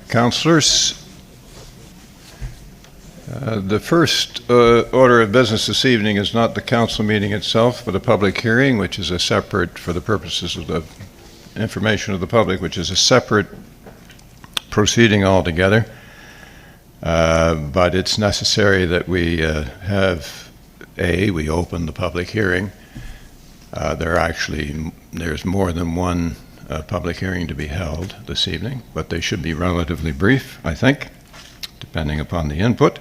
Councillors, the first order of business this evening is not the council meeting itself, but a public hearing, which is a separate, for the purposes of the information of the public, which is a separate proceeding altogether. But it's necessary that we we open the public hearing. There's more than one public hearing to be held this evening, but they should be relatively brief, I think, depending upon the input.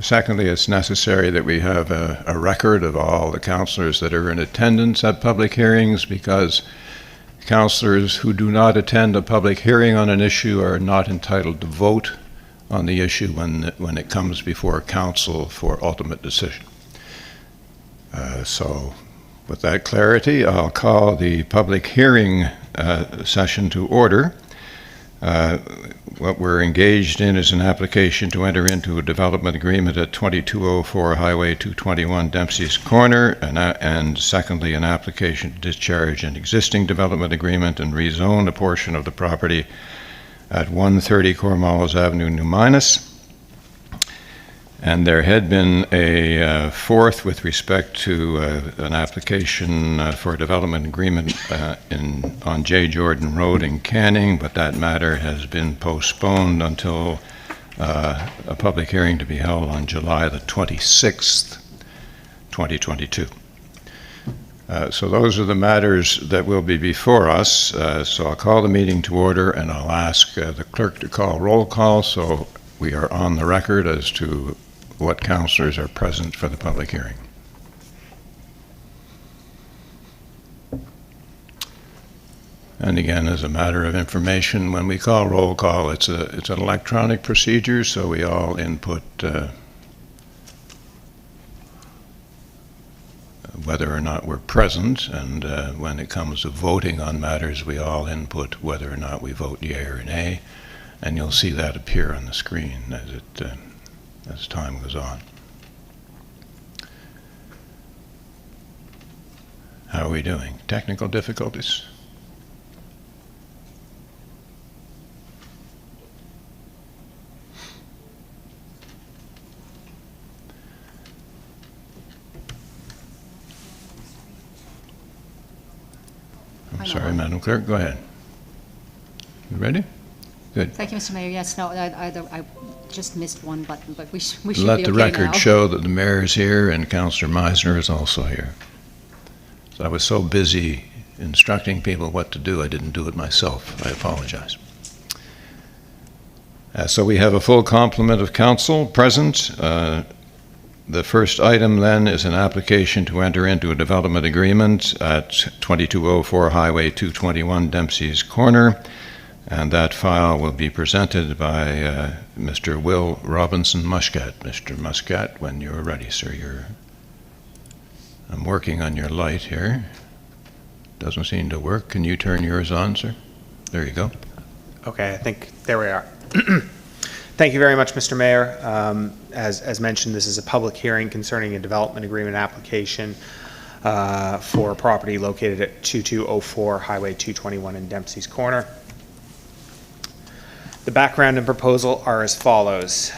Secondly, it's necessary that we have a record of all the councillors that are in attendance at public hearings, because councillors who do not attend a public hearing on an issue are not entitled to vote on the issue when it comes before council for ultimate decision. So with that clarity, I'll call the public hearing session to order. What we're engaged in is an application to enter into a development agreement at 2204 Highway 221 Dempsey's Corner, and secondly, an application to discharge an existing development agreement and rezone a portion of the property at 130 Cornwallis Avenue, New Minas. And there had been a fourth with respect to an application for a development agreement on J. Jordan Road in Canning, but that matter has been postponed until a public hearing to be held on July the 26th, 2022. So those are the matters that will be before us. So I'll call the meeting to order, and I'll ask the clerk to call roll call so we are on the record as to what councillors are present for the public hearing. And again, as a matter of information, when we call roll call, it's an electronic procedure, so we all input whether or not we're present, and when it comes to voting on matters, we all input whether or not we vote yea or nay, and you'll see that appear on the screen as time goes on. How are we doing? Technical difficulties? I'm sorry, Madam Clerk, go ahead. You ready? Good. Thank you, Mr. Mayor. Yes, no, I just missed one button, but we should be okay Let the record now. show that the mayor is here and Councillor Meisner is also here. So I was so busy instructing people what to do, I didn't do it myself. I apologize. So we have a full complement of council present. The first item then is an application to enter into a development agreement at 2204 Highway 221 Dempsey's Corner. And that file will be presented by Mr. Will Robinson Muscat. Mr. Muscat, when you're ready, sir. I'm working on your light here. Doesn't seem to work. Can you turn yours on, sir? There you go. Okay, I think there we are. Thank you very much, Mr. Mayor. As mentioned, this is a public hearing concerning a development agreement application for a property located at 2204 Highway 221 in Dempsey's Corner. The background and proposal are as follows.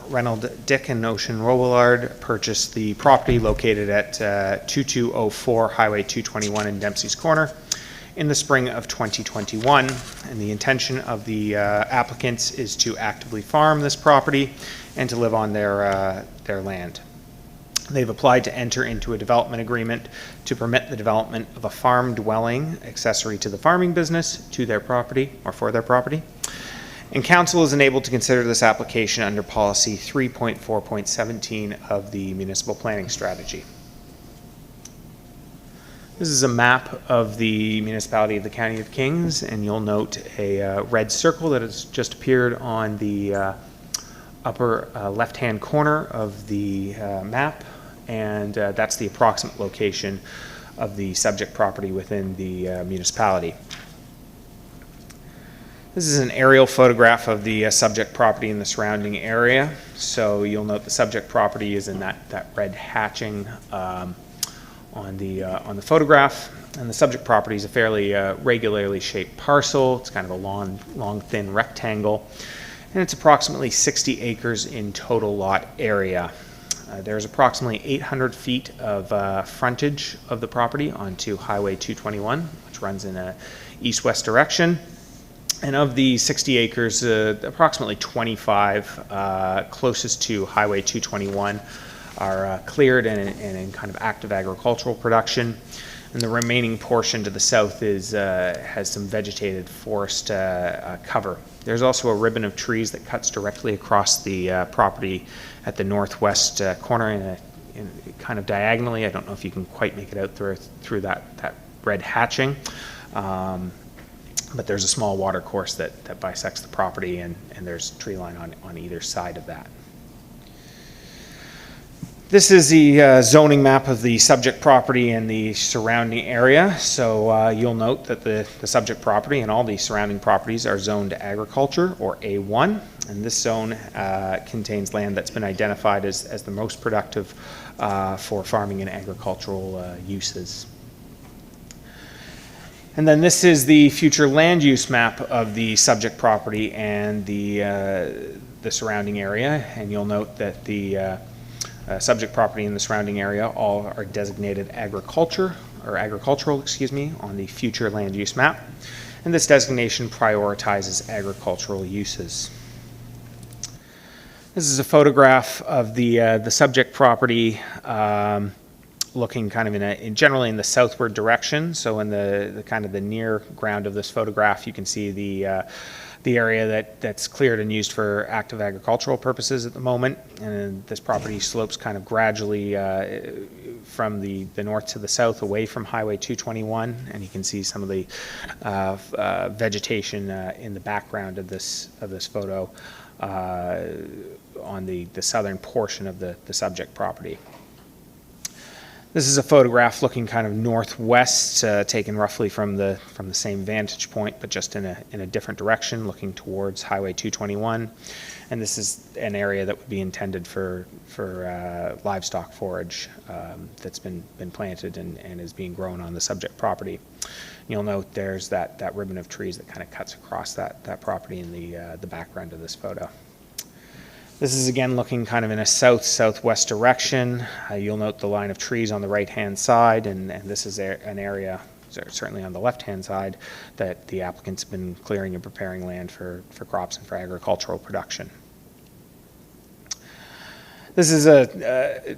Reynold Dick and Ocean Robillard purchased the property located at 2204 Highway 221 in Dempsey's Corner in the spring of 2021, and the intention of the applicants is to actively farm this property and to live on their land. They've applied to enter into a development agreement to permit the development of a farm dwelling accessory to the farming business to their property or for their property. And council is enabled to consider this application under policy 3.4.17 of the municipal planning strategy. This is a map of the municipality of the County of Kings, and you'll note a red circle that has just appeared on the upper left-hand corner of the map, and that's the approximate location of the subject property within the municipality. This is an aerial photograph of the subject property in the surrounding area. So you'll note the subject property is in that red hatching on the photograph. And the subject property is a fairly regularly shaped parcel. It's kind of a long, thin rectangle, and it's approximately 60 acres in total lot area. There's approximately 800 feet of frontage of the property onto Highway 221, which runs in a east-west direction. And of the 60 acres, approximately 25 closest to Highway 221 are cleared and in kind of active agricultural production. And the remaining portion to the south has some vegetated forest cover. There's also a ribbon of trees that cuts directly across the property at the northwest corner in kind of diagonally. I don't know if you can quite make it out through that red hatching. But there's a small water course that bisects the property, and there's tree line on either side of that. This is the zoning map of the subject property and the surrounding area. So you'll note that the subject property and all the surrounding properties are zoned to agriculture, or A1. And this zone contains land that's been identified as the most productive for farming and agricultural uses. And then this is the future land use map of the subject property and the surrounding area. And you'll note that the subject property in the surrounding area all are designated agricultural on the future land use map. And this designation prioritizes agricultural uses. This is a photograph of the subject property looking kind of generally in the southward direction. So in the kind of the near ground of this photograph, you can see the area that's cleared and used for active agricultural purposes at the moment. And this property slopes kind of gradually from the north to the south away from Highway 221. And you can see some of the vegetation in the background of this photo on the southern portion of the subject property. This is a photograph looking kind of northwest, taken roughly from the same vantage point, but just in a different direction, looking towards Highway 221. And this is an area that would be intended for livestock forage that's been planted and is being grown on the subject property. You'll note there's that ribbon of trees that kind of cuts across that property in the background of this photo. This is again looking kind of in a south-southwest direction. You'll note the line of trees on the right-hand side, and this is an area, certainly on the left-hand side, that the applicant's been clearing and preparing land for crops and for agricultural production. This is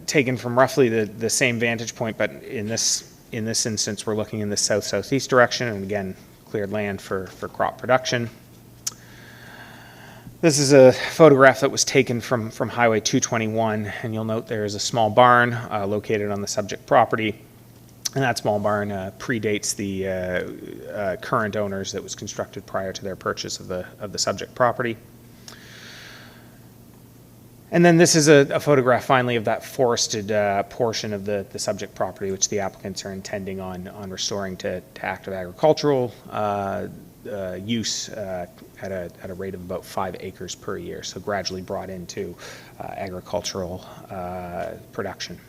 taken from roughly the same vantage point, but in this instance, we're looking in the south-southeast direction, and again, cleared land for crop production. This is a photograph that was taken from Highway 221, and you'll note there is a small barn located on the subject property, and that small barn predates the current owners that was constructed prior to their purchase of the subject property. And then this is a photograph finally of that forested portion of the subject property, which the applicants are intending on restoring to active agricultural use at a rate of about 5 acres per year, so gradually brought into agricultural production.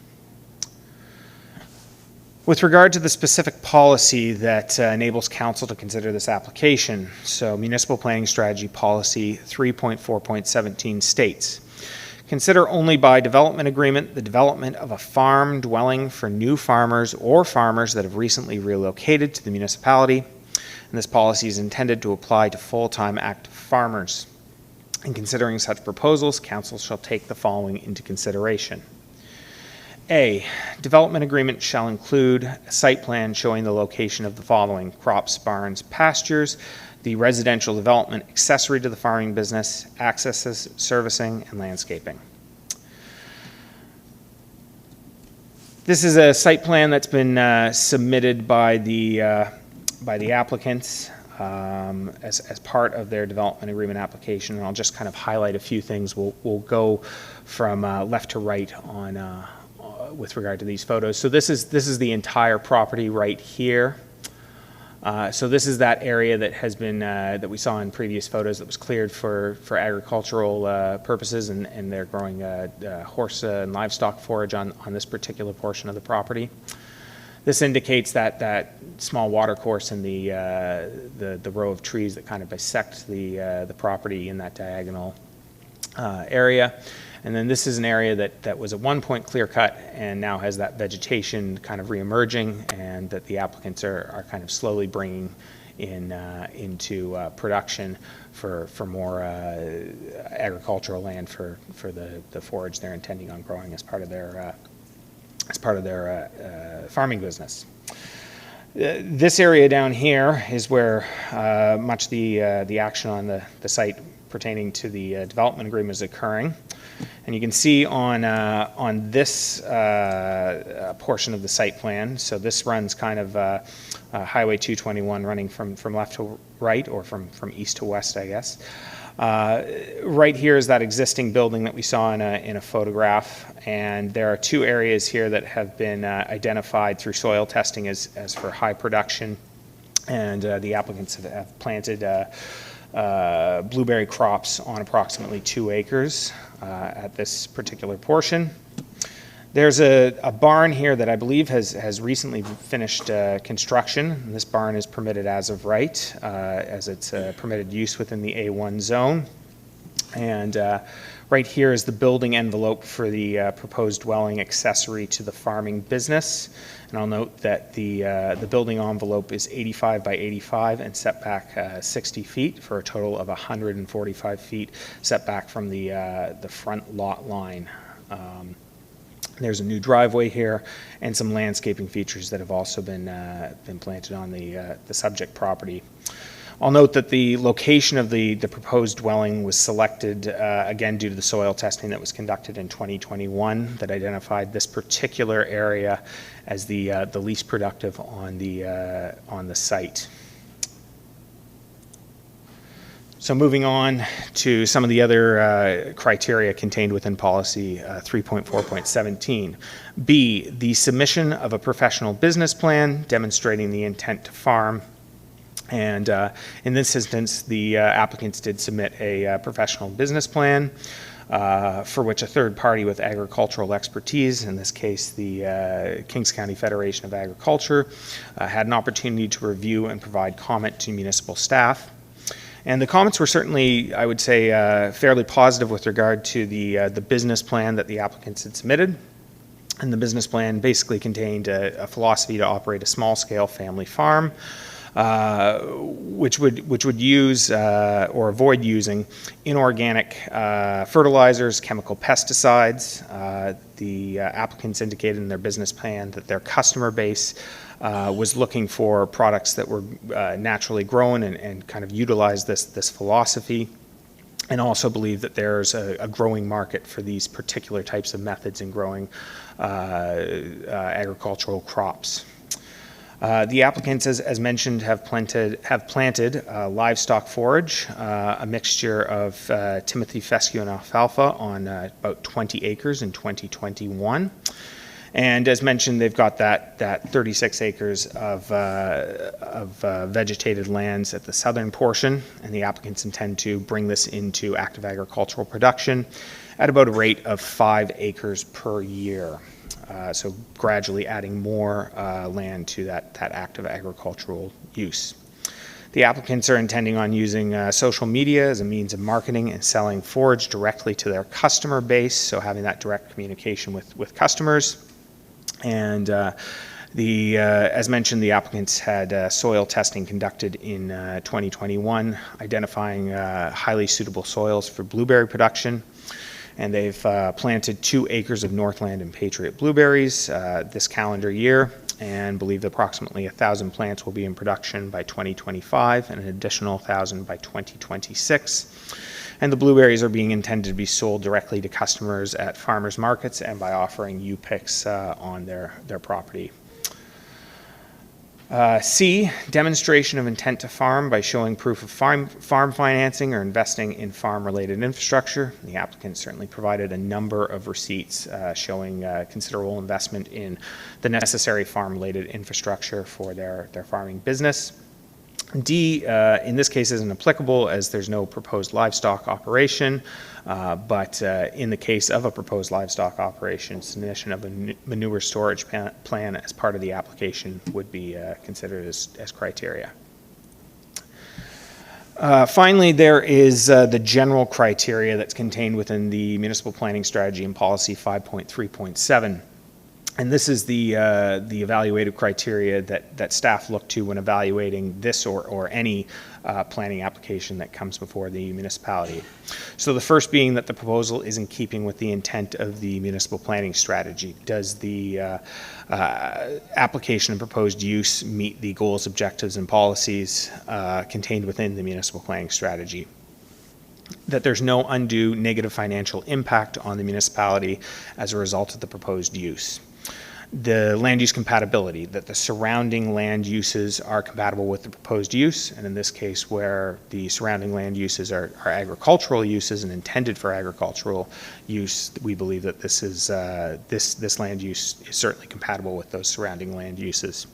With regard to the specific policy that enables council to consider this application, so Municipal Planning Strategy Policy 3.4.17 states, consider only by development agreement the development of a farm dwelling for new farmers or farmers that have recently relocated to the municipality. And this policy is intended to apply to full-time active farmers. In considering such proposals, council shall take the following into consideration. A, development agreement shall include a site plan showing the location of the following: crops, barns, pastures, the residential development accessory to the farming business, accesses, servicing, and landscaping. This is a site plan that's been submitted by the applicants as part of their development agreement application, and I'll just kind of highlight a few things. We'll go from left to right on with regard to these photos. So this is the entire property right here. So this is that area that has been that we saw in previous photos that was cleared for agricultural purposes, and they're growing horse and livestock forage on this particular portion of the property. This indicates that small water course in the row of trees that kind of bisect the property in that diagonal area. And then this is an area that was at one point clear cut and now has that vegetation kind of reemerging, and that the applicants are kind of slowly bringing into production for more agricultural land for the forage they're intending on growing as part of their farming business. This area down here is where much the action on the site pertaining to the development agreement is occurring. And you can see on this portion of the site plan, so this runs kind of Highway 221 running from left to right, or from east to west, I guess. Right here is that existing building that we saw in a photograph, and there are two areas here that have been identified through soil testing as for high production, and the applicants have planted blueberry crops on approximately 2 acres at this particular portion. There's a barn here that I believe has recently finished construction. And this barn is permitted as of right, as it's permitted use within the A1 zone. And right here is the building envelope for the proposed dwelling accessory to the farming business. And I'll note that the building envelope is 85 by 85 and set back 60 feet for a total of 145 feet set back from the front lot line. There's a new driveway here and some landscaping features that have also been planted on the subject property. I'll note that the location of the proposed dwelling was selected, again, due to the soil testing that was conducted in 2021 that identified this particular area as the least productive on the site. So moving on to some of the other criteria contained within policy 3.4.17. B, the submission of a professional business plan demonstrating the intent to farm. And in this instance, the applicants did submit a professional business plan for which a third party with agricultural expertise, in this case the Kings County Federation of Agriculture, had an opportunity to review and provide comment to municipal staff. And the comments were certainly, I would say, fairly positive with regard to the business plan that the applicants had submitted. And the business plan basically contained a philosophy to operate a small-scale family farm, which would use or avoid using inorganic fertilizers, chemical pesticides. The applicants indicated in their business plan that their customer base was looking for products that were naturally grown and kind of utilize this philosophy, and also believe that there's a growing market for these particular types of methods in growing agricultural crops. The applicants, as mentioned, have planted livestock forage, a mixture of Timothy fescue and alfalfa on about 20 acres in 2021. And as mentioned, they've got that 36 acres of vegetated lands at the southern portion, and the applicants intend to bring this into active agricultural production at about a rate of 5 acres per year. So gradually adding more land to that active agricultural use. The applicants are intending on using social media as a means of marketing and selling forage directly to their customer base, so having that direct communication with customers. And as mentioned, the applicants had soil testing conducted in 2021, identifying highly suitable soils for blueberry production. And they've planted 2 acres of Northland and Patriot blueberries this calendar year, and believe that approximately 1,000 plants will be in production by 2025 and an additional 1,000 by 2026. And the blueberries are being intended to be sold directly to customers at farmers markets and by offering U-picks on their property. C, demonstration of intent to farm by showing proof of farm financing or investing in farm-related infrastructure. The applicant certainly provided a number of receipts showing considerable investment in the necessary farm-related infrastructure for their farming business. D, in this case, isn't applicable as there's no proposed livestock operation, but in the case of a proposed livestock operation, submission of a manure storage plan as part of the application would be considered as criteria. Finally, there is the general criteria that's contained within the Municipal Planning Strategy and Policy 5.3.7. And this is the evaluative criteria that staff look to when evaluating this or any planning application that comes before the municipality. So the first being that the proposal is in keeping with the intent of the municipal planning strategy. Does the application and proposed use meet the goals, objectives, and policies contained within the municipal planning strategy? That there's no undue negative financial impact on the municipality as a result of the proposed use. The land use compatibility, that the surrounding land uses are compatible with the proposed use, and in this case where the surrounding land uses are agricultural uses and intended for agricultural use, we believe that this is this land use is certainly compatible with those surrounding land uses.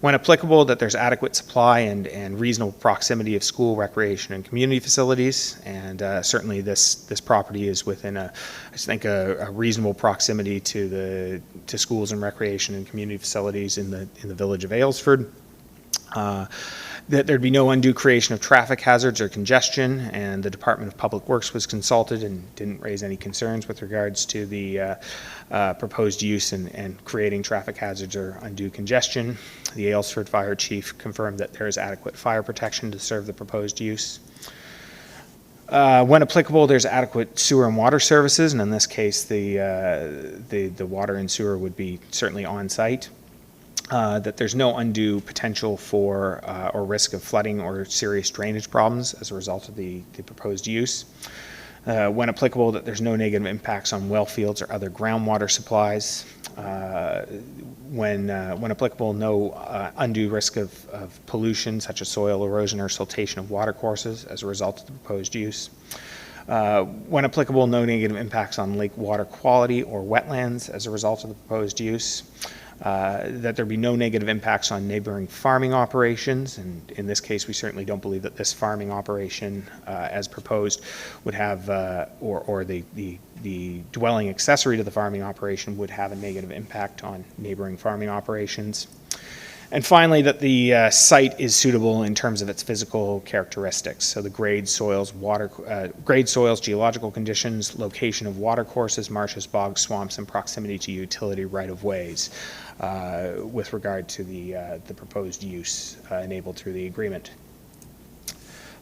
When applicable, that there's adequate supply and reasonable proximity of school, recreation, and community facilities, and certainly this property is within a reasonable proximity to schools and recreation and community facilities in the village of Aylesford. That there'd be no undue creation of traffic hazards or congestion, and the Department of Public Works was consulted and didn't raise any concerns with regards to the proposed use and creating traffic hazards or undue congestion. The Aylesford Fire Chief confirmed that there is adequate fire protection to serve the proposed use. When applicable, there's adequate sewer and water services, and in this case, the water and sewer would be certainly on site. That there's no undue potential for or risk of flooding or serious drainage problems as a result of the proposed use. When applicable, that there's no negative impacts on well fields or other groundwater supplies. When applicable, no undue risk of pollution such as soil erosion or siltation of water courses as a result of the proposed use. When applicable, no negative impacts on lake water quality or wetlands as a result of the proposed use. That there be no negative impacts on neighboring farming operations, and in this case we certainly don't believe that this farming operation as proposed would have or the dwelling accessory to the farming operation would have a negative impact on neighboring farming operations. And finally, that the site is suitable in terms of its physical characteristics. So the grade soils, geological conditions, location of water courses, marshes, bogs, swamps, and proximity to utility right-of-ways with regard to the proposed use enabled through the agreement.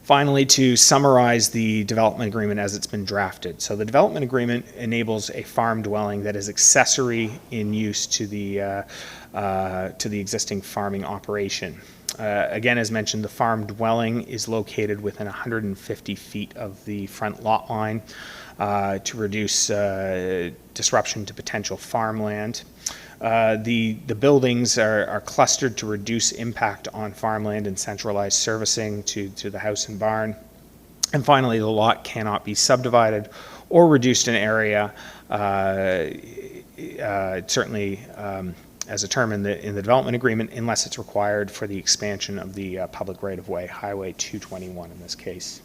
Finally, to summarize the development agreement as it's been drafted. So the development agreement enables a farm dwelling that is accessory in use to the existing farming operation. Again, as mentioned, the farm dwelling is located within 150 feet of the front lot line to reduce disruption to potential farmland. The buildings are clustered to reduce impact on farmland and centralized servicing to the house and barn. And finally, the lot cannot be subdivided or reduced in area, certainly as a term in the development agreement, unless it's required for the expansion of the public right-of-way, Highway 221 in this case.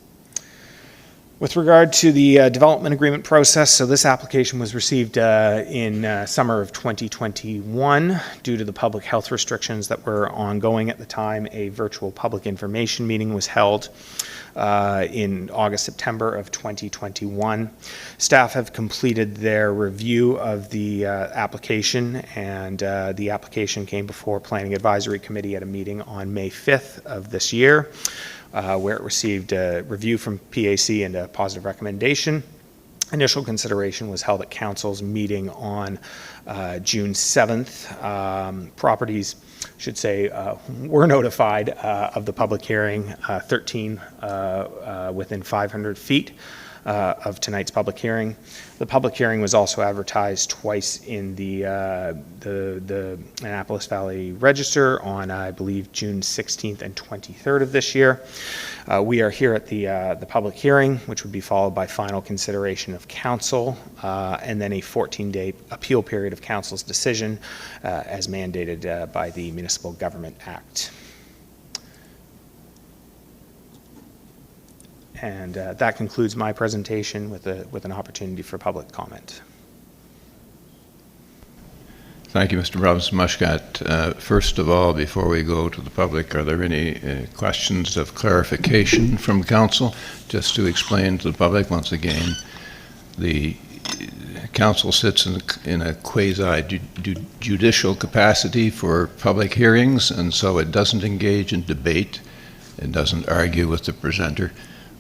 With regard to the development agreement process, so this application was received in summer of 2021. Due to the public health restrictions that were ongoing at the time, a virtual public information meeting was held in August, September of 2021. Staff have completed their review of the application, and the application came before Planning Advisory Committee at a meeting on May 5th of this year. Where it received a review from PAC and a positive recommendation. Initial consideration was held at Council's meeting on June 7th. Properties, were notified of the public hearing, 13 within 500 feet of tonight's public hearing. The public hearing was also advertised twice in the Annapolis Valley Register on, I believe, June 16th and 23rd of this year. We are here at the public hearing, which would be followed by final consideration of council, and then a 14-day appeal period of council's decision as mandated by the Municipal Government Act. And that concludes my presentation with an opportunity for public comment. Thank you, Mr. Robinson-Muscat. First of all, before we go to the public, are there any questions of clarification from council? Just to explain to the public, once again, the council sits in a quasi-judicial capacity for public hearings, and so it doesn't engage in debate. It doesn't argue with the presenter.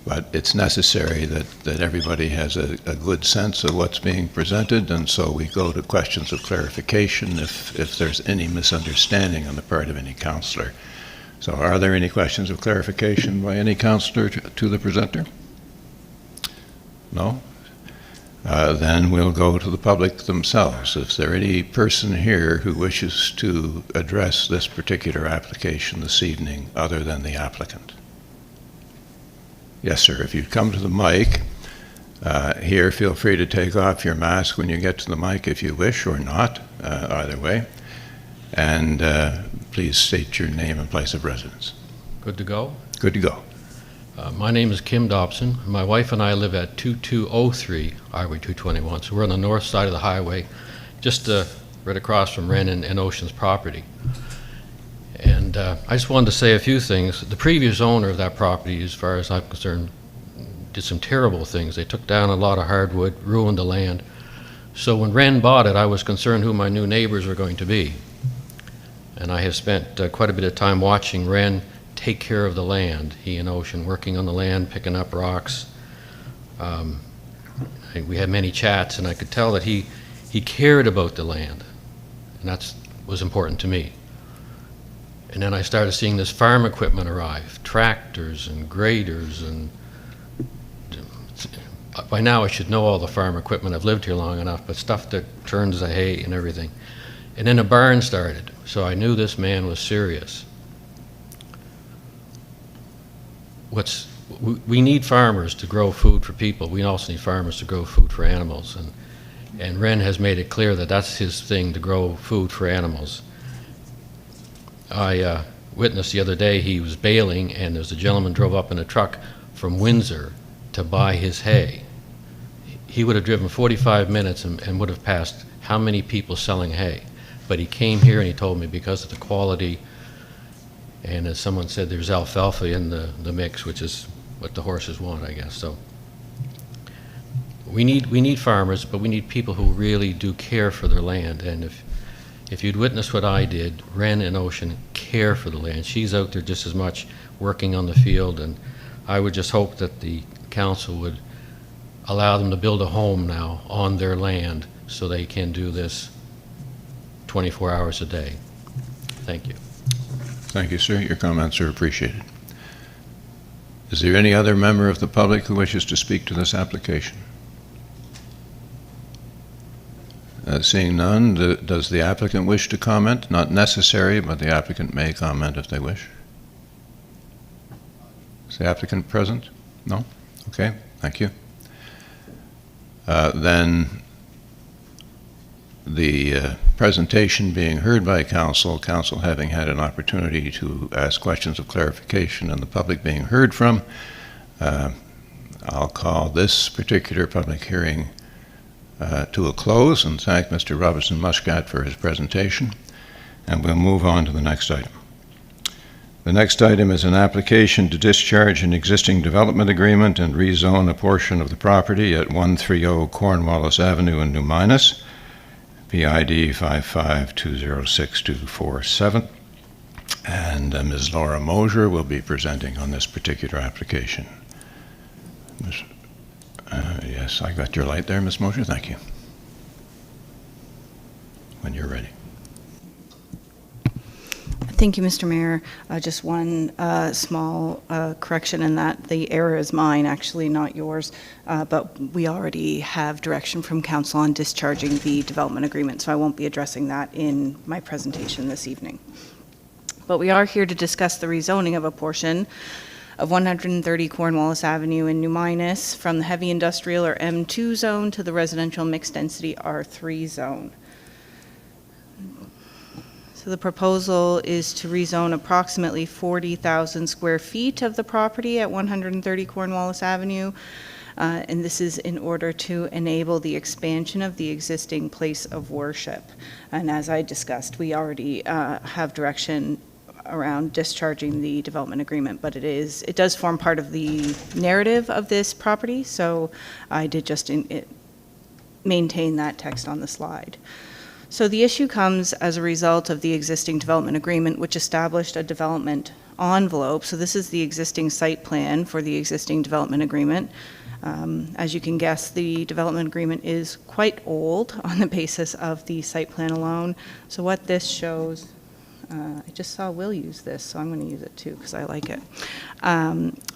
But it's necessary that everybody has a good sense of what's being presented, and so we go to questions of clarification if there's any misunderstanding on the part of any councillor. So are there any questions of clarification by any councillor to the presenter? No? Then we'll go to the public themselves. Is there any person here who wishes to address this particular application this evening other than the applicant? Yes, sir. If you come to the mic, here, feel free to take off your mask when you get to the mic if you wish, or not, either way. And please state your name and place of residence. Good to go? Good to go. My name is Kim Dobson. My wife and I live at 2203 Highway 221, so we're on the north side of the highway, just right across from Wren and Ocean's property. And I just wanted to say a few things. The previous owner of that property, as far as I'm concerned, did some terrible things. They took down a lot of hardwood, ruined the land. So when Wren bought it, I was concerned who my new neighbors were going to be. And I have spent quite a bit of time watching Wren take care of the land. He and Ocean working on the land, picking up rocks. We had many chats, and I could tell that he cared about the land, and that was important to me. And then I started seeing this farm equipment arrive, tractors and graders, and by now I should know all the farm equipment. I've lived here long enough, but stuff that turns the hay and everything. And then a barn started, so I knew this man was serious. We need farmers to grow food for people. We also need farmers to grow food for animals. And Wren has made it clear that that's his thing, to grow food for animals. I witnessed the other day, he was baling, and there's a gentleman drove up in a truck from Windsor to buy his hay. He would have driven 45 minutes and would have passed how many people selling hay. But he came here and he told me because of the quality, and as someone said, there's alfalfa in the mix, which is what the horses want, I guess. So we need farmers, but we need people who really do care for their land. And if you'd witnessed what I did, Wren and Ocean care for the land. She's out there just as much working on the field, and I would just hope that the council would allow them to build a home now on their land so they can do this 24 hours a day. Thank you. Thank you, sir. Your comments are appreciated. Is there any other member of the public who wishes to speak to this application? Seeing none, does the applicant wish to comment? Not necessary, but the applicant may comment if they wish. Is the applicant present? No? Okay, thank you. Then the presentation being heard by council having had an opportunity to ask questions of clarification and the public being heard from, I'll call this particular public hearing to a close and thank Mr. Robinson-Muscat for his presentation, and we'll move on to the next item. The next item is an application to discharge an existing development agreement and rezone a portion of the property at 130 Cornwallis Avenue in New Minas, PID 552062447, and Ms. Laura Mosier will be presenting on this particular application. Yes, I got your light there, Ms. Mosier. Thank you. When you're ready. Thank you, Mr. Mayor. Just one small correction in that the error is mine, actually, not yours. But we already have direction from council on discharging the development agreement, so I won't be addressing that in my presentation this evening. But we are here to discuss the rezoning of a portion of 130 Cornwallis Avenue in New Minas from the heavy industrial or M2 zone to the residential mixed density R3 zone. So So the proposal is to rezone approximately 40,000 square feet of the property at 130 Cornwallis Avenue. And this is in order to enable the expansion of the existing place of worship. And as I discussed, we already have direction around discharging the development agreement, but it does form part of the narrative of this property, so I did just maintain that text on the slide. So the issue comes as a result of the existing development agreement, which established a development envelope. So this is the existing site plan for the existing development agreement. As you can guess, the development agreement is quite old on the basis of the site plan alone. So what this shows, I just saw Will use this, so I'm going to use it too because I like it.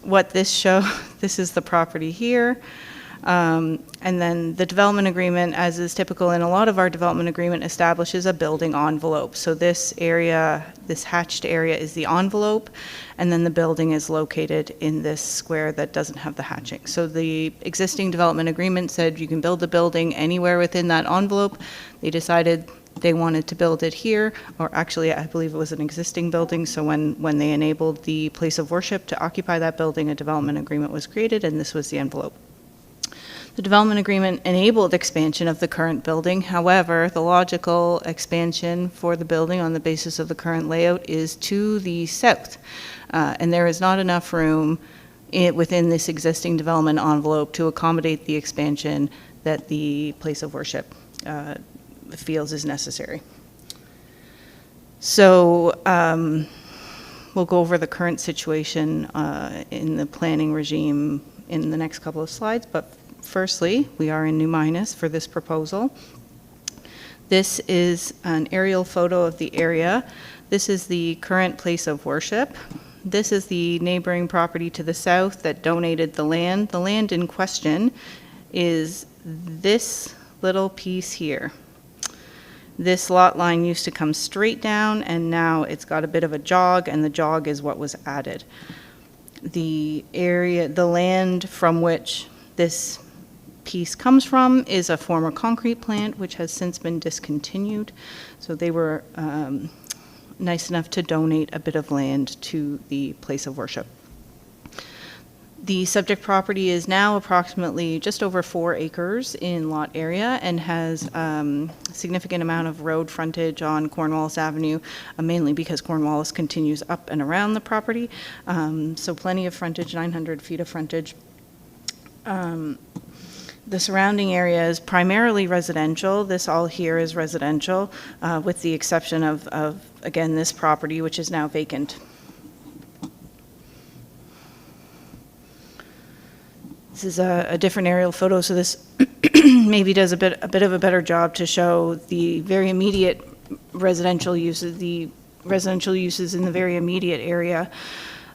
What this shows, this is the property here. And then the development agreement, as is typical in a lot of our development agreement, establishes a building envelope. So this area, this hatched area is the envelope, and then the building is located in this square that doesn't have the hatching. So the existing development agreement said you can build the building anywhere within that envelope. They decided they wanted to build it here, or actually I believe it was an existing building, so when they enabled the place of worship to occupy that building, a development agreement was created, and this was the envelope. The development agreement enabled expansion of the current building. However, the logical expansion for the building on the basis of the current layout is to the south. And there is not enough room within this existing development envelope to accommodate the expansion that the place of worship feels is necessary. So we'll go over the current situation in the planning regime in the next couple of slides, but firstly, we are in New Minas for this proposal. This is an aerial photo of the area. This is the current place of worship. This is the neighboring property to the south that donated the land. The land in question is this little piece here. This lot line used to come straight down, and now it's got a bit of a jog, and the jog is what was added. The area, the land from which this piece comes from is a former concrete plant which has since been discontinued. So they were nice enough to donate a bit of land to the place of worship. The subject property is now approximately just over 4 acres in lot area and has a significant amount of road frontage on Cornwallis Avenue, mainly because Cornwallis continues up and around the property. So plenty of frontage, 900 feet of frontage. The surrounding area is primarily residential. This all here is residential, with the exception of, again, this property, which is now vacant. This is a different aerial photo, so this maybe does a bit of a better job to show the very immediate residential uses, in the very immediate area.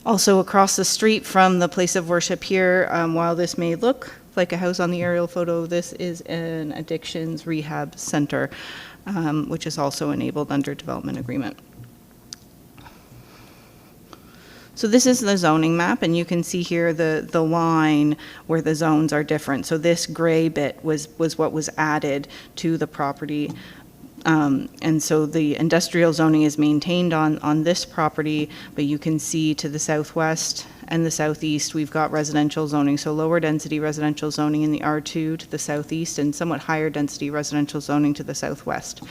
Also across the street from the place of worship here, while this may look like a house on the aerial photo, this is an addictions rehab center, which is also enabled under development agreement. So this is the zoning map, and you can see here the line where the zones are different. So this gray bit was what was added to the property. And so the industrial zoning is maintained on this property, but you can see to the southwest and the southeast, we've got residential zoning. So lower density residential zoning in the R2 to the southeast, and somewhat higher density residential zoning to the southwest.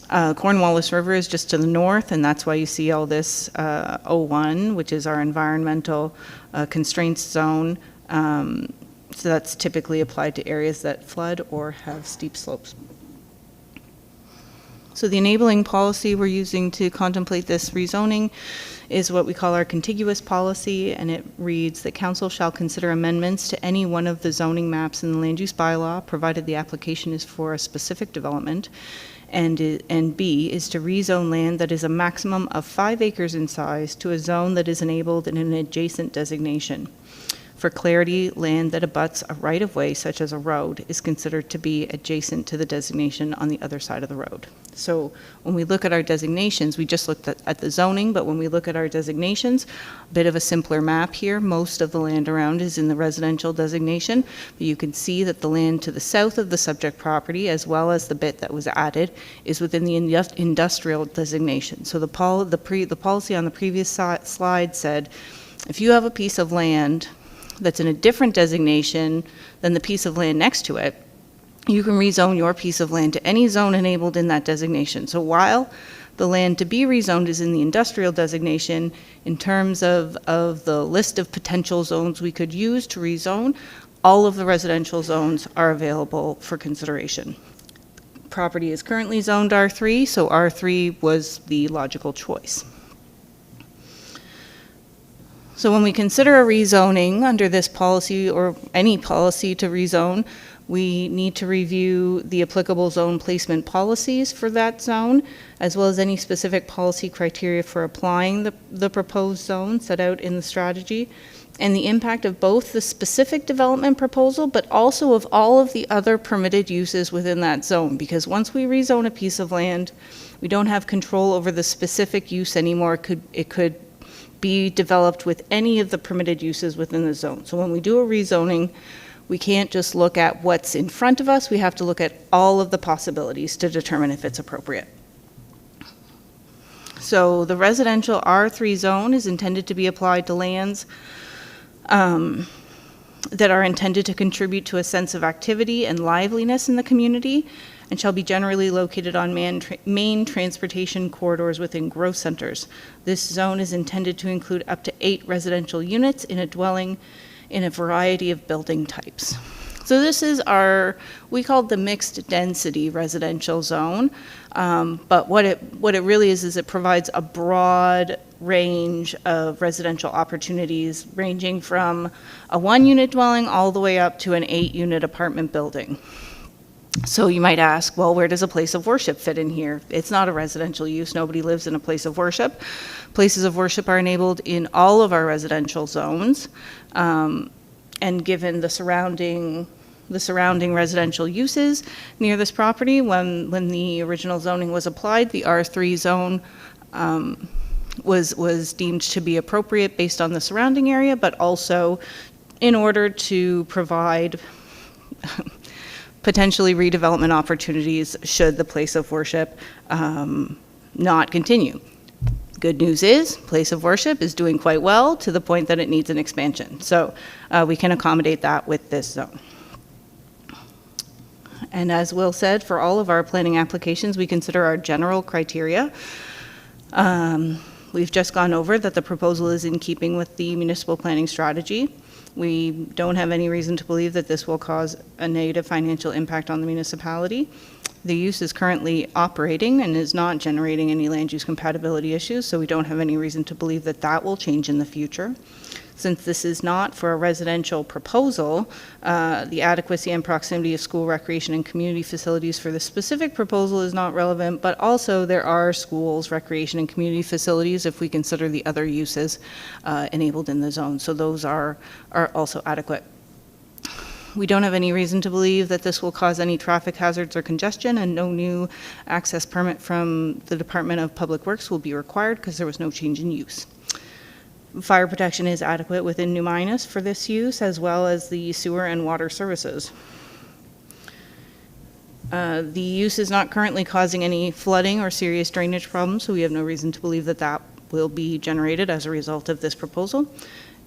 Cornwallis River is just to the north, and that's why you see all this O1, which is our environmental constraints zone. So that's typically applied to areas that flood or have steep slopes. So the enabling policy we're using to contemplate this rezoning is what we call our contiguous policy, and it reads that council shall consider amendments to any one of the zoning maps in the land use bylaw, provided the application is for a specific development, and B is to rezone land that is a maximum of 5 acres in size to a zone that is enabled in an adjacent designation. For clarity, land that abuts a right-of-way, such as a road, is considered to be adjacent to the designation on the other side of the road. So when we look at our designations, we just looked at the zoning, but when we look at our designations, a bit of a simpler map here. Most of the land around is in the residential designation, but you can see that the land to the south of the subject property, as well as the bit that was added, is within the industrial designation. So the policy on the previous slide said, if you have a piece of land that's in a different designation than the piece of land next to it, you can rezone your piece of land to any zone enabled in that designation. So while the land to be rezoned is in the industrial designation, in terms of the list of potential zones we could use to rezone, all of the residential zones are available for consideration. Property is currently zoned R3, so R3 was the logical choice. So when we consider a rezoning under this policy or any policy to rezone, we need to review the applicable zone placement policies for that zone, as well as any specific policy criteria for applying the proposed zone set out in the strategy, and the impact of both the specific development proposal, but also of all of the other permitted uses within that zone. Because once we rezone a piece of land, we don't have control over the specific use anymore. It could be developed with any of the permitted uses within the zone. So when we do a rezoning, we can't just look at what's in front of us. We have to look at all of the possibilities to determine if it's appropriate. So the residential R3 zone is intended to be applied to lands that are intended to contribute to a sense of activity and liveliness in the community, and shall be generally located on main transportation corridors within growth centers. This zone is intended to include up to 8 residential units in a dwelling in a variety of building types. So this is we call it the mixed density residential zone, but what it really is it provides a broad range of residential opportunities, ranging from a 1-unit dwelling all the way up to an 8-unit apartment building. So you might ask, well, where does a place of worship fit in here? It's not a residential use. Nobody lives in a place of worship. Places of worship are enabled in all of our residential zones. And given the surrounding residential uses near this property, when the original zoning was applied, the R3 zone was deemed to be appropriate based on the surrounding area, but also in order to provide potentially redevelopment opportunities should the place of worship not continue. Good news is, place of worship is doing quite well to the point that it needs an expansion. So we can accommodate that with this zone. And as Will said, for all of our planning applications, we consider our general criteria. We've just gone over that the proposal is in keeping with the municipal planning strategy. We don't have any reason to believe that this will cause a negative financial impact on the municipality. The use is currently operating and is not generating any land use compatibility issues, so we don't have any reason to believe that that will change in the future. Since this is not for a residential proposal, the adequacy and proximity of school, recreation, and community facilities for the specific proposal is not relevant, but also there are schools, recreation, and community facilities if we consider the other uses enabled in the zone. So those are also adequate. We don't have any reason to believe that this will cause any traffic hazards or congestion, and no new access permit from the Department of Public Works will be required because there was no change in use. Fire protection is adequate within New Minas for this use, as well as the sewer and water services. The use is not currently causing any flooding or serious drainage problems, so we have no reason to believe that that will be generated as a result of this proposal.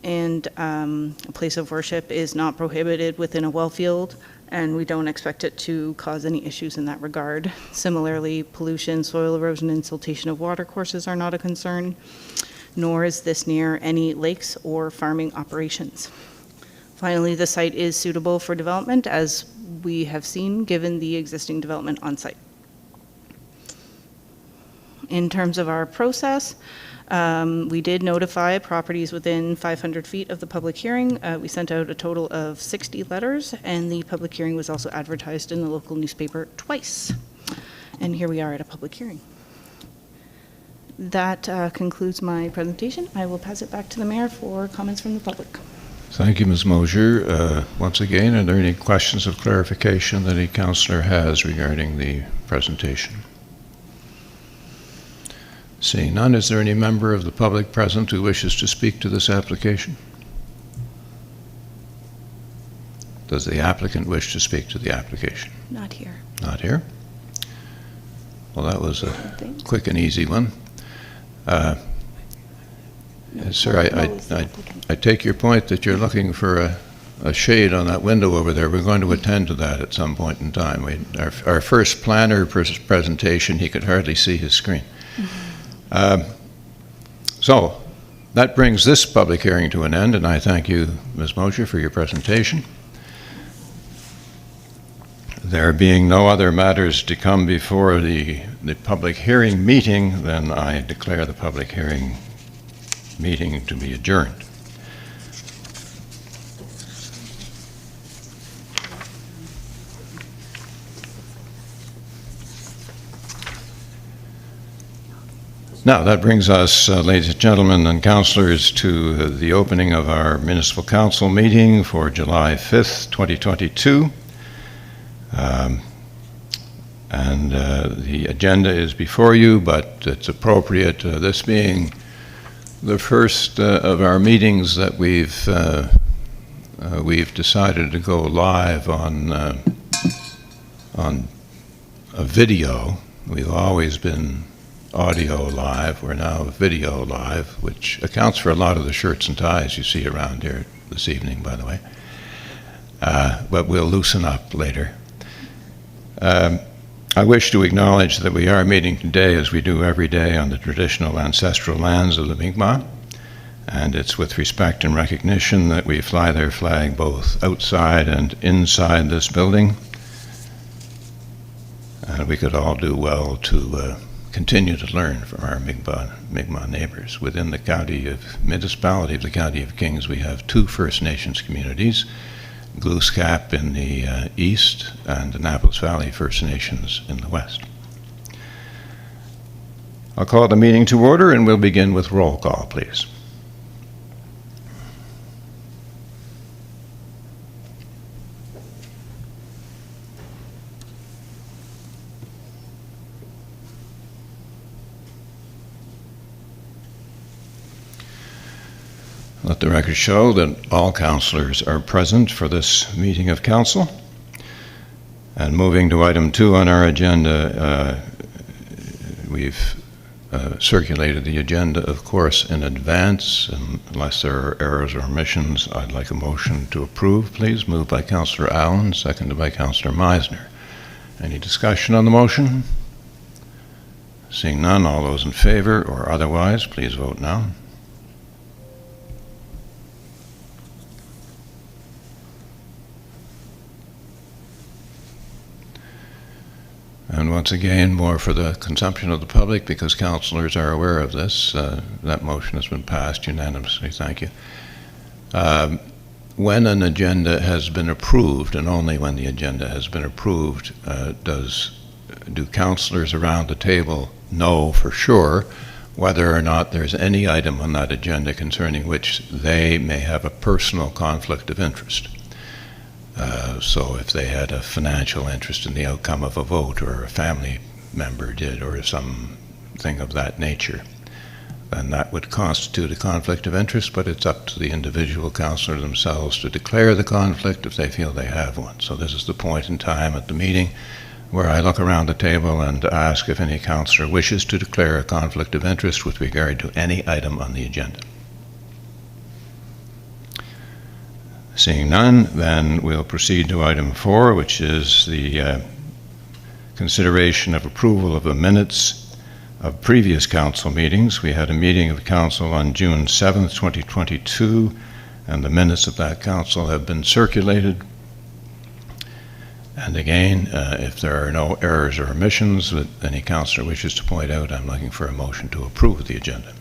And a place of worship is not prohibited within a well field, and we don't expect it to cause any issues in that regard. Similarly, pollution, soil erosion, and siltation of water courses are not a concern, nor is this near any lakes or farming operations. Finally, the site is suitable for development, as we have seen, given the existing development on site. In terms of our process, we did notify properties within 500 feet of the public hearing. We sent out a total of 60 letters, and the public hearing was also advertised in the local newspaper twice. And here we are at a public hearing. That concludes my presentation. I will pass it back to the mayor for comments from the public. Thank you, Ms. Mosier. Once again, are there any questions of clarification that any councillor has regarding the presentation? Seeing none, is there any member of the public present who wishes to speak to this application? Does the applicant wish to speak to the application? Not here. Not here? Well, that was a quick and easy one. Sir, I take your point that you're looking for a shade on that window over there. We're going to attend to that at some point in time. Our first planner presentation, he could hardly see his screen. So that brings this public hearing to an end, and I thank you, Ms. Mosier, for your presentation. There being no other matters to come before the public hearing meeting, then I declare the public hearing meeting to be adjourned. Now, that brings us, ladies and gentlemen and councillors, to the opening of our Municipal Council meeting for July 5th, 2022. The agenda is before you, but it's appropriate, this being the first of our meetings that we've decided to go live on a video. We've always been audio live. We're now video live, which accounts for a lot of the shirts and ties you see around here this evening, by the way. But we'll loosen up later. I wish to acknowledge that we are meeting today, as we do every day, on the traditional ancestral lands of the Mi'kmaq, and it's with respect and recognition that we fly their flag both outside and inside this building. And we could all do well to continue to learn from our Mi'kmaq neighbors. Within the municipality of the County of Kings, we have 2 First Nations communities, Glooscap in the east and Annapolis Valley First Nations in the west. I'll call the meeting to order, and we'll begin with roll call, please. Let the record show that all councillors are present for this meeting of council. And moving to item 2 on our agenda, we've circulated the agenda, of course, in advance. And unless there are errors or omissions, I'd like a motion to approve, please. Moved by Councillor Allen, seconded by Councillor Meisner. Any discussion on the motion? Seeing none, all those in favor or otherwise, please vote now. And once again, more for the consumption of the public, because councillors are aware of this. That motion has been passed unanimously. Thank you. When an agenda has been approved, and only when the agenda has been approved, do councillors around the table know for sure whether or not there's any item on that agenda concerning which they may have a personal conflict of interest? So if they had a financial interest in the outcome of a vote, or a family member did, or something of that nature, then that would constitute a conflict of interest, but it's up to the individual councillor themselves to declare the conflict if they feel they have one. So this is the point in time at the meeting where I look around the table and ask if any councillor wishes to declare a conflict of interest with regard to any item on the agenda. Seeing none, then we'll proceed to item 4, which is the consideration of approval of the minutes of previous council meetings. We had a meeting of council on June 7th, 2022, and the minutes of that council have been circulated. And again, if there are no errors or omissions that any councillor wishes to point out, I'm looking for a motion to approve the agenda.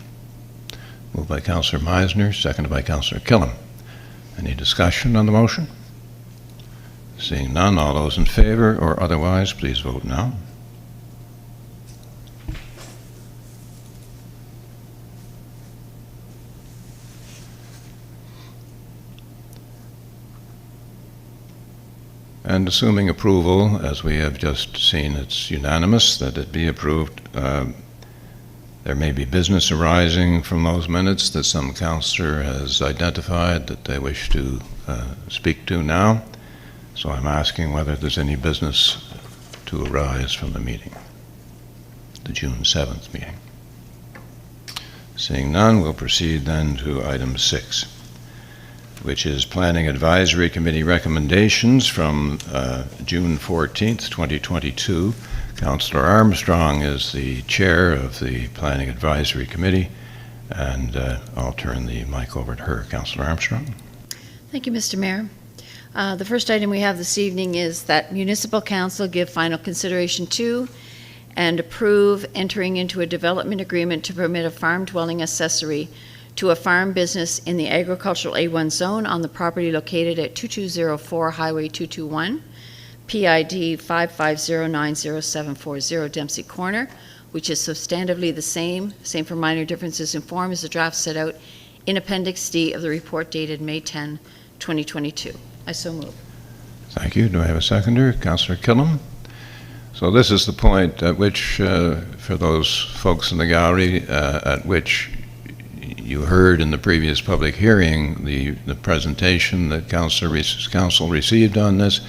Moved by Councillor Meisner, seconded by Councillor Killam. Any discussion on the motion? Seeing none, all those in favor or otherwise, please vote now. And assuming approval, as we have just seen, it's unanimous that it be approved. There may be business arising from those minutes that some councillor has identified that they wish to speak to now. So I'm asking whether there's any business to arise from the meeting, the June 7th meeting. Seeing none, we'll proceed then to item 6, which is Planning Advisory Committee recommendations from June 14th, 2022. Councillor Armstrong is the chair of the Planning Advisory Committee, and I'll turn the mic over to her. Councillor Armstrong. Thank you, Mr. Mayor. The first item we have this evening is that Municipal Council give final consideration to and approve entering into a development agreement to permit a farm dwelling accessory to a farm business in the agricultural A1 zone on the property located at 2204 Highway 221, PID 550907040 Dempsey Corner, which is substantively the same for minor differences in form as the draft set out in Appendix D of the report dated May 10, 2022. I so move. Thank you. Do I have a seconder? Councillor Killam. So this is the point at which, for those folks in the gallery, at which you heard in the previous public hearing the presentation that council received on this.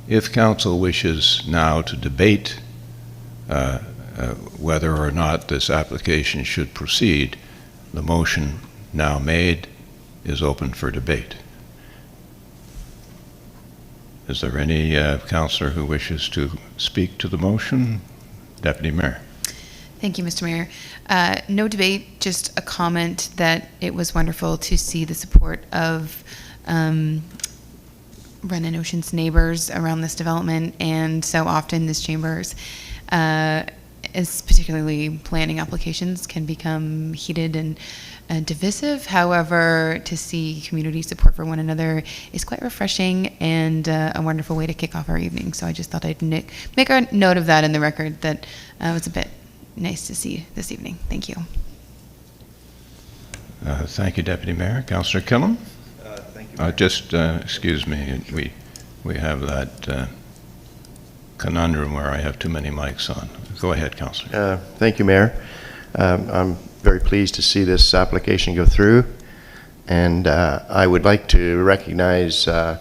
If council wishes now to debate whether or not this application should proceed, the motion now made is open for debate. Is there any councillor who wishes to speak to the motion? Deputy Mayor. Thank you, Mr. Mayor. No debate, just a comment that it was wonderful to see the support of Wren and Ocean's neighbors around this development, and so often this chambers, is particularly planning applications, can become heated and divisive. However, to see community support for one another is quite refreshing and a wonderful way to kick off our evening. So I just thought I'd make a note of that in the record, that was a bit nice to see this evening. Thank you. Thank you, Deputy Mayor. Councillor Killam? Thank you, Mayor. Just, excuse me, we have that conundrum where I have too many mics on. Go ahead, Councillor. Thank you, Mayor. I'm very pleased to see this application go through, and I would like to recognize the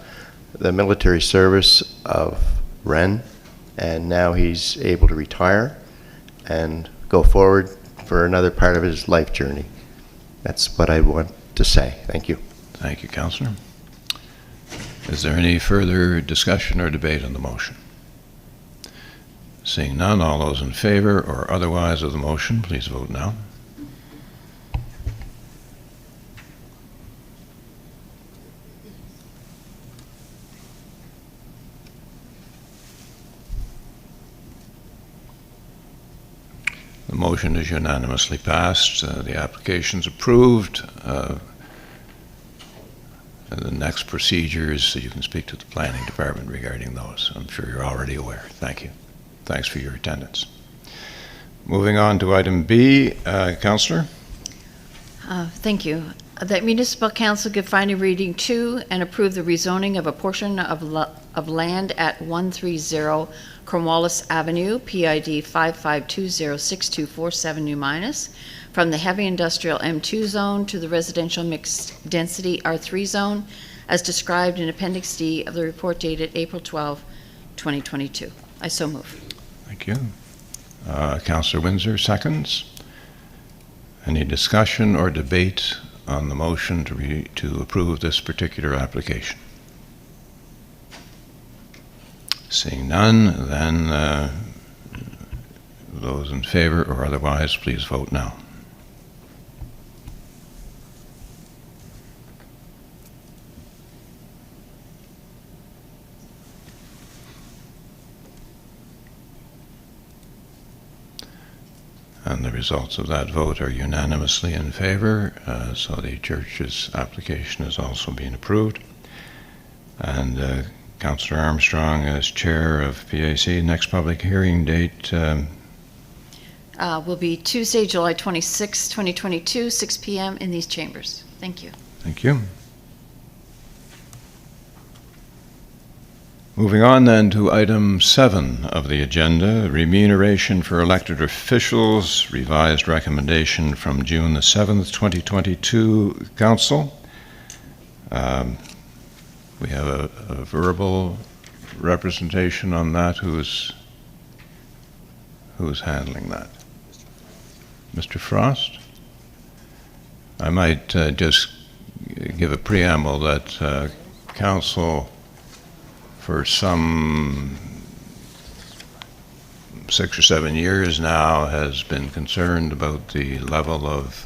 military service of Wren, and now he's able to retire and go forward for another part of his life journey. That's what I want to say. Thank you. Thank you, Councillor. Is there any further discussion or debate on the motion? Seeing none, all those in favor or otherwise of the motion, please vote now. The motion is unanimously passed. The application's approved. And the next procedures, you can speak to the planning department regarding those. I'm sure you're already aware. Thank you. Thanks for your attendance. Moving on to item B, Councillor. Thank you. That Municipal Council give final reading to and approve the rezoning of a portion of land at 130 Cornwallis Avenue, PID 5520624 New Minas, from the heavy industrial M2 zone to the residential mixed density R3 zone, as described in Appendix D of the report dated April 12, 2022. I so move. Thank you. Councillor Windsor, seconds. Any discussion or debate on the motion to approve this particular application? Seeing none, then those in favor or otherwise, please vote now. And the results of that vote are unanimously in favor, so the church's application is also being approved. And Councillor Armstrong, as chair of PAC, next public hearing date Will be Tuesday, July 26, 2022, 6 p.m. in these chambers. Thank you. Thank you. Moving on then to item 7 of the agenda, remuneration for elected officials, revised recommendation from June the 7th, 2022, Council. We have a verbal representation on that. Who's handling that? Mr. Frost? I might just give a preamble that Council, for some 6 or 7 years now, has been concerned about the level of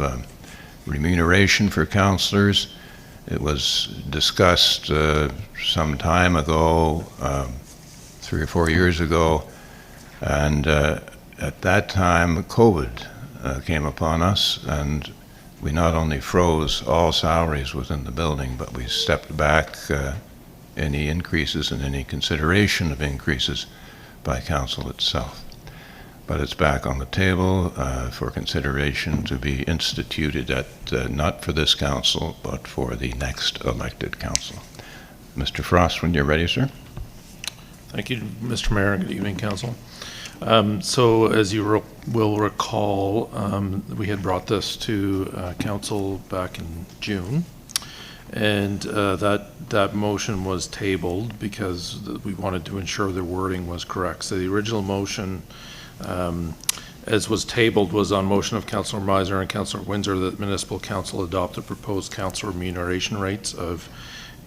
remuneration for councillors. It was discussed some time ago, 3 or 4 years ago, and at that time COVID came upon us, and we not only froze all salaries within the building, but we stepped back any increases and any consideration of increases by council itself. But it's back on the table for consideration to be instituted at, not for this council, but for the next elected council. Mr. Frost, when you're ready, sir. Thank you, Mr. Mayor, and good evening, council. So as you will recall, we had brought this to council back in June. And that motion was tabled because we wanted to ensure the wording was correct. So the original motion, as was tabled, was on motion of Councillor Miser and Councillor Windsor that Municipal Council adopt the proposed council remuneration rates of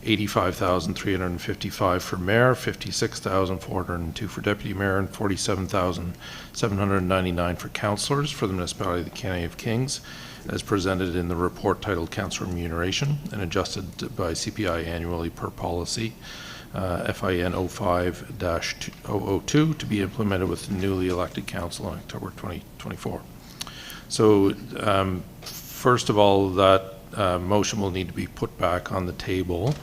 $85,355 for mayor, $56,402 for deputy mayor, and $47,799 for councillors for the municipality of the County of Kings, as presented in the report titled Council Remuneration and adjusted by CPI annually per policy FIN 05-002 to be implemented with the newly elected council in October 2024. So first of all, that motion will need to be put back on the table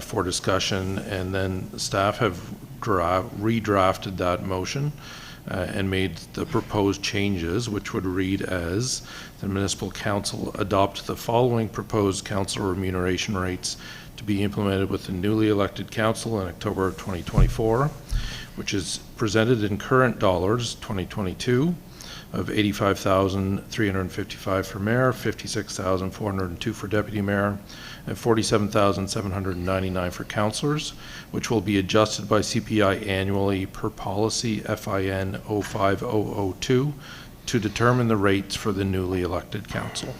for discussion, and then staff have redrafted that motion and made the proposed changes, which would read as the Municipal Council adopt the following proposed council remuneration rates to be implemented with the newly elected council in October of 2024, which is presented in current dollars 2022 of $85,355 for mayor, $56,402 for deputy mayor, and $47,799 for councillors, which will be adjusted by CPI annually per policy FIN 05-002 to determine the rates for the newly elected council.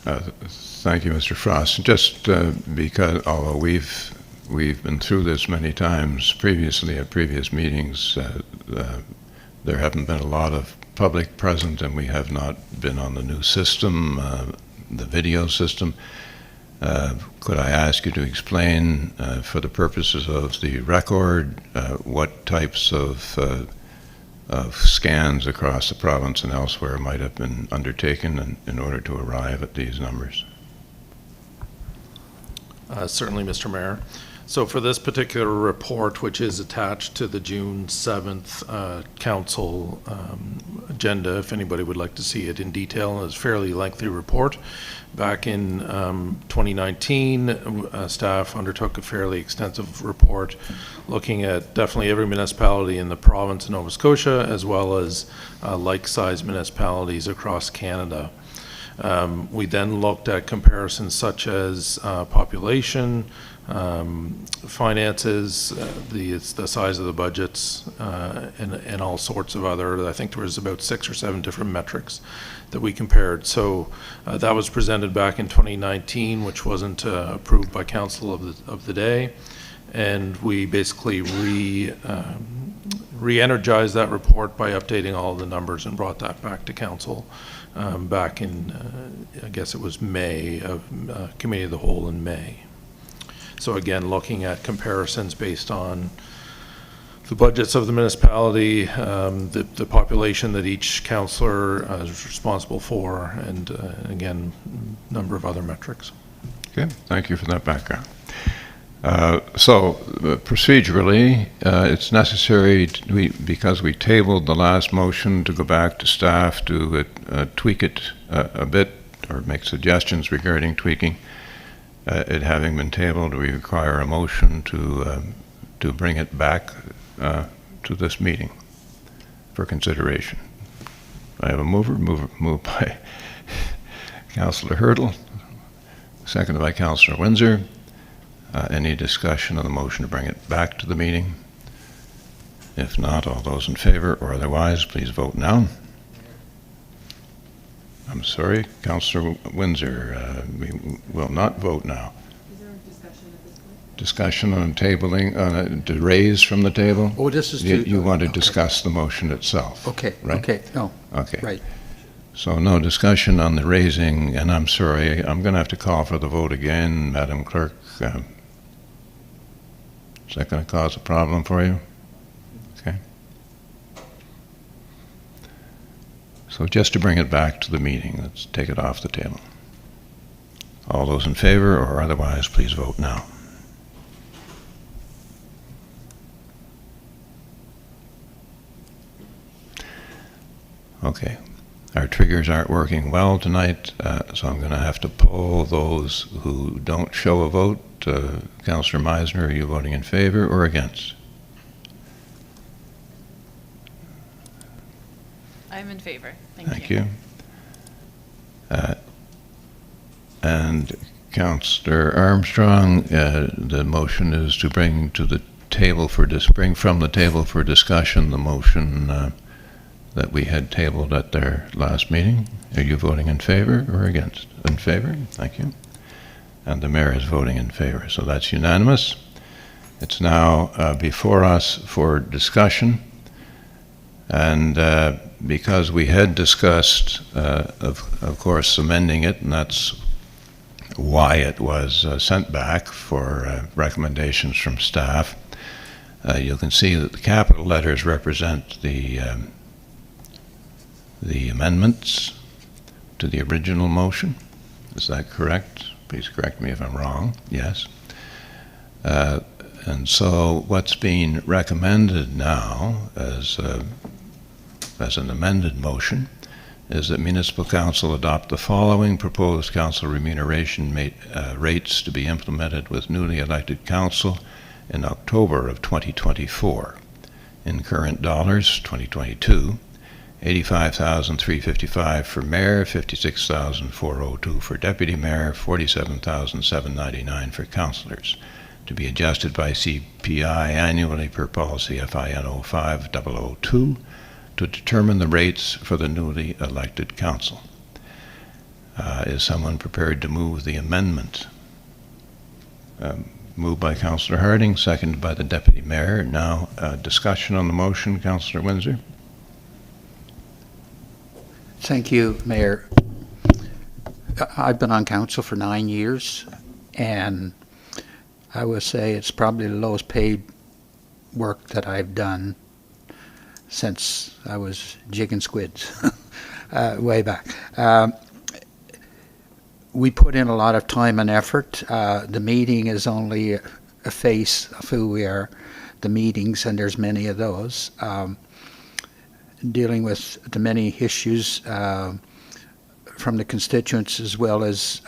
Thank you, Mr. Frost. Just because, although we've been through this many times previously at previous meetings, there haven't been a lot of public present, and we have not been on the new system, the video system. Could I ask you to explain, for the purposes of the record, what types of scans across the province and elsewhere might have been undertaken in order to arrive at these numbers? Certainly, Mr. Mayor. So for this particular report, which is attached to the June 7th council agenda, if anybody would like to see it in detail, it's a fairly lengthy report. Back in 2019, staff undertook a fairly extensive report looking at definitely every municipality in the province of Nova Scotia, as well as like-sized municipalities across Canada. We then looked at comparisons such as population, finances, the size of the budgets, and all sorts of other. I think there was about 6 or 7 different metrics that we compared. So that was presented back in 2019, which wasn't approved by council of the day, and we basically re-energized that report by updating all of the numbers and brought that back to council back in I guess it was May of Committee of the Whole in May. So again, looking at comparisons based on the budgets of the municipality, the population that each councillor is responsible for, and again, number of other metrics. Okay, thank you for that background. So procedurally, it's necessary, because we tabled the last motion, to go back to staff to tweak it a bit, or make suggestions regarding tweaking. It having been tabled, we require a motion to to bring it back to this meeting for consideration. I have a moved by Councillor Hurdle, seconded by Councillor Windsor. Any discussion on the motion to bring it back to the meeting? If not, all those in favor or otherwise, please vote now. I'm sorry, Councillor Windsor, we will not vote now. Is there a discussion at this point? Discussion on tabling, to raise from the table? Oh, this is You want to okay. discuss the motion itself? Okay, right? okay, no, Okay. right. So no discussion on the raising, and I'm sorry, I'm going to have to call for the vote again, Madam Clerk. Is that going to cause a problem for you? Okay. So just to bring it back to the meeting, let's take it off the table. All those in favor or otherwise, please vote now. Okay. Our triggers aren't working well tonight, so I'm going to have to poll those who don't show a vote. Councillor Meisner, are you voting in favor or against? I'm in favor. Thank you. And Councillor Armstrong, the motion is to bring to the table for bring from the table for discussion the motion that we had tabled at their last meeting. Are you voting in favor or against? In favor? Thank you. And the mayor is voting in favor, so that's unanimous. It's now before us for discussion, and because we had discussed, of course, amending it, and that's why it was sent back for recommendations from staff. You can see that the capital letters represent the amendments to the original motion. Is that correct? Please correct me if I'm wrong. Yes. And so what's being recommended now as an amended motion is that Municipal Council adopt the following proposed council remuneration rates to be implemented with newly elected council in October of 2024. In current dollars, 2022, $85,355 for mayor, $56,402 for deputy mayor, $47,799 for councillors, to be adjusted by CPI annually per policy FIN 05002 to determine the rates for the newly elected council. Is someone prepared to move the amendment? Moved by Councillor Harding, seconded by the deputy mayor. Now, discussion on the motion, Councillor Windsor. Thank you, Mayor. I've been on council for 9 years, and I would say it's probably the lowest paid work that I've done since I was jigging squids way back. We put in a lot of time and effort. The meeting is only a face of who we are, the meetings, and there's many of those. Dealing with the many issues from the constituents, as well as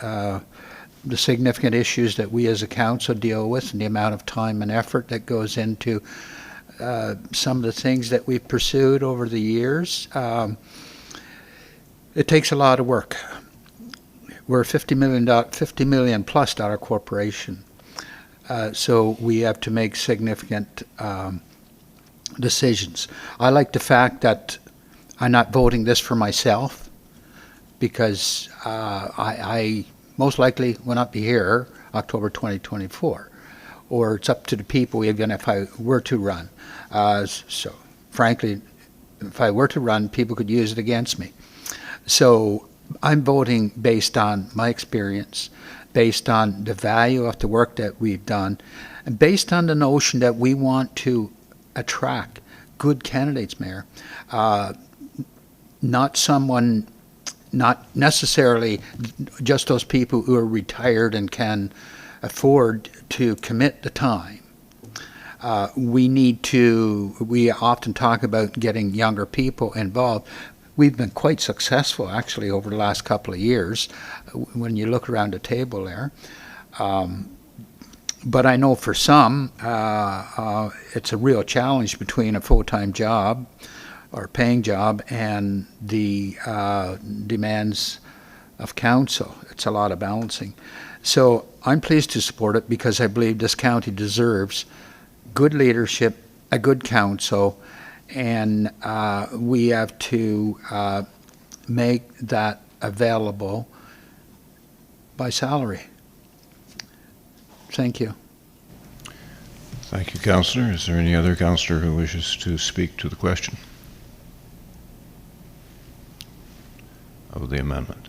the significant issues that we as a council deal with, and the amount of time and effort that goes into some of the things that we've pursued over the years. It takes a lot of work. We're a $50 million plus corporation, so we have to make significant decisions. I like the fact that I'm not voting this for myself, because I most likely will not be here October 2024, or it's up to the people even if I were to run. So frankly, if I were to run, people could use it against me. So I'm voting based on my experience, based on the value of the work that we've done, and based on the notion that we want to attract good candidates, Mayor. Not necessarily just those people who are retired and can afford to commit the time. We often talk about getting younger people involved. We've been quite successful, actually, over the last couple of years. When you look around the table there, But I know for some, it's a real challenge between a full-time job or paying job and the demands of council. It's a lot of balancing. So I'm pleased to support it because I believe this county deserves good leadership, a good council, and we have to make that available by salary. Thank you. Thank you, Councillor. Is there any other councillor who wishes to speak to the question of the amendment?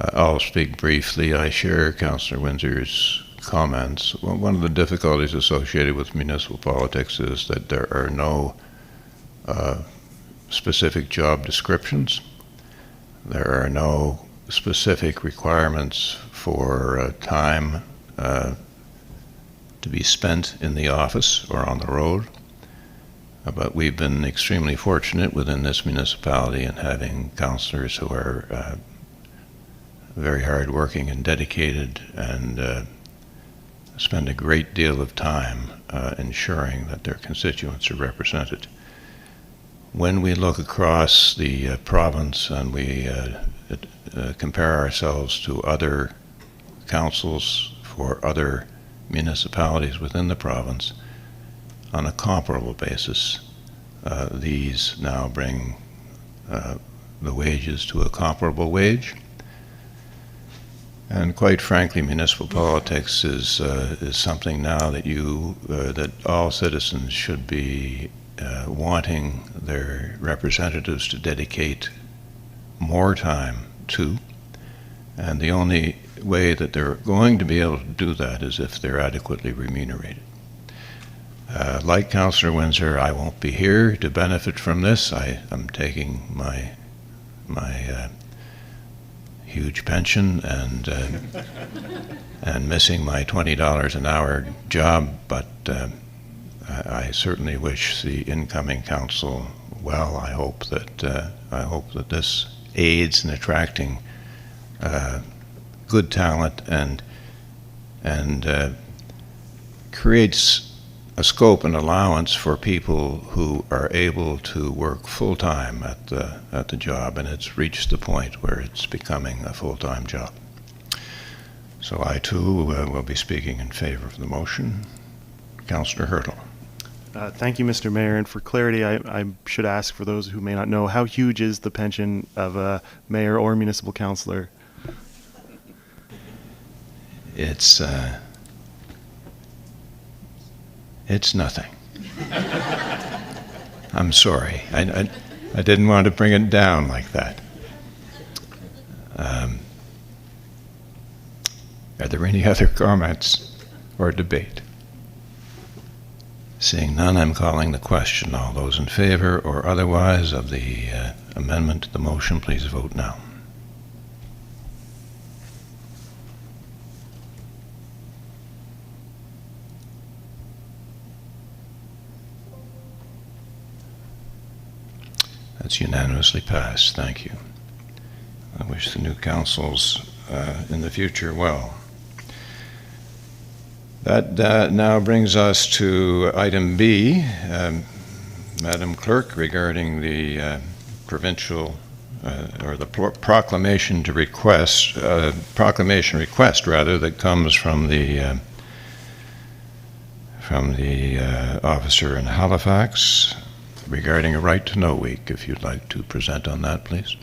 I'll speak briefly. I share Councillor Windsor's comments. One of the difficulties associated with municipal politics is that there are no specific job descriptions. There are no specific requirements for time to be spent in the office or on the road. But we've been extremely fortunate within this municipality in having councillors who are very hard-working and dedicated and spend a great deal of time ensuring that their constituents are represented. When we look across the province and we compare ourselves to other councils for other municipalities within the province, on a comparable basis, these now bring the wages to a comparable wage. And quite frankly, municipal politics is something now that that all citizens should be wanting their representatives to dedicate more time to. And the only way that they're going to be able to do that is if they're adequately remunerated. Like Councillor Windsor, I won't be here to benefit from this. I am taking my huge pension and missing my $20 an hour job, but I certainly wish the incoming council well. I hope that this aids in attracting good talent and creates a scope and allowance for people who are able to work full-time at the job, and it's reached the point where it's becoming a full-time job. So I too will be speaking in favor of the motion. Councillor Hurtle. Thank you, Mr. Mayor. And for clarity, I should ask, for those who may not know, how huge is the pension of a mayor or municipal councillor? It's nothing. I'm sorry. I didn't want to bring it down like that. Are there any other comments or debate? Seeing none, I'm calling the question. All those in favor or otherwise of the amendment to the motion, please vote now. That's unanimously passed. Thank you. I wish the new councils in the future well. That now brings us to item B, Madam Clerk, regarding the provincial or the proclamation request rather, that comes from the officer in Halifax regarding a Right to Know Week. If you'd like to present on that, please.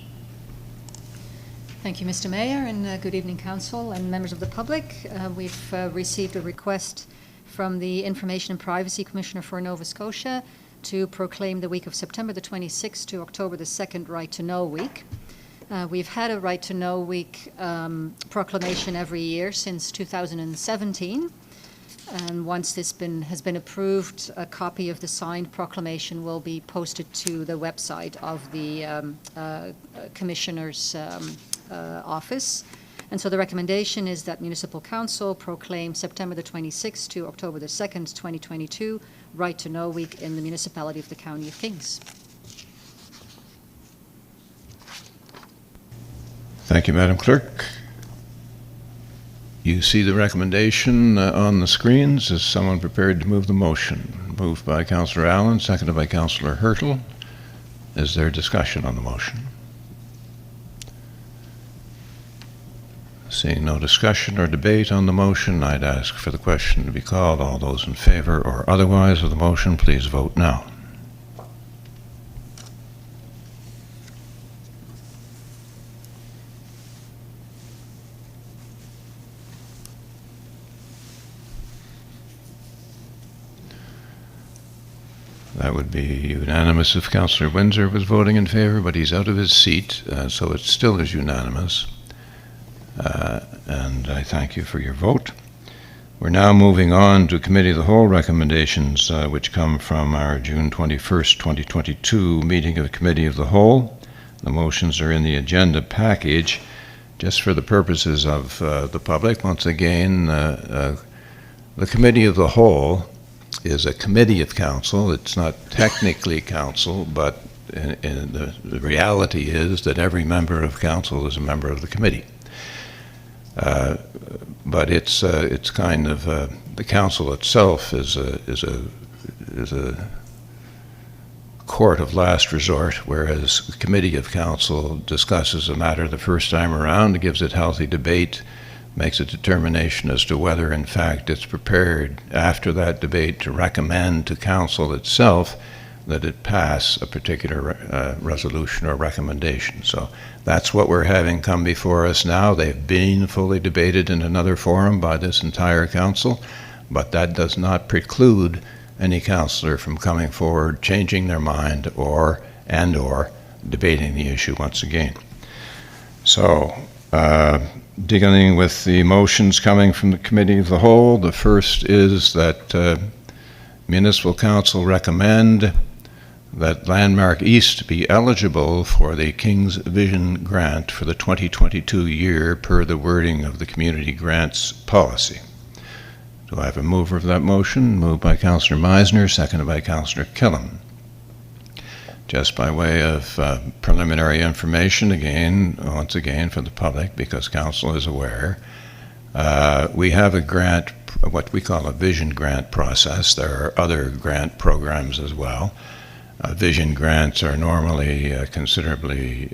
Thank you, Mr. Mayor, and good evening, Council and members of the public. We've received a request from the Information and Privacy Commissioner for Nova Scotia to proclaim the week of September the 26th to October the 2nd Right to Know Week. We've had a Right to Know Week proclamation every year since 2017. And once this has been approved, a copy of the signed proclamation will be posted to the website of the Commissioner's office. And so the recommendation is that Municipal Council proclaim September the 26th to October the 2nd, 2022, Right to Know Week in the municipality of the County of Kings. Thank you, Madam Clerk. You see the recommendation on the screens. Is someone prepared to move the motion? Moved by Councillor Allen, seconded by Councillor Hertel. Is there discussion on the motion? Seeing no discussion or debate on the motion, I'd ask for the question to be called. All those in favor or otherwise of the motion, please vote now. That would be unanimous if Councillor Windsor was voting in favor, but he's out of his seat, so it still is unanimous. And I thank you for your vote. We're now moving on to Committee of the Whole recommendations, which come from our June 21st, 2022 meeting of the Committee of the Whole. The motions are in the agenda package. Just for the purposes of the public, once again, the Committee of the Whole is a committee of council. It's not technically council, but the reality is that every member of council is a member of the committee. But it's kind of the council itself is a court of last resort, whereas the committee of council discusses a matter the first time around, gives it healthy debate, makes a determination as to whether in fact it's prepared after that debate to recommend to council itself that it pass a particular resolution or recommendation. So that's what we're having come before us now. They've been fully debated in another forum by this entire council, but that does not preclude any councillor from coming forward, changing their mind, or debating the issue once again. So, beginning with the motions coming from the Committee of the Whole, the first is that Municipal Council recommend that Landmark East be eligible for the King's Vision Grant for the 2022 year per the wording of the Community Grants Policy. Do I have a mover of that motion? Moved by Councillor Meisner, seconded by Councillor Killam. Just by way of preliminary information, once again for the public, because Council is aware, we have a grant, what we call a vision grant process. There are other grant programs as well. Vision grants are normally considerably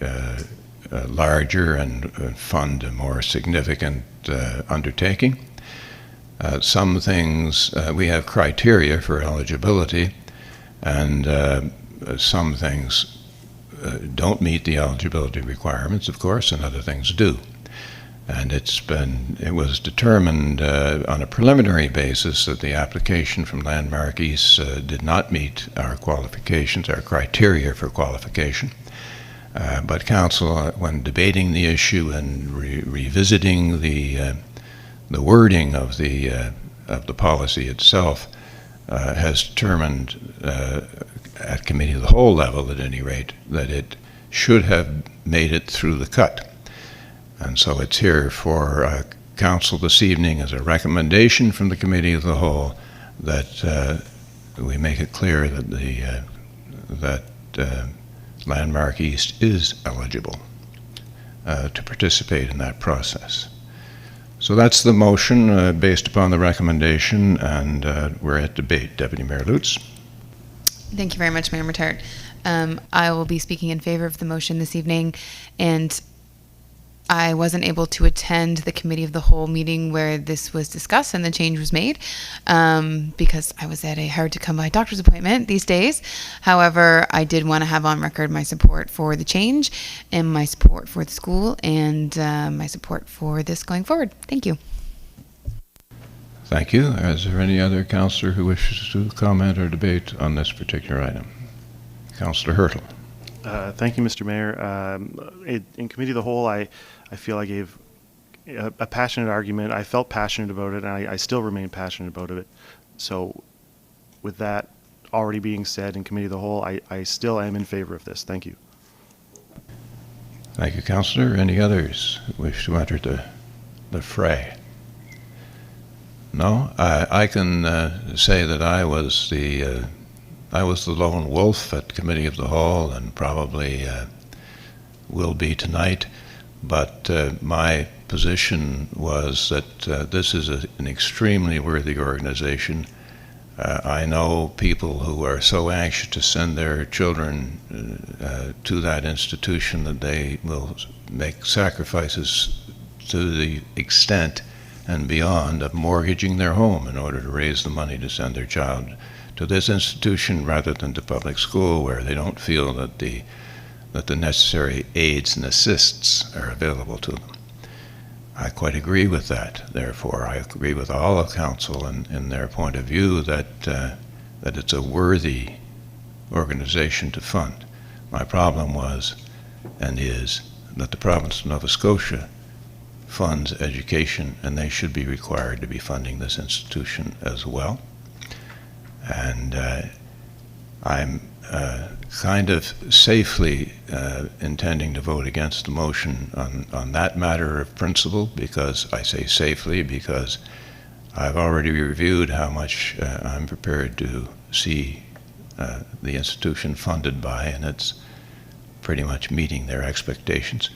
larger and fund a more significant undertaking. Some things, we have criteria for eligibility, and some things don't meet the eligibility requirements, of course, and other things do. And it was determined on a preliminary basis that the application from Landmark East did not meet our qualifications, our criteria for qualification. But Council, when debating the issue and revisiting the wording of the policy itself, has determined at Committee of the Whole level, at any rate, that it should have made it through the cut. And so it's here for Council this evening as a recommendation from the Committee of the Whole that we make it clear that Landmark East is eligible to participate in that process. So that's the motion based upon the recommendation, and we're at debate. Deputy Mayor Lutz. Thank you very much, Mayor Matart. I will be speaking in favor of the motion this evening, and I wasn't able to attend the Committee of the Whole meeting where this was discussed and the change was made because I was at a hard-to-come-by doctor's appointment these days. However, I did want to have on record my support for the change and my support for the school and my support for this going forward. Thank you. Thank you. Is there any other councillor who wishes to comment or debate on this particular item? Councillor Hertel. Thank you, Mr. Mayor. In Committee of the Whole, I feel I gave a passionate argument. I felt passionate about it, and I still remain passionate about it. So with that already being said in Committee of the Whole, I still am in favor of this. Thank you. Thank you, Councillor. Any others who wish to enter the fray? No? I can say that I was the lone wolf at Committee of the Whole, and probably will be tonight. But my position was that this is an extremely worthy organization. I know people who are so anxious to send their children to that institution that they will make sacrifices to the extent and beyond of mortgaging their home in order to raise the money to send their child to this institution rather than to public school, where they don't feel that the necessary aids and assists are available to them. I quite agree with that. Therefore, I agree with all of council in their point of view that it's a worthy organization to fund. My problem was and is that the province of Nova Scotia funds education, and they should be required to be funding this institution as well. And I'm kind of safely intending to vote against the motion on that matter of principle, because I say safely because I've already reviewed how much I'm prepared to see the institution funded by, and it's pretty much meeting their expectations.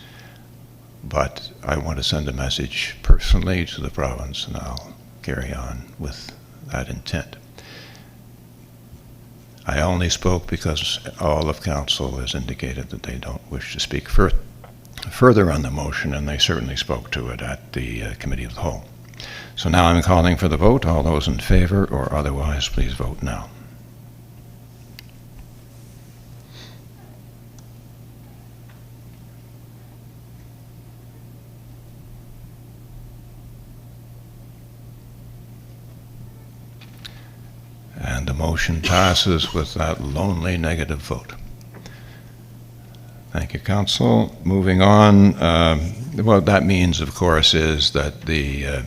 But I want to send a message personally to the province, and I'll carry on with that intent. I only spoke because all of council has indicated that they don't wish to speak further on the motion, and they certainly spoke to it at the Committee of the Whole. So now I'm calling for the vote. All those in favor or otherwise, please vote now. And the motion passes with that lonely negative vote. Thank you, Council. Moving on, what that means, of course, is that the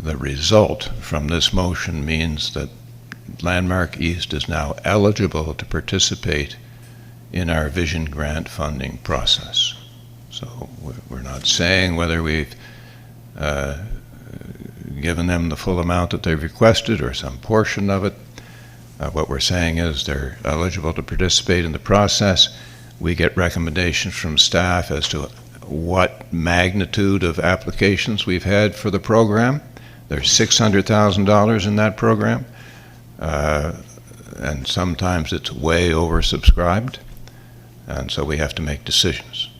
result from this motion means that Landmark East is now eligible to participate in our Vision Grant funding process. So we're not saying whether we've given them the full amount that they've requested or some portion of it. What we're saying is they're eligible to participate in the process. We get recommendations from staff as to what magnitude of applications we've had for the program. There's $600,000 in that program, and sometimes it's way oversubscribed, and so we have to make decisions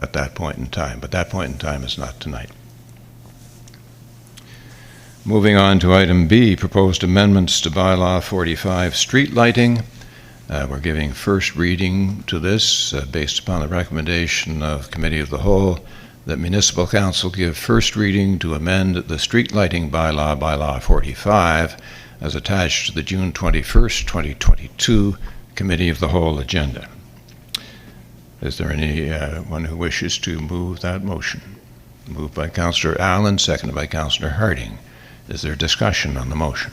at that point in time, but that point in time is not tonight. Moving on to item B, proposed amendments to bylaw 45, street lighting. We're giving first reading to this based upon the recommendation of Committee of the Whole that Municipal Council give first reading to amend the street lighting bylaw 45, as attached to the June 21st, 2022 Committee of the Whole agenda. Is there anyone who wishes to move that motion? Moved by Councillor Allen, seconded by Councillor Harding. Is there discussion on the motion?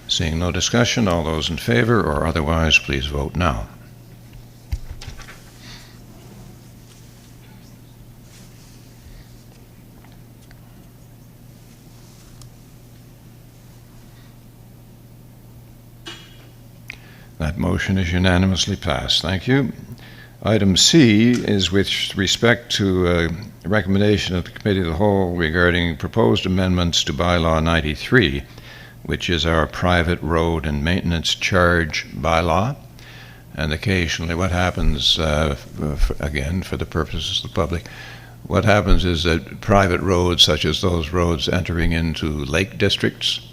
Seeing no discussion, all those in favor or otherwise, please vote now. That motion is unanimously passed. Thank you. Item C is with respect to a recommendation of the Committee of the Whole regarding proposed amendments to bylaw 93, which is our private road and maintenance charge bylaw. And occasionally what happens, again, for the purposes of the public, what happens is that private roads, such as those roads entering into lake districts,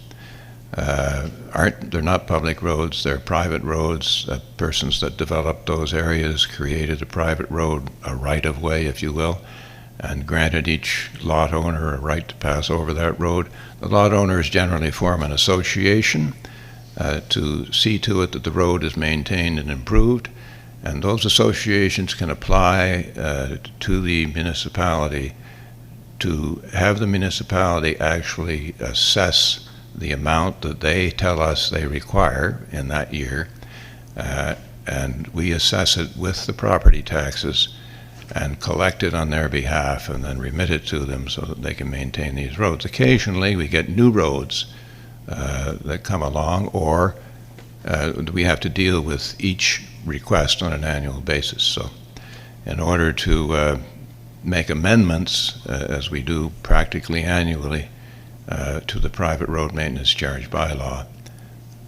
they're not public roads, they're private roads. Persons that developed those areas created a private road, a right-of-way, if you will, and granted each lot owner a right to pass over that road. The lot owners generally form an association to see to it that the road is maintained and improved, and those associations can apply to the municipality to have the municipality actually assess the amount that they tell us they require in that year, and we assess it with the property taxes and collect it on their behalf and then remit it to them so that they can maintain these roads. Occasionally we get new roads that come along, or we have to deal with each request on an annual basis. So in order to make amendments, as we do practically annually, to the private road maintenance charge bylaw,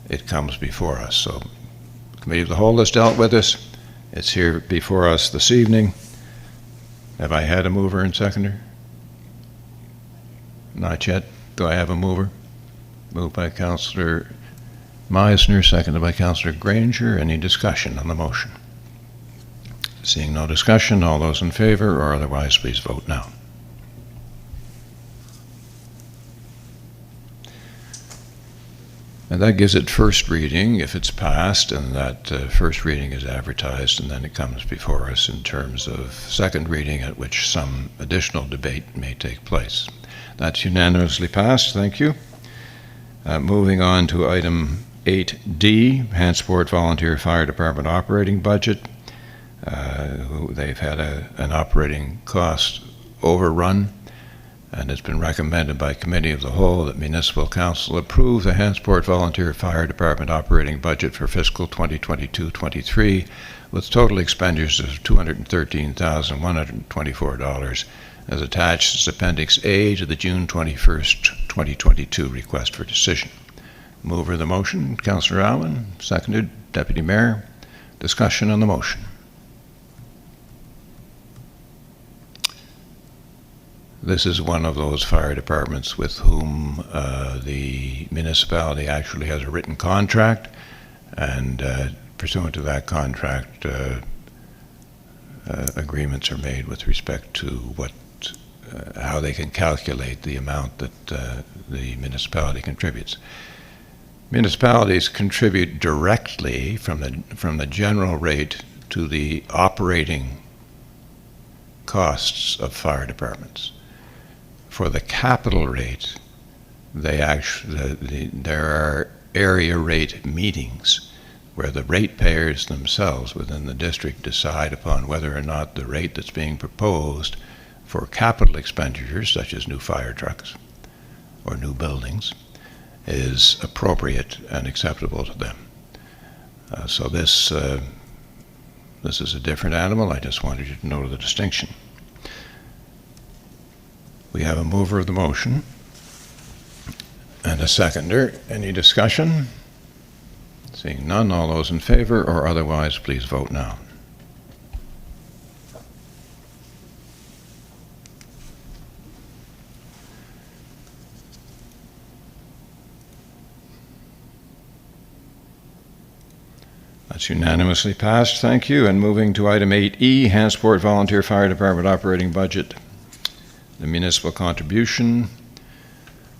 it comes before us. So Committee of the Whole has dealt with this. It's here before us this evening. Have I had a mover and seconder? Not yet. Do I have a mover? Moved by Councillor Meisner, seconded by Councillor Granger. Any discussion on the motion? Seeing no discussion, all those in favor or otherwise, please vote now. And that gives it first reading if it's passed, and that first reading is advertised, and then it comes before us in terms of second reading, at which some additional debate may take place. That's unanimously passed. Thank you. Moving on to item 8D, Hantsport Volunteer Fire Department operating budget. They've had an operating cost overrun, and it's been recommended by Committee of the Whole that Municipal Council approve the Hantsport Volunteer Fire Department operating budget for fiscal 2022-23 with total expenditures of $213,124 as attached as Appendix A to the June 21st, 2022 request for decision. Mover of the motion, Councillor Allen, seconded, Deputy Mayor. Discussion on the motion. This is one of those fire departments with whom the municipality actually has a written contract, and pursuant to that contract, agreements are made with respect to how they can calculate the amount that the municipality contributes. Municipalities contribute directly from the general rate to the operating costs of fire departments. For the capital rate, there are area rate meetings where the ratepayers themselves within the district decide upon whether or not the rate that's being proposed for capital expenditures, such as new fire trucks or new buildings, is appropriate and acceptable to them. So this is a different animal. I just wanted you to know the distinction. We have a mover of the motion and a seconder. Any discussion? Seeing none, all those in favor or otherwise, please vote now. That's unanimously passed. Thank you. And moving to item 8E, Hantsport Volunteer Fire Department operating budget. The municipal contribution.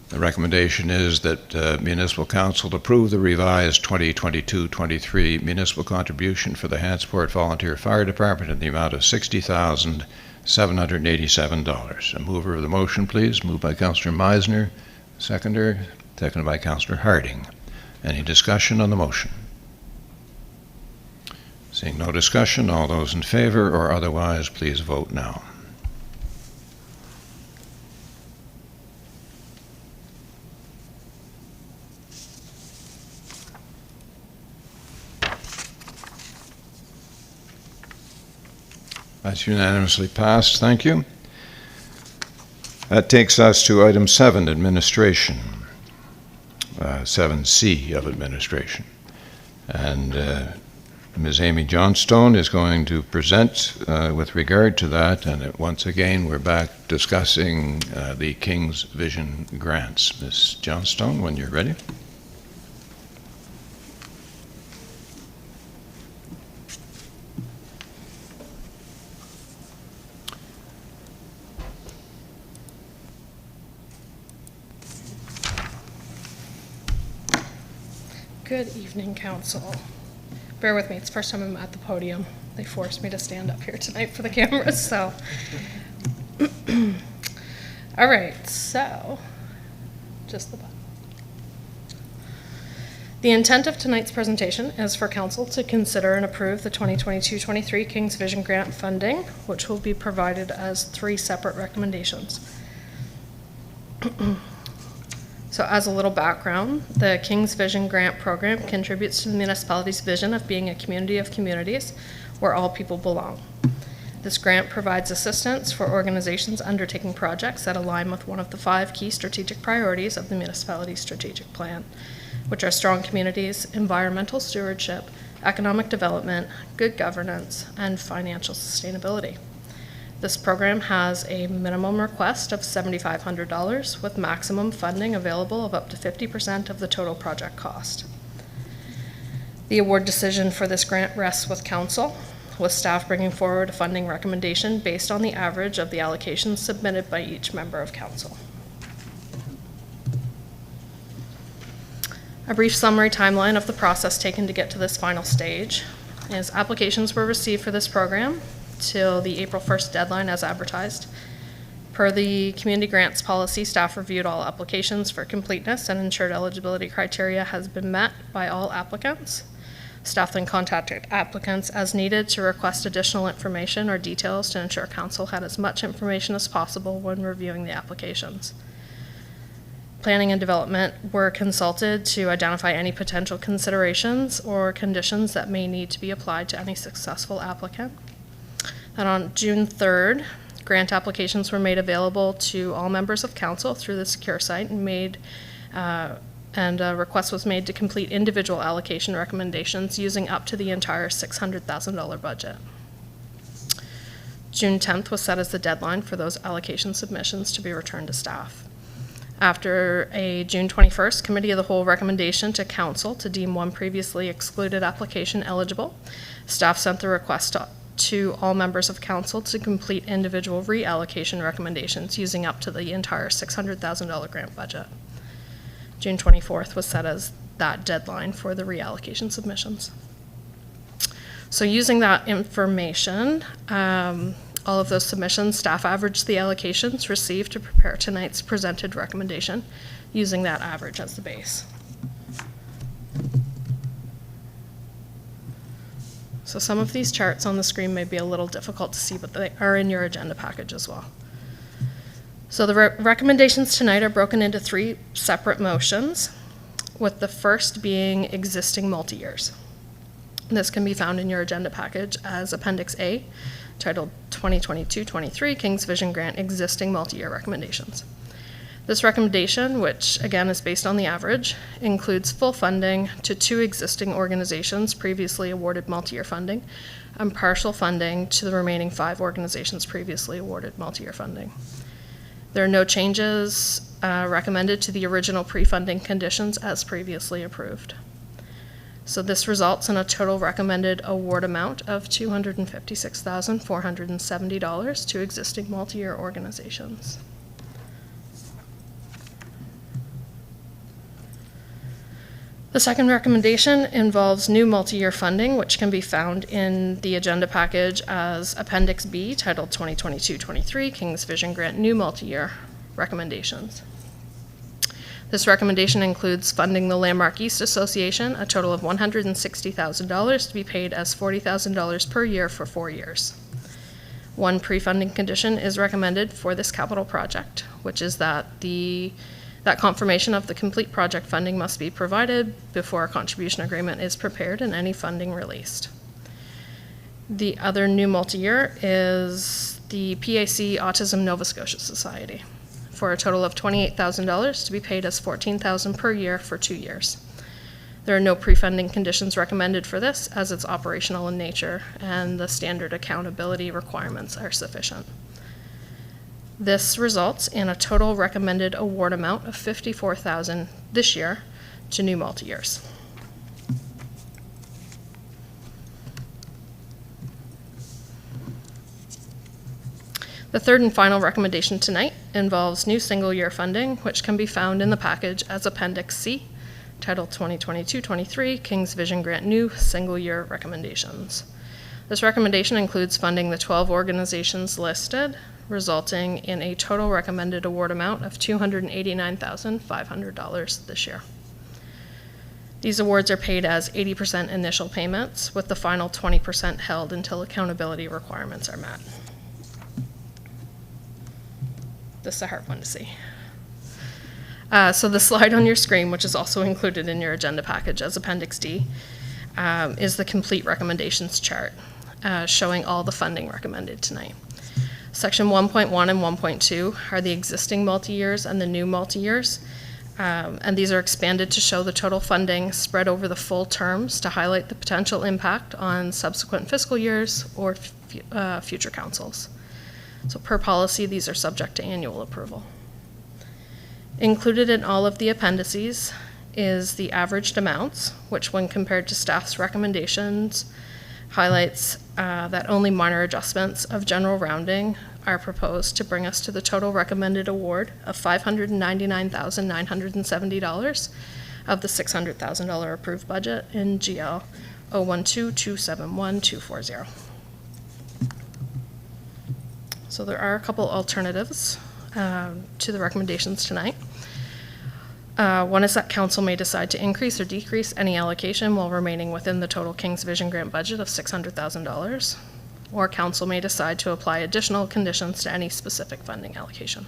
The recommendation is that Municipal Council approve the revised 2022-23 municipal contribution for the Hantsport Volunteer Fire Department in the amount of $60,787. A mover of the motion, please. Moved by Councillor Meisner. Seconded by Councillor Harding. Any discussion on the motion? Seeing no discussion, all those in favor or otherwise, please vote now. That's unanimously passed. Thank you. That takes us to item 7, administration. 7C of administration. And Ms. Amy Johnstone is going to present with regard to that, and once again we're back discussing the King's Vision grants. Ms. Johnstone, when you're ready. Good evening, Council. Bear with me, it's the first time I'm at the podium. They forced me to stand up here tonight for the cameras, so. All right, so, just the button. The intent of tonight's presentation is for Council to consider and approve the 2022-23 King's Vision Grant funding, which will be provided as 3 separate recommendations. So as a little background, the King's Vision Grant Program contributes to the municipality's vision of being a community of communities where all people belong. This grant provides assistance for organizations undertaking projects that align with one of the 5 key strategic priorities of the municipality's strategic plan, which are strong communities, environmental stewardship, economic development, good governance, and financial sustainability. This program has a minimum request of $7,500 with maximum funding available of up to 50% of the total project cost. The award decision for this grant rests with Council, with staff bringing forward a funding recommendation based on the average of the allocations submitted by each member of Council. A brief summary timeline of the process taken to get to this final stage is applications were received for this program till the April 1st deadline as advertised. Per the community grants policy, staff reviewed all applications for completeness and ensured eligibility criteria has been met by all applicants. Staff then contacted applicants as needed to request additional information or details to ensure Council had as much information as possible when reviewing the applications. Planning and development were consulted to identify any potential considerations or conditions that may need to be applied to any successful applicant. And on June 3rd, grant applications were made available to all members of Council through the secure site and a request was made to complete individual allocation recommendations using up to the entire $600,000 budget. June 10th was set as the deadline for those allocation submissions to be returned to staff. After a June 21st Committee of the Whole recommendation to Council to deem one previously excluded application eligible, staff sent the request to all members of Council to complete individual reallocation recommendations using up to the entire $600,000 grant budget. June 24th was set as that deadline for the reallocation submissions. So using that information, all of those submissions, staff averaged the allocations received to prepare tonight's presented recommendation using that average as the base. So some of these charts on the screen may be a little difficult to see, but they are in your agenda package as well. So the recommendations tonight are broken into 3 separate motions, with the first being existing multi-years. This can be found in your agenda package as Appendix A, titled 2022-23 King's Vision Grant Existing Multi-Year Recommendations. This recommendation, which again is based on the average, includes full funding to 2 existing organizations previously awarded multi-year funding and partial funding to the remaining 5 organizations previously awarded multi-year funding. There are no changes recommended to the original pre-funding conditions as previously approved. So this results in a total recommended award amount of $256,470 to existing multi-year organizations. The second recommendation involves new multi-year funding, which can be found in the agenda package as Appendix B, titled 2022-23 King's Vision Grant New Multi-Year Recommendations. This recommendation includes funding the Landmark East Association, a total of $160,000 to be paid as $40,000 per year for 4 years. One pre-funding condition is recommended for this capital project, which is that that confirmation of the complete project funding must be provided before a contribution agreement is prepared and any funding released. The other new multi-year is the PAC Autism Nova Scotia Society for a total of $28,000 to be paid as $14,000 per year for 2 years. There are no pre-funding conditions recommended for this as it's operational in nature and the standard accountability requirements are sufficient. This results in a total recommended award amount of $54,000 this year to new multi-years. The third and final recommendation tonight involves new single-year funding, which can be found in the package as Appendix C, titled 2022-23 King's Vision Grant New Single-Year Recommendations. This recommendation includes funding the 12 organizations listed, resulting in a total recommended award amount of $289,500 this year. These awards are paid as 80% initial payments, with the final 20% held until accountability requirements are met. This is a hard one to see. So the slide on your screen, which is also included in your agenda package as Appendix D, is the complete recommendations chart. showing all the funding recommended tonight. Section 1.1 and 1.2 are the existing multi-years and the new multi-years. And these are expanded to show the total funding spread over the full terms to highlight the potential impact on subsequent fiscal years or future councils. So per policy, these are subject to annual approval. Included in all of the appendices is the averaged amounts, which when compared to staff's recommendations, highlights that only minor adjustments of general rounding are proposed to bring us to the total recommended award of $599,970 of the $600,000 approved budget in GL 012271240. So there are a couple alternatives to the recommendations tonight. One is that council may decide to increase or decrease any allocation while remaining within the total King's Vision grant budget of $600,000. Or council may decide to apply additional conditions to any specific funding allocation.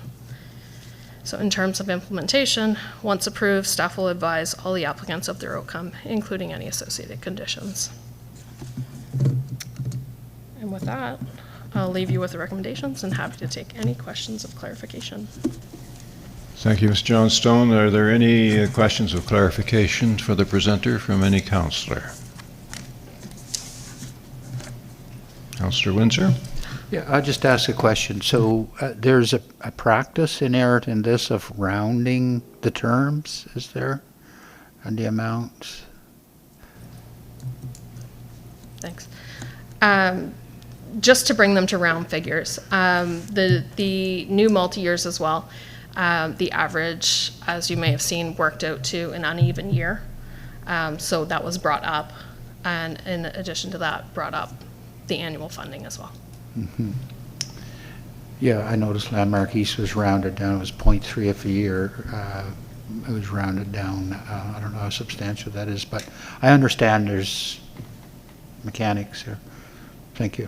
So in terms of implementation, once approved, staff will advise all the applicants of their outcome, including any associated conditions. And with that, I'll leave you with the recommendations and happy to take any questions of clarification. Thank you, Ms. Johnstone. Are there any questions of clarification for the presenter from any councillor? Councillor Windsor? Yeah, I'll just ask a question. So there's a practice inherent in this of rounding the terms, is there, and the amounts? Thanks. Just to bring them to round figures, the new multi-years as well, the average, as you may have seen, worked out to an uneven year. So that was brought up, and in addition to that, brought up the annual funding as well. Mm-hmm. Yeah, I noticed Landmark East was rounded down. It was 0.3 of a year. It was rounded down. I don't know how substantial that is, but I understand there's mechanics here. Thank you.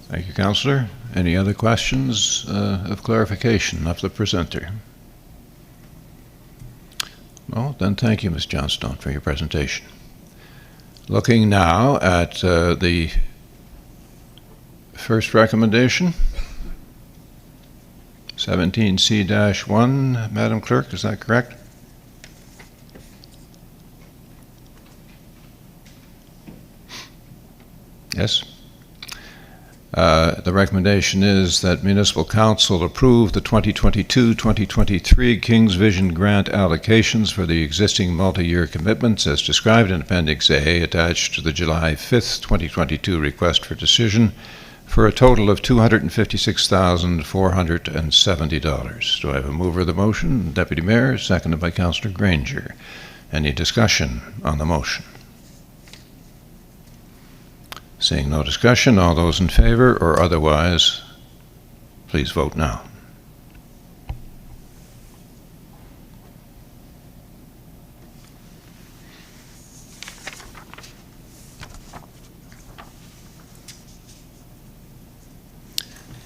Thank you, Councillor. Any other questions of clarification of the presenter? No? Then thank you, Ms. Johnstone, for your presentation. Looking now at the first recommendation, 17C-1, Madam Clerk, is that correct? Yes. The recommendation is that Municipal Council approve the 2022-2023 King's Vision grant allocations for the existing multi-year commitments as described in Appendix A attached to the July 5th, 2022 request for decision for a total of $256,470. Do I have a mover of the motion? Deputy Mayor, seconded by Councillor Granger. Any discussion on the motion? Seeing no discussion, all those in favor or otherwise, please vote now.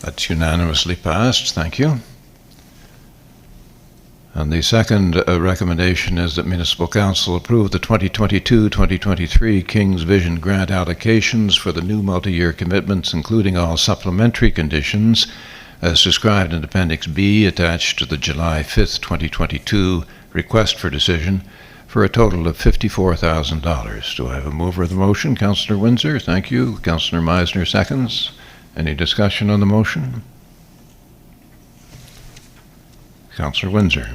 That's unanimously passed. Thank you. And the second recommendation is that Municipal Council approve the 2022-2023 King's Vision grant allocations for the new multi-year commitments, including all supplementary conditions, as described in Appendix B attached to the July 5th, 2022 request for decision, for a total of $54,000. Do I have a mover of the motion? Councillor Windsor, thank you. Councillor Meisner seconds. Any discussion on the motion? Councillor Windsor.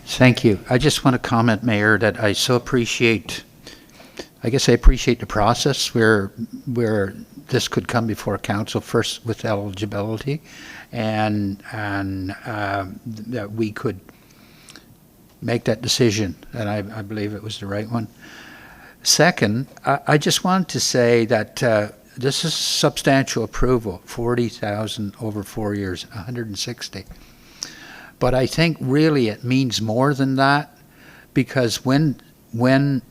Thank you. I just want to comment, Mayor, that I so appreciate, I guess I appreciate the process where this could come before council first with eligibility and that we could make that decision, and I believe it was the right one. Second, I just wanted to say that this is substantial approval, 40,000 over 4 years, 160. But I think really it means more than that, because when an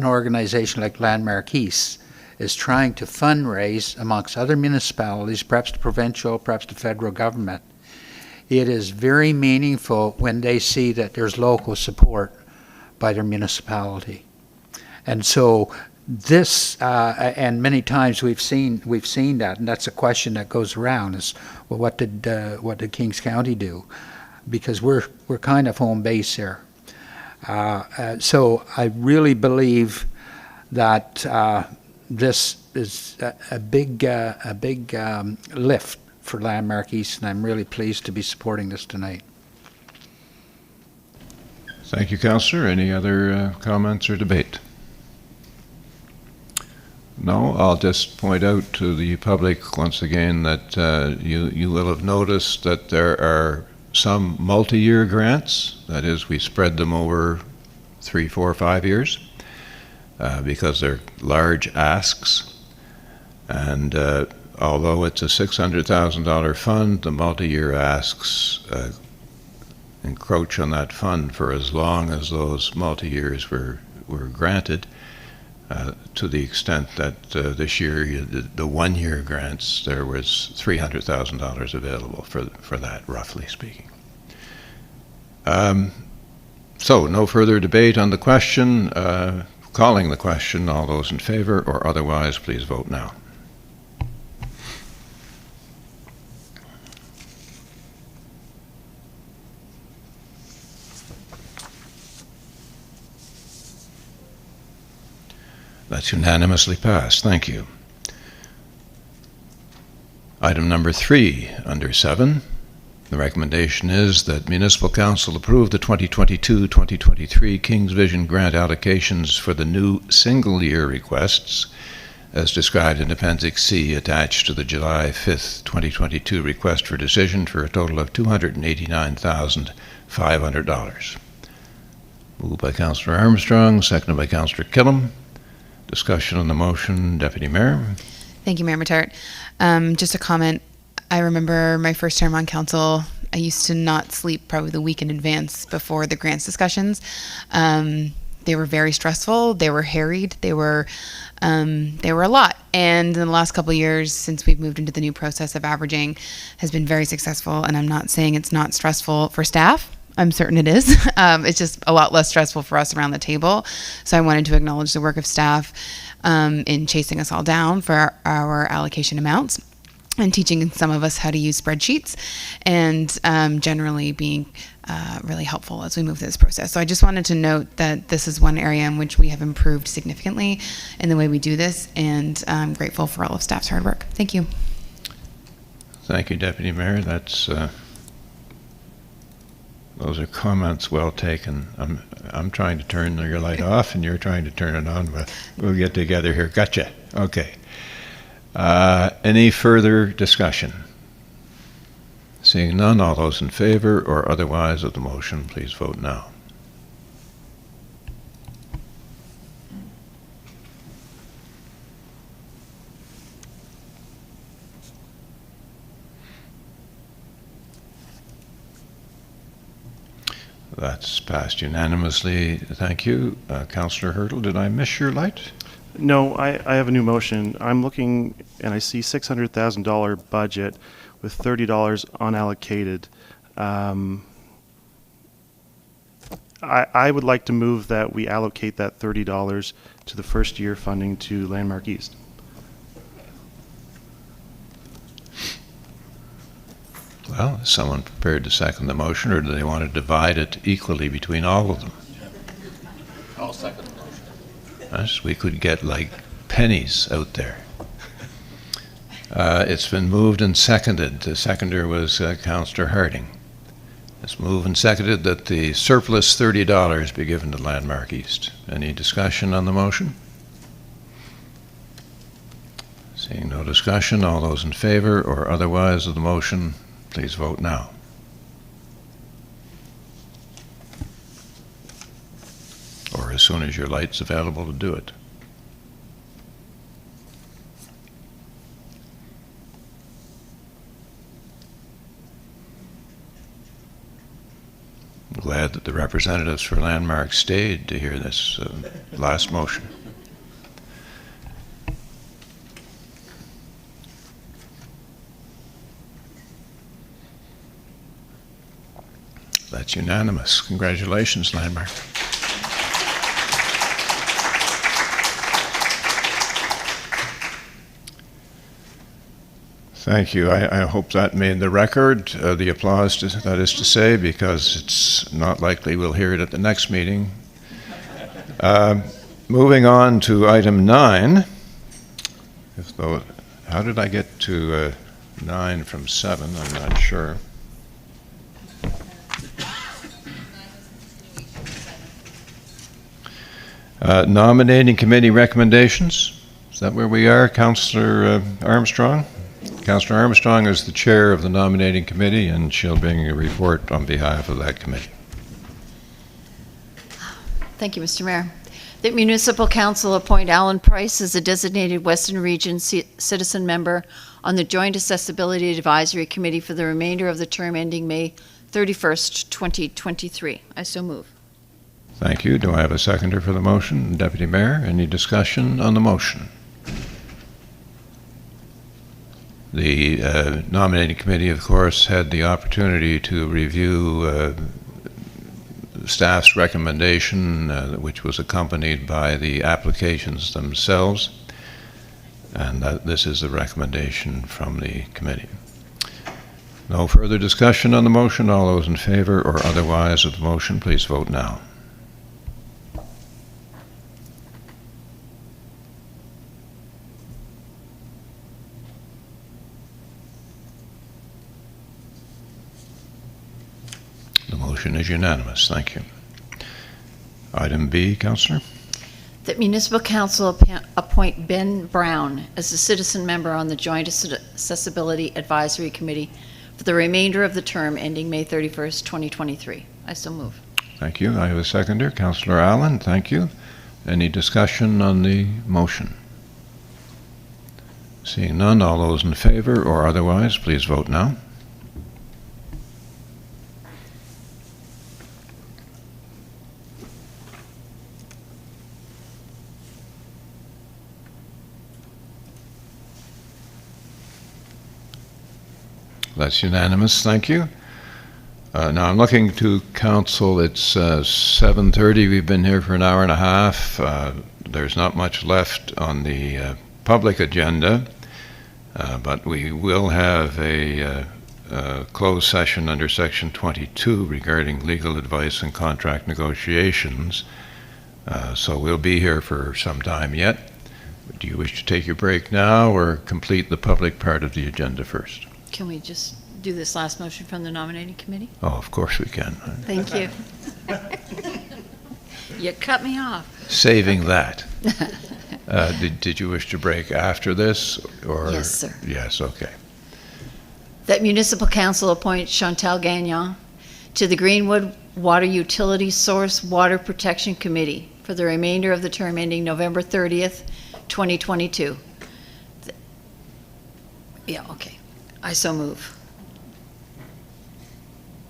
organization like Landmark East is trying to fundraise amongst other municipalities, perhaps the provincial, perhaps the federal government, it is very meaningful when they see that there's local support by their municipality. And so this, and many times we've seen that, and that's a question that goes around: is, well, what did Kings County do? Because we're kind of home base here. So I really believe that this is a big lift for Landmark East, and I'm really pleased to be supporting this tonight. Thank you, Councillor. Any other comments or debate? No, I'll just point out to the public once again that you will have noticed that there are some multi-year grants. That is, we spread them over 3, 4, 5 years because they're large asks. And although it's a $600,000 fund, the multi-year asks encroach on that fund for as long as those multi-years were granted, to the extent that this year, the one-year grants, there was $300,000 available for that, roughly speaking. So no further debate on the question. Calling the question, all those in favor or otherwise, please vote now. That's unanimously passed. Thank you. Item number 3, under 7. The recommendation is that Municipal Council approve the 2022-2023 King's Vision grant allocations for the new single-year requests as described in Appendix C attached to the July 5th, 2022 request for decision for a total of $289,500. Moved by Councillor Armstrong, seconded by Councillor Killam. Discussion on the motion, Deputy Mayor. Thank you, Mayor Matart. Just a comment. I remember my first term on council, I used to not sleep probably the week in advance before the grants discussions. They were very stressful. They were harried. They were a lot. And in the last couple of years, since we've moved into the new process of averaging, has been very successful. And I'm not saying it's not stressful for staff. I'm certain it is. It's just a lot less stressful for us around the table. So I wanted to acknowledge the work of staff in chasing us all down for our allocation amounts and teaching some of us how to use spreadsheets and generally being really helpful as we move through this process. So I just wanted to note that this is one area in which we have improved significantly in the way we do this, and I'm grateful for all of staff's hard work. Thank you. Thank you, Deputy Mayor. That's those are comments well taken. I'm trying to turn your light off, and you're trying to turn it on, but we'll get together here. Gotcha. Okay. Any further discussion? Seeing none, all those in favor or otherwise of the motion, please vote now. That's passed unanimously. Thank you. Councillor Hurtle, did I miss your light? No, I have a new motion. I'm looking and I see $600,000 budget with $30 unallocated. I would like to move that we allocate that $30 to the first year funding to Landmark East. Well, is someone prepared to second the motion, or do they want to divide it equally between all of them? I'll second the motion. Yes, we could get like pennies out there. It's been moved and seconded. The seconder was Councillor Harding. It's moved and seconded that the surplus $30 be given to Landmark East. Any discussion on the motion? Seeing no discussion, all those in favor or otherwise of the motion, please vote now. Or as soon as your light's available to do it. I'm glad that the representatives for Landmark stayed to hear this last motion. That's unanimous. Congratulations, Landmark. Thank you. I hope that made the record, the applause, that is to say, because it's not likely we'll hear it at the next meeting. Moving on to item 9. How did I get to 9 from 7? I'm not sure. Nominating committee recommendations. Is that where we are? Councillor Armstrong? Councillor Armstrong is the chair of the nominating committee, and she'll bring a report on behalf of that committee. Thank you, Mr. Mayor. The Municipal Council appoint Alan Price as a designated Western Region citizen member on the Joint Accessibility Advisory Committee for the remainder of the term ending May 31st, 2023. I so move. Thank you. Do I have a seconder for the motion? Deputy Mayor, any discussion on the motion? The nominating committee, of course, had the opportunity to review staff's recommendation, which was accompanied by the applications themselves, and this is the recommendation from the committee. No further discussion on the motion. All those in favor or otherwise of the motion, please vote now. The motion is unanimous. Thank you. Item B, Councillor. That Municipal Council appoint Ben Brown as a citizen member on the Joint Accessibility Advisory Committee for the remainder of the term ending May 31st, 2023. I so move. Thank you. I have a seconder. Councillor Allen, thank you. Any discussion on the motion? Seeing none, all those in favor or otherwise, please vote now. That's unanimous. Thank you. Now I'm looking to council. It's 7:30. We've been here for an hour and a half. There's not much left on the public agenda, but we will have a closed session under Section 22 regarding legal advice and contract negotiations. So we'll be here for some time yet. Do you wish to take your break now or complete the public part of the agenda first? Can we just do this last motion from the nominating committee? Oh, of course we can. Thank you. You cut me off. Saving that. Did you wish to break after this? Or? Yes, sir. Yes, okay. That Municipal Council appoint Chantal Gagnon to the Greenwood Water Utility Source Water Protection Committee for the remainder of the term ending November 30th, 2022. Yeah, okay. I so move.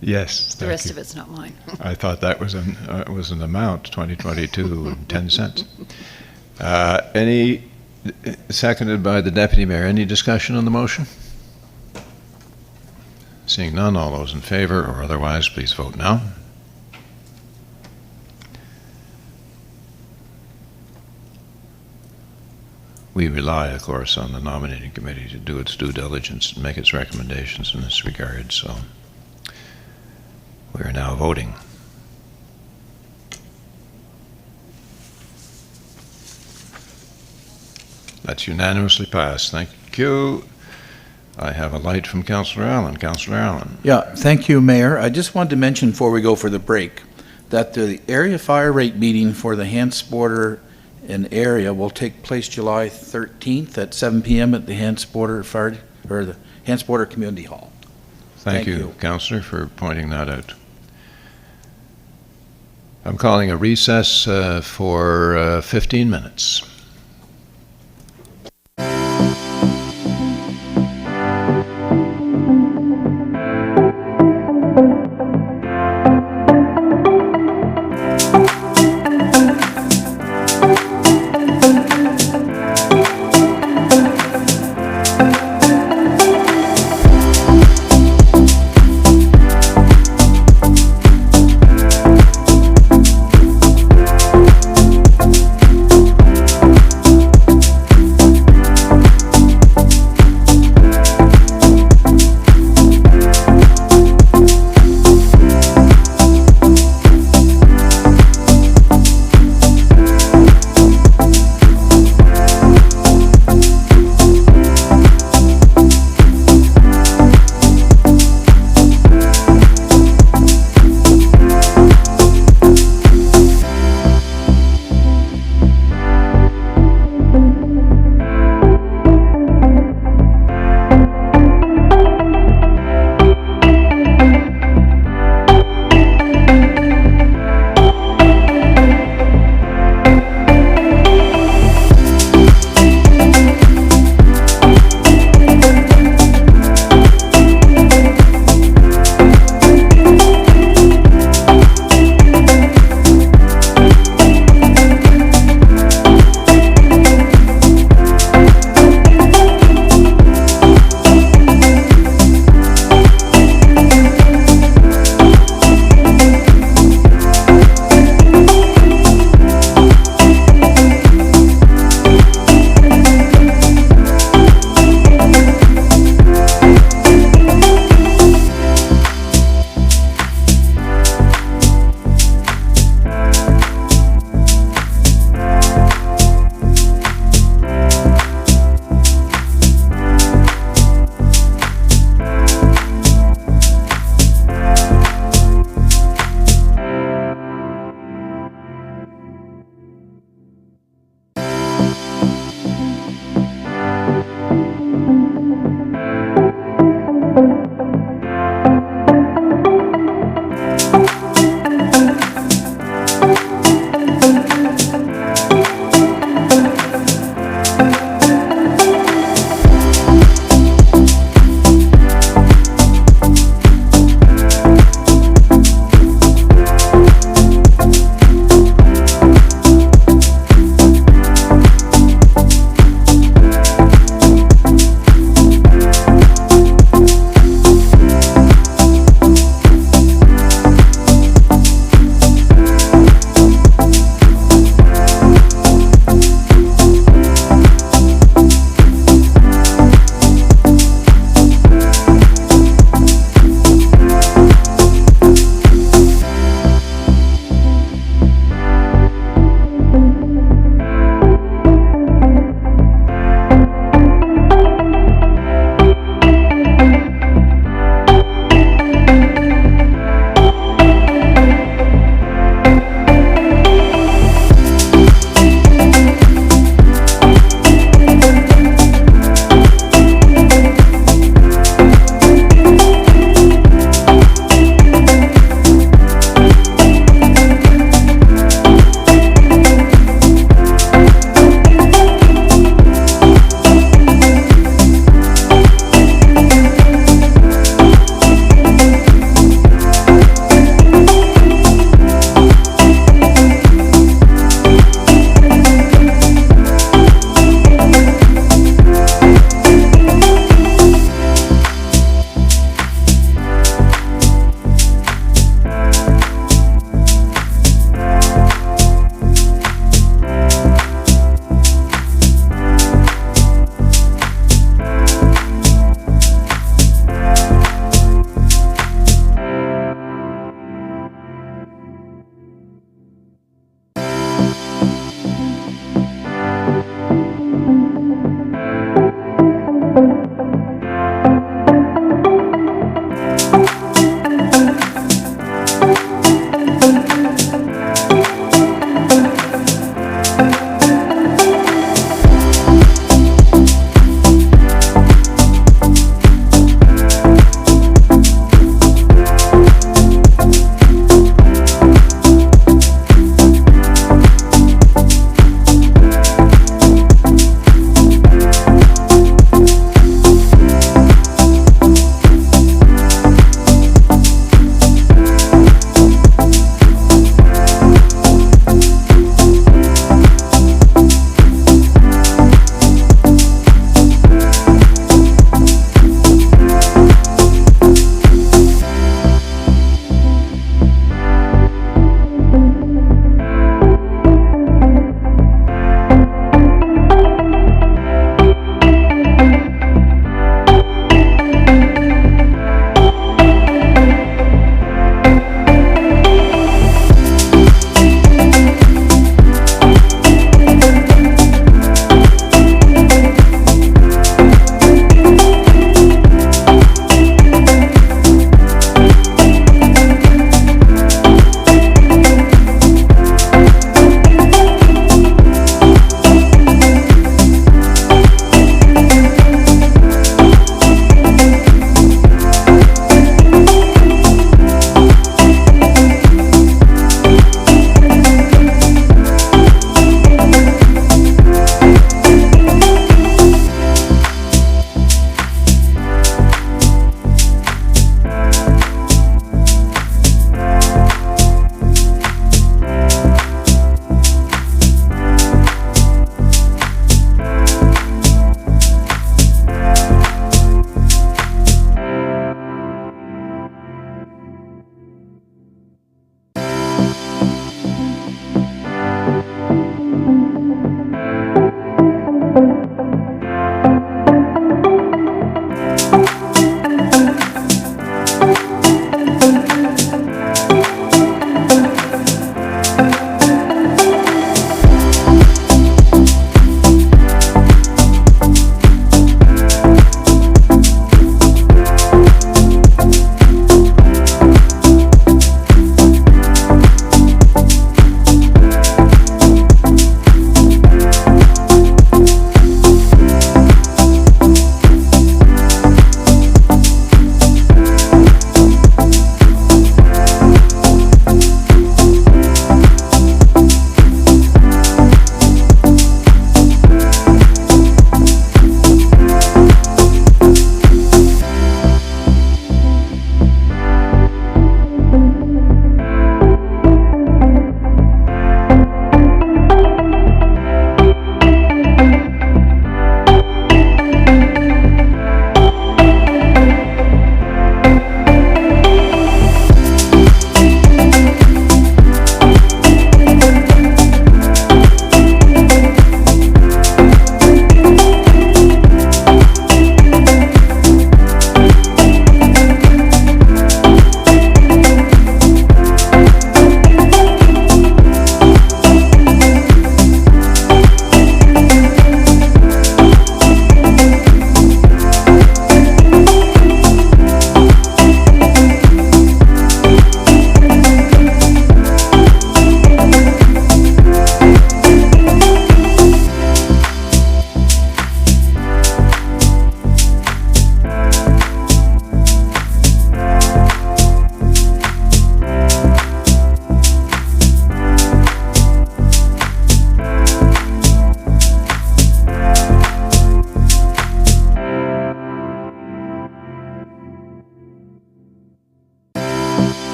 Yes, The rest of it's not mine. I thought that was an amount, 2022 and 10 cents. Any, seconded by the Deputy Mayor. Any discussion on the motion? Seeing none, all those in favor or otherwise, please vote now. We rely, of course, on the nominating committee to do its due diligence and make its recommendations in this regard, so we are now voting. That's unanimously passed. Thank you. I have a light from Councillor Allen. Councillor Allen. Yeah, thank you, Mayor. I just wanted to mention before we go for the break that the area fire rate meeting for the Hantsport and area will take place July 13th at 7 p.m. at the Hantsport Fire or the Hantsport Community Hall. Thank you, Councillor, for pointing that out. I'm calling a recess for 15 minutes.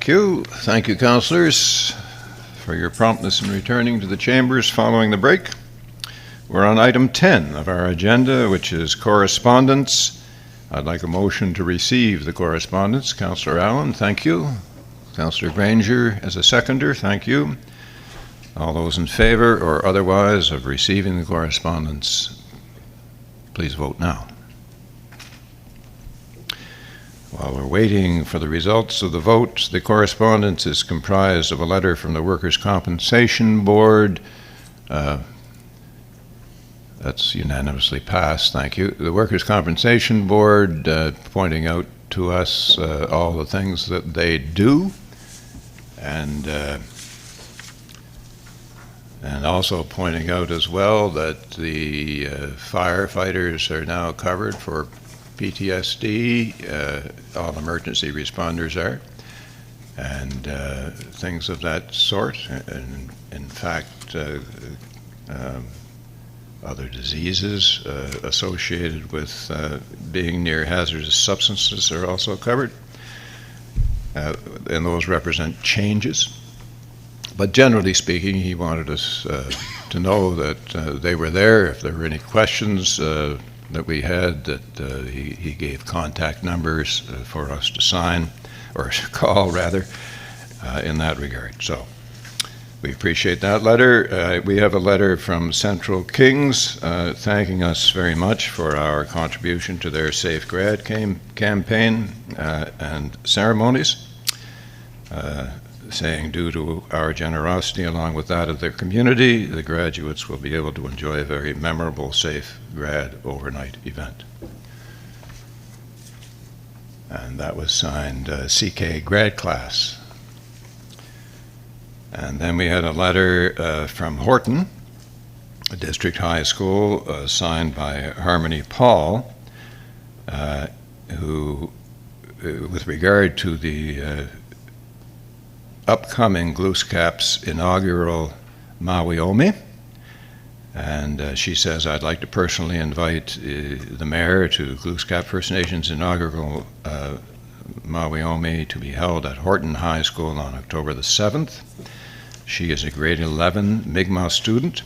Thank you. Thank you, councillors, for your promptness in returning to the chambers following the break. We're on item 10 of our agenda, which is correspondence. I'd like a motion to receive the correspondence. Councillor Allen, thank you. Councillor Granger as a seconder, thank you. All those in favor or otherwise of receiving the correspondence, please vote now. While we're waiting for the results of the vote, the correspondence is comprised of a letter from the Workers' Compensation Board. That's unanimously passed, thank you. The Workers' Compensation Board pointing out to us all the things that they do, and also pointing out as well that the firefighters are now covered for PTSD, all emergency responders are, and things of that sort. And in fact, other diseases associated with being near hazardous substances are also covered, and those represent changes. But generally speaking, he wanted us to know that they were there. If there were any questions that we had, that he gave contact numbers for us to sign, or call rather, in that regard. So we appreciate that letter. We have a letter from Central Kings thanking us very much for our contribution to their Safe Grad campaign and ceremonies, saying due to our generosity along with that of their community, the graduates will be able to enjoy a very memorable Safe Grad overnight event. And that was signed CK Grad Class. And then we had a letter from Horton, a district high school, signed by Harmony Paul, who, with regard to the upcoming Glooscap's inaugural Mawiomi, and she says, I'd like to personally invite the mayor to Glooscap First Nations inaugural Mawiomi to be held at Horton High School on October the 7th. She is a grade 11 Mi'kmaq student,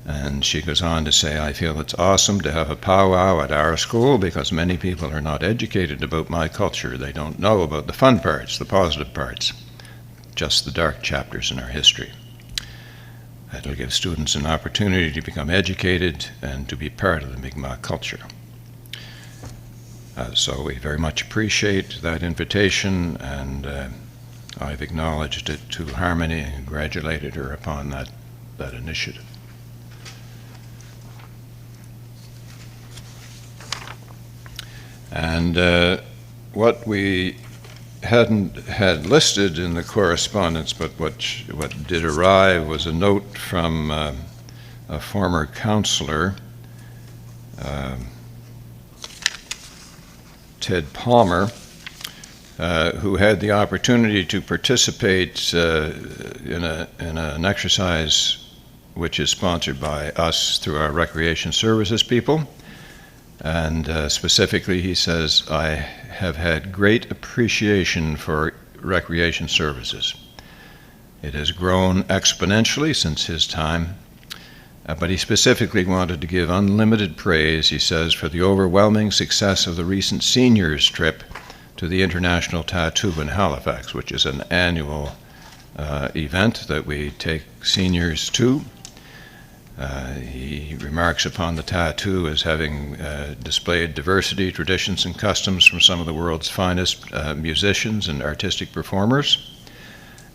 and she goes on to say, I feel it's awesome to have a powwow at our school because many people are not educated about my culture. They don't know about the fun parts, the positive parts, just the dark chapters in our history. It'll give students an opportunity to become educated and to be part of the Mi'kmaq culture. So we very much appreciate that invitation, and I've acknowledged it to Harmony and congratulated her upon that initiative. And what we hadn't had listed in the correspondence, but what did arrive was a note from a former councillor, Ted Palmer, who had the opportunity to participate in an exercise which is sponsored by us through our recreation services people. And specifically, he says, I have had great appreciation for recreation services. It has grown exponentially since his time, but he specifically wanted to give unlimited praise, he says, for the overwhelming success of the recent seniors trip to the International Tattoo in Halifax, which is an annual event that we take seniors to. He remarks upon the tattoo as having displayed diversity, traditions, and customs from some of the world's finest musicians and artistic performers.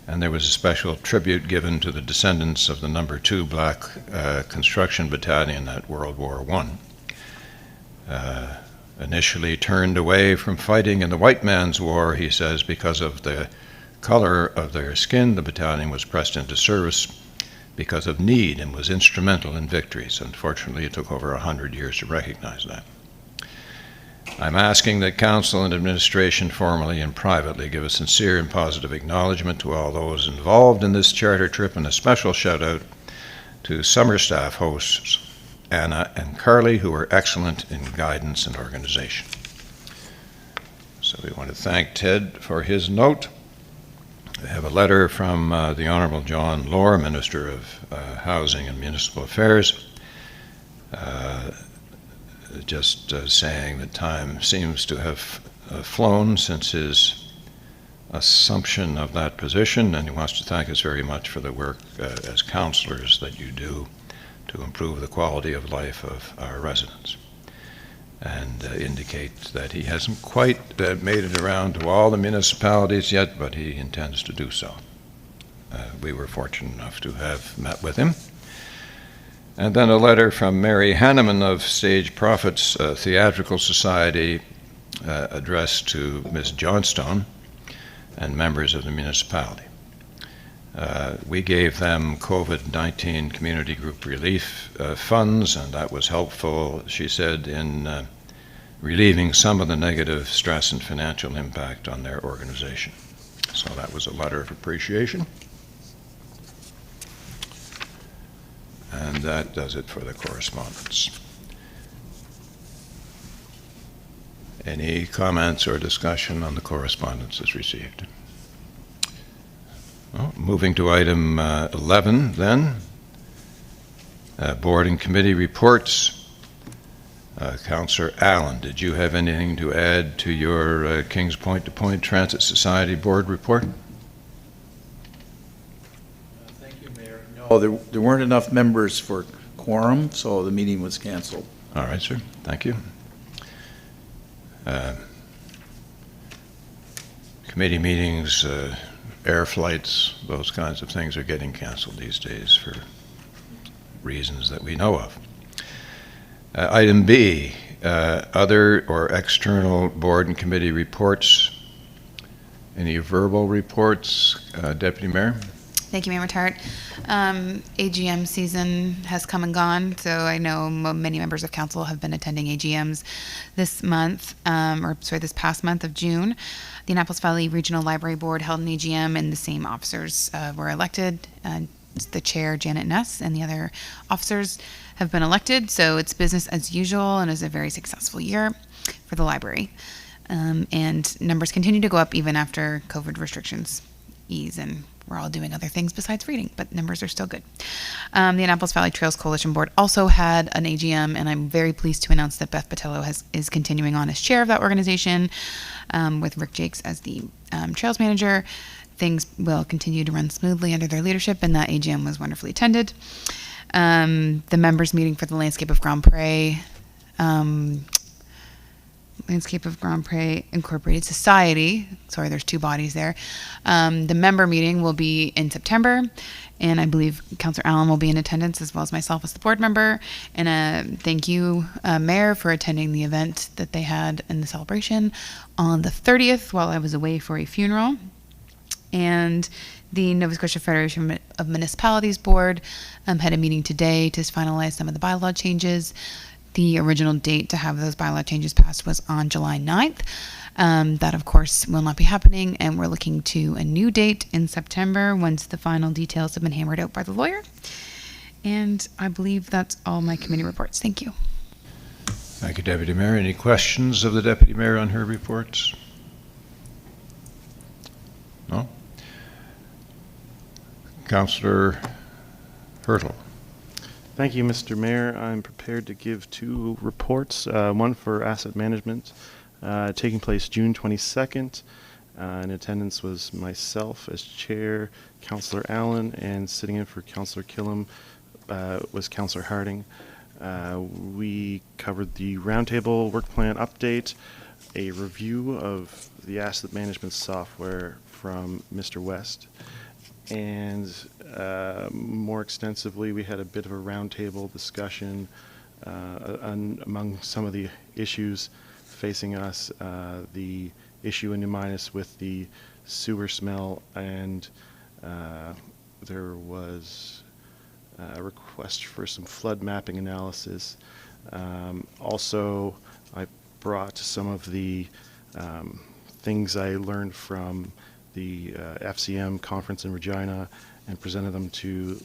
And there was a special tribute given to the descendants of the No. 2 Black Construction Battalion at World War I. Initially turned away from fighting in the white man's war, he says, because of the color of their skin, the battalion was pressed into service because of need and was instrumental in victories. Unfortunately, it took over 100 years to recognize that. I'm asking that Council and Administration formally and privately give a sincere and positive acknowledgement to all those involved in this charter trip, and a special shout out to summer staff hosts Anna and Carly, who were excellent in guidance and organization. So we want to thank Ted for his note. I have a letter from the Honourable John Lohr, Minister of Housing and Municipal Affairs, just saying that time seems to have flown since his assumption of that position, and he wants to thank us very much for the work as councillors that you do to improve the quality of life of our residents, and indicate that he hasn't quite made it around to all the municipalities yet, but he intends to do so. We were fortunate enough to have met with him. And then a letter from Mary Hanneman of Stage Prophets Theatrical Society addressed to Ms. Johnstone and members of the municipality. We gave them COVID-19 community group relief funds, and that was helpful, she said, in relieving some of the negative stress and financial impact on their organization. So that was a letter of appreciation. And that does it for the correspondence. Any comments or discussion on the correspondences received? Well, moving to item 11 then, board and committee reports. Councillor Allen, did you have anything to add to your Kings Point to Point Transit Society board report? Thank you, Mayor. No, there weren't enough members for quorum, so the meeting was canceled. All right, sir. Thank you. Committee meetings, air flights, those kinds of things are getting canceled these days for reasons that we know of. Item B, other or external board and committee reports. Any verbal reports, Deputy Mayor? Thank you, Mayor Tart. AGM season has come and gone, so I know many members of council have been attending AGMs this month, this past month of June. The Annapolis Valley Regional Library Board held an AGM, and the same officers were elected. The chair, Janet Ness, and the other officers have been elected, so it's business as usual and is a very successful year for the library. And numbers continue to go up even after COVID restrictions ease, and we're all doing other things besides reading, but numbers are still good. The Annapolis Valley Trails Coalition Board also had an AGM, and I'm very pleased to announce that Beth Patello is continuing on as chair of that organization, with Rick Jakes as the trails manager. Things will continue to run smoothly under their leadership, and that AGM was wonderfully attended. The members meeting for the Landscape of Grand Pré Incorporated Society. Sorry, there's two bodies there. The member meeting will be in September, and I believe Councillor Allen will be in attendance as well as myself as the board member. And thank you, Mayor, for attending the event that they had in the celebration on the 30th while I was away for a funeral. And the Nova Scotia Federation of Municipalities Board had a meeting today to finalize some of the bylaw changes. The original date to have those bylaw changes passed was on July 9th. That, of course, will not be happening, and we're looking to a new date in September once the final details have been hammered out by the lawyer. And I believe that's all my committee reports. Thank you. Thank you, Deputy Mayor. Any questions of the Deputy Mayor on her reports? No? Councillor Hurtle. Thank you, Mr. Mayor. I'm prepared to give two reports, one for asset management, taking place June 22nd. In attendance was myself as chair, Councillor Allen, and sitting in for Councillor Killam was Councillor Harding. We covered the roundtable work plan update, a review of the asset management software from Mr. West, and more extensively, we had a bit of a roundtable discussion among some of the issues facing us, the issue in Minas with the sewer smell, and there was a request for some flood mapping analysis. Also, I brought some of the things I learned from the FCM conference in Regina and presented them to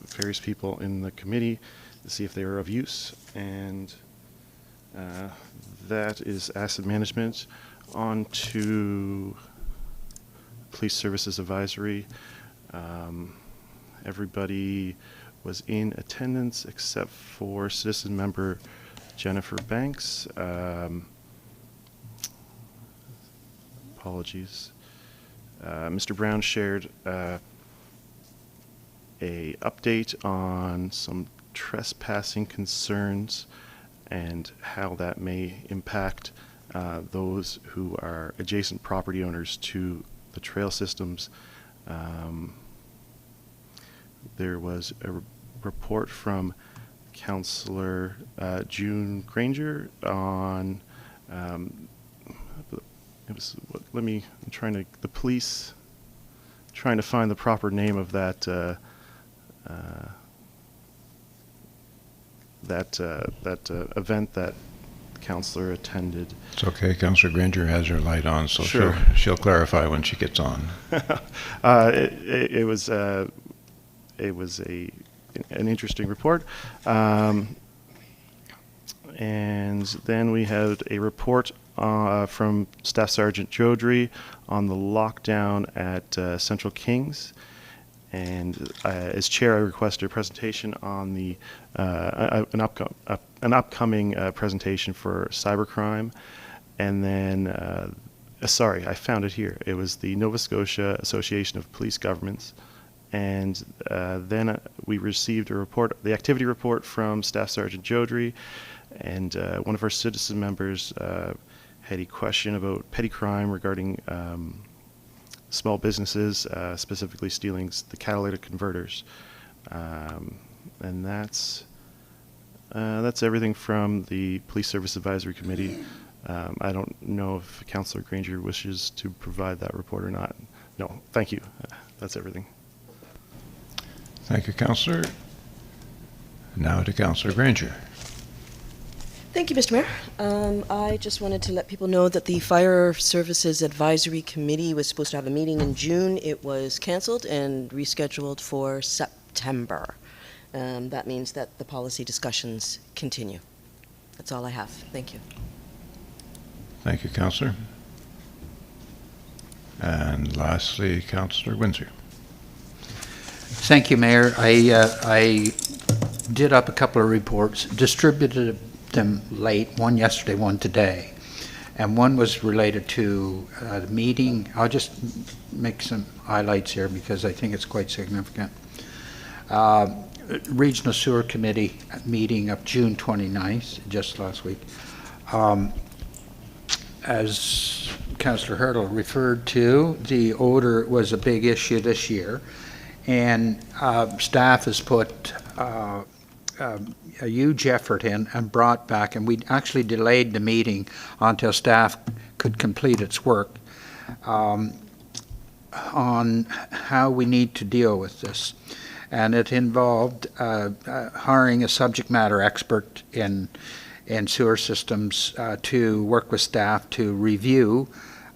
various people in the committee to see if they were of use. And that is asset management. On to Police Services Advisory. Everybody was in attendance except for citizen member Jennifer Banks. Apologies. Mr. Brown shared a update on some trespassing concerns and how that may impact those who are adjacent property owners to the trail systems. There was a report from Councillor June Granger on it was, I'm trying to find the proper name of that event that Councillor attended. It's okay, Councillor Granger has her light on, so Sure. she'll clarify when she gets on. It was an interesting report. And then we had a report from Staff Sergeant Jodry on the lockdown at Central Kings. And as chair, I requested a presentation on the an upcoming presentation for cybercrime. And then, sorry, I found it here. It was the Nova Scotia Association of Police Governments. And then we received a report, the activity report from Staff Sergeant Jodry. And one of our citizen members had a question about petty crime regarding small businesses, specifically stealing the catalytic converters. And that's everything from the Police Service Advisory Committee. I don't know if Councillor Granger wishes to provide that report or not. No, thank you. That's everything. Thank you, Councillor. Now to Councillor Granger. Thank you, Mr. Mayor. I just wanted to let people know that the Fire Services Advisory Committee was supposed to have a meeting in June. It was canceled and rescheduled for September. That means that the policy discussions continue. That's all I have. Thank you. Thank you, Councillor. And lastly, Councillor Windsor. Thank you, Mayor. I did up a couple of reports, distributed them late, one yesterday, one today. And one was related to the meeting. I'll just make some highlights here because I think it's quite significant. Regional Sewer Committee meeting of June 29th, just last week. As Councillor Hurdle referred to, the odor was a big issue this year. And staff has put a huge effort in and brought back, and we actually delayed the meeting until staff could complete its work on how we need to deal with this. And it involved hiring a subject matter expert in sewer systems to work with staff to review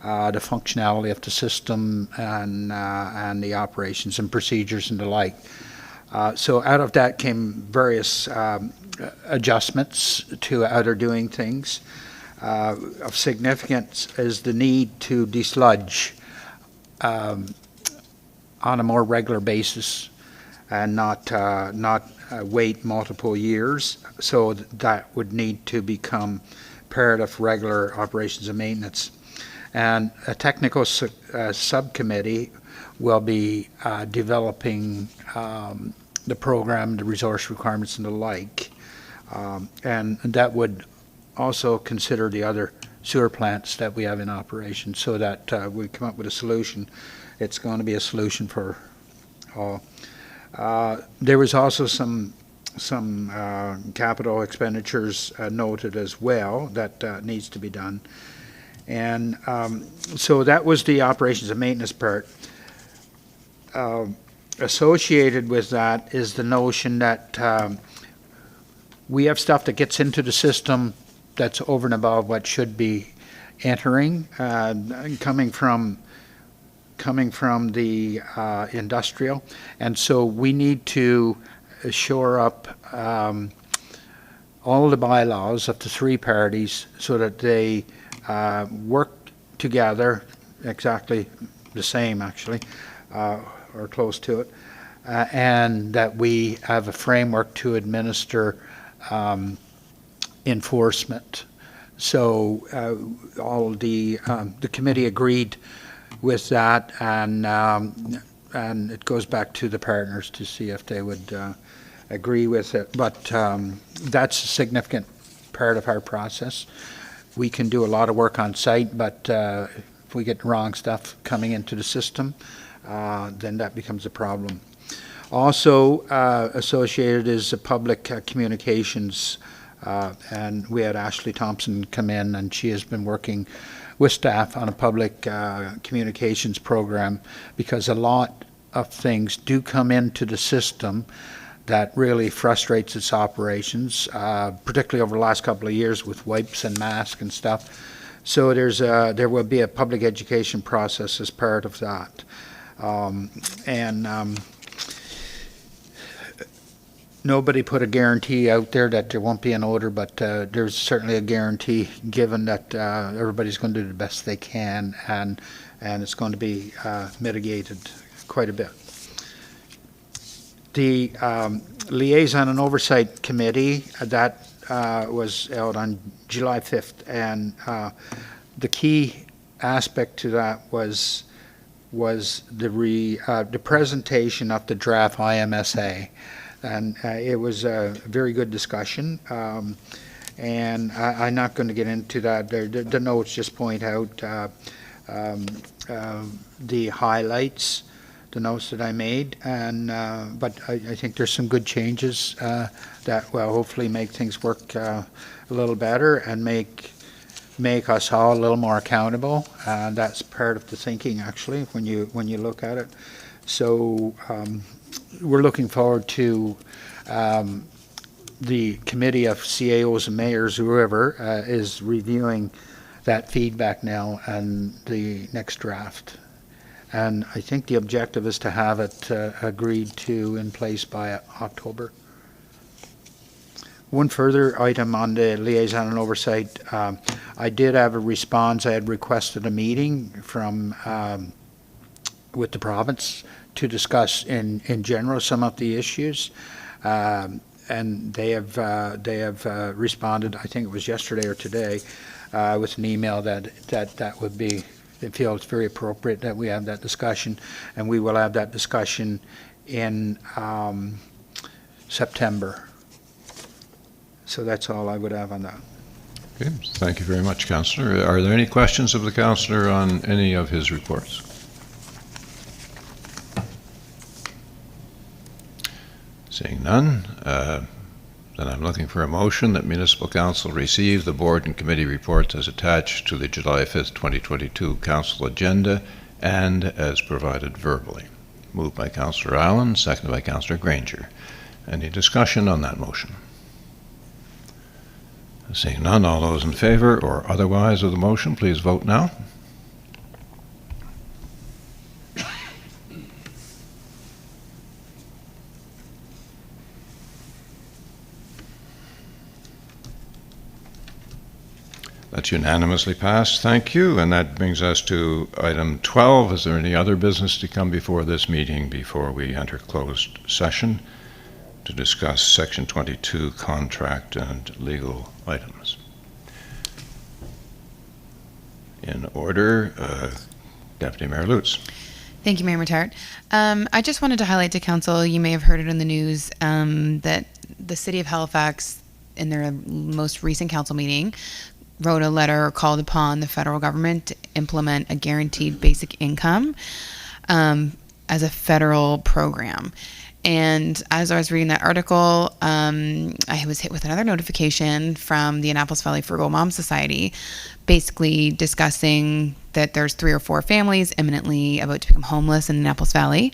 the functionality of the system and the operations and procedures and the like. So out of that came various adjustments to how they're doing things. Of significance is the need to desludge on a more regular basis and not wait multiple years. So that would need to become part of regular operations and maintenance. And a technical subcommittee will be developing the program, the resource requirements and the like. And that would also consider the other sewer plants that we have in operation so that we come up with a solution. It's going to be a solution for all. There was also some capital expenditures noted as well that needs to be done. And so that was the operations and maintenance part. Associated with that is the notion that we have stuff that gets into the system that's over and above what should be entering, coming from the industrial. And so we need to shore up all the bylaws of the three parties so that they work together exactly the same actually, or close to it, and that we have a framework to administer enforcement. So all the committee agreed with that, and it goes back to the partners to see if they would agree with it. But that's a significant part of our process. We can do a lot of work on site, but if we get wrong stuff coming into the system, then that becomes a problem. Also associated is the public communications, and we had Ashley Thompson come in, and she has been working with staff on a public communications program, because a lot of things do come into the system that really frustrates its operations, particularly over the last couple of years with wipes and masks and stuff. So there will be a public education process as part of that. Nobody put a guarantee out there that there won't be an odor, but there's certainly a guarantee given that everybody's going to do the best they can, and it's going to be mitigated quite a bit. The Liaison and Oversight Committee, that was held on July 5th, and the key aspect to that was the presentation of the draft IMSA. And it was a very good discussion, and I'm not going to get into that. The notes just point out the highlights, the notes that I made, and but I think there's some good changes that will hopefully make things work a little better and make us all a little more accountable. That's part of the thinking, actually, when you look at it. So we're looking forward to the committee of CAOs and mayors, whoever, is reviewing that feedback now and the next draft. And I think the objective is to have it agreed to in place by October. One further item on the Liaison and Oversight, I did have a response. I had requested a meeting from with the province to discuss in general some of the issues, and they have responded. I think it was yesterday or today, with an email that would be. They feel it's very appropriate that we have that discussion, and we will have that discussion in September. So that's all I would have on that. Okay, thank you very much, Councillor. Are there any questions of the Councillor on any of his reports? Seeing none, then I'm looking for a motion that Municipal Council receive the board and committee reports as attached to the July 5th, 2022 Council agenda and as provided verbally. Moved by Councillor Allen, seconded by Councillor Granger. Any discussion on that motion? Seeing none, all those in favor or otherwise of the motion, please vote now. That's unanimously passed. Thank you. And that brings us to item 12. Is there any other business to come before this meeting before we enter closed session to discuss Section 22 contract and legal items? In order, Deputy Mayor Lutz. Thank you, Mayor Matart. I just wanted to highlight to Council, you may have heard it in the news, that the City of Halifax, in their most recent Council meeting, wrote a letter or called upon the federal government to implement a guaranteed basic income as a federal program. And as I was reading that article, I was hit with another notification from the Annapolis Valley Frugal Mom Society, basically discussing that there's 3 or 4 families imminently about to become homeless in the Annapolis Valley,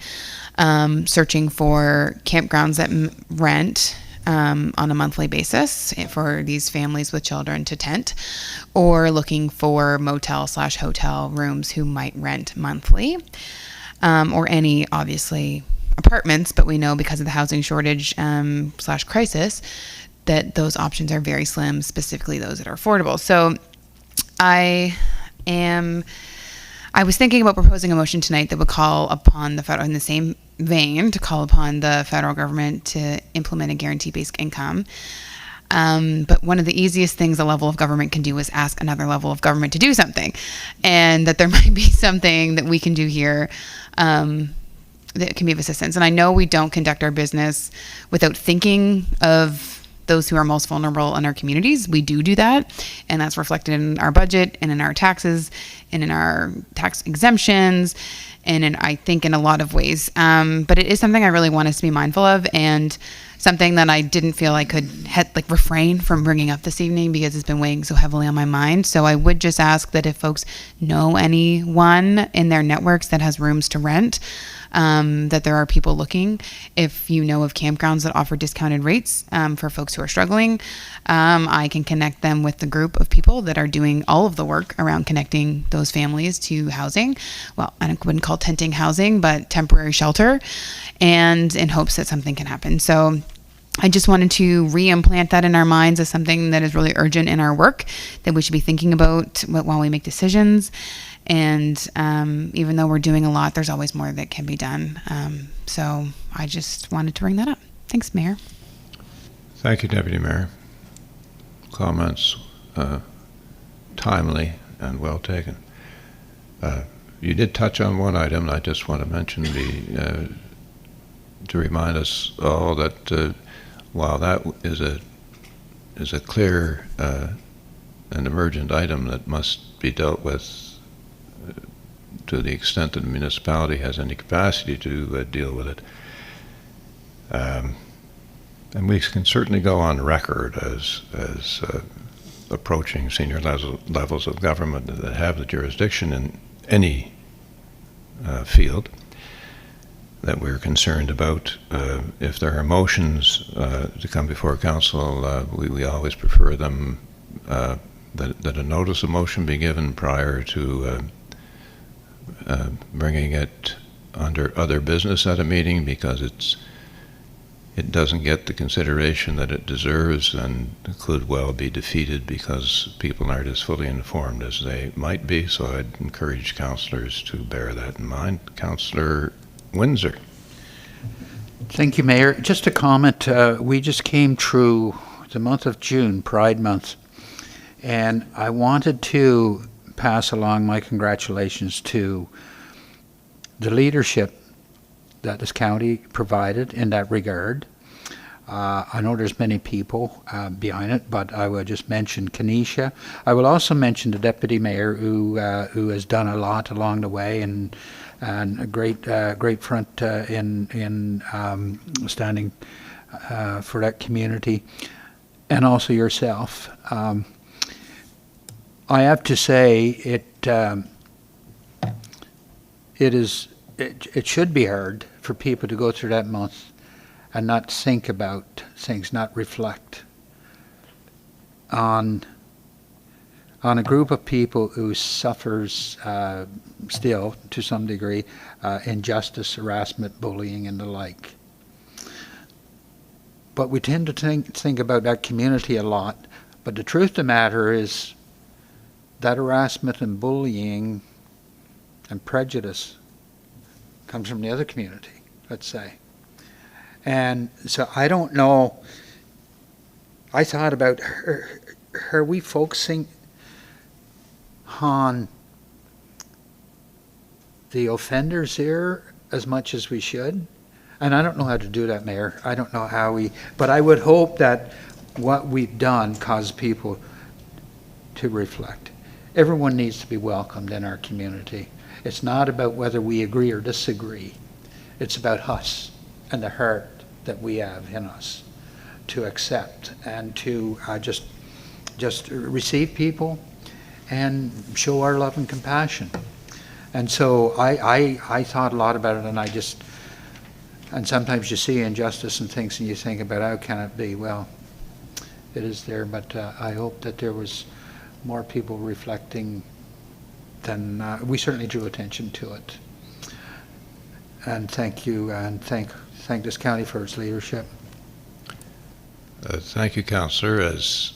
searching for campgrounds that rent on a monthly basis for these families with children to tent, or looking for motel/hotel rooms who might rent monthly, or any, obviously, apartments, but we know because of the housing shortage / crisis that those options are very slim, specifically those that are affordable. So I I was thinking about proposing a motion tonight that would call upon the federal, in the same vein, to call upon the federal government to implement a guarantee-based income. But one of the easiest things a level of government can do is ask another level of government to do something. And that there might be something that we can do here that can be of assistance. And I know we don't conduct our business without thinking of those who are most vulnerable in our communities. We do that, and that's reflected in our budget and in our taxes and in our tax exemptions and I think in a lot of ways. But it is something I really want us to be mindful of, and something that I didn't feel I could refrain from bringing up this evening because it's been weighing so heavily on my mind. So I would just ask that if folks know anyone in their networks that has rooms to rent, that there are people looking. If you know of campgrounds that offer discounted rates for folks who are struggling, I can connect them with the group of people that are doing all of the work around connecting those families to housing. Well, I wouldn't call tenting housing, but temporary shelter, and in hopes that something can happen. So I just wanted to re-implant that in our minds as something that is really urgent in our work, that we should be thinking about while we make decisions. And even though we're doing a lot, there's always more that can be done. So I just wanted to bring that up. Thanks, Mayor. Thank you, Deputy Mayor. Comments timely and well taken. You did touch on one item, and I just want to mention to remind us all that while that is a clear and emergent item that must be dealt with to the extent that the municipality has any capacity to deal with it. And we can certainly go on record as approaching senior levels of government that have the jurisdiction in any field that we're concerned about. If there are motions to come before council, we always prefer them that a notice of motion be given prior to bringing it under other business at a meeting, because it doesn't get the consideration that it deserves and could well be defeated because people aren't as fully informed as they might be. So I'd encourage councillors to bear that in mind. Councillor Windsor. Thank you, Mayor. Just a comment. We just came through the month of June, Pride Month, and I wanted to pass along my congratulations to the leadership that this county provided in that regard. I know there's many people behind it, but I will just mention Kenesha. I will also mention the deputy mayor who has done a lot along the way and a great front in standing for that community, and also yourself. I have to say it should be hard for people to go through that month and not think about things, not reflect on a group of people who suffers still to some degree injustice, harassment, bullying, and the like. But we tend to think about that community a lot. But the truth of the matter is that harassment and bullying and prejudice comes from the other community, let's say. And so I don't know, I thought about, are we focusing on the offenders here as much as we should? And I don't know how to do that, Mayor. I don't know how but I would hope that what we've done causes people to reflect. Everyone needs to be welcomed in our community. It's not about whether we agree or disagree. It's about us and the heart that we have in us to accept and to just receive people and show our love and compassion. And so I thought a lot about it, and sometimes you see injustice and things and you think about how can it be? Well, it is there, but I hope that there was more people reflecting than we certainly drew attention to it. And thank you, and thank this county for its leadership. Thank you, Councillor. As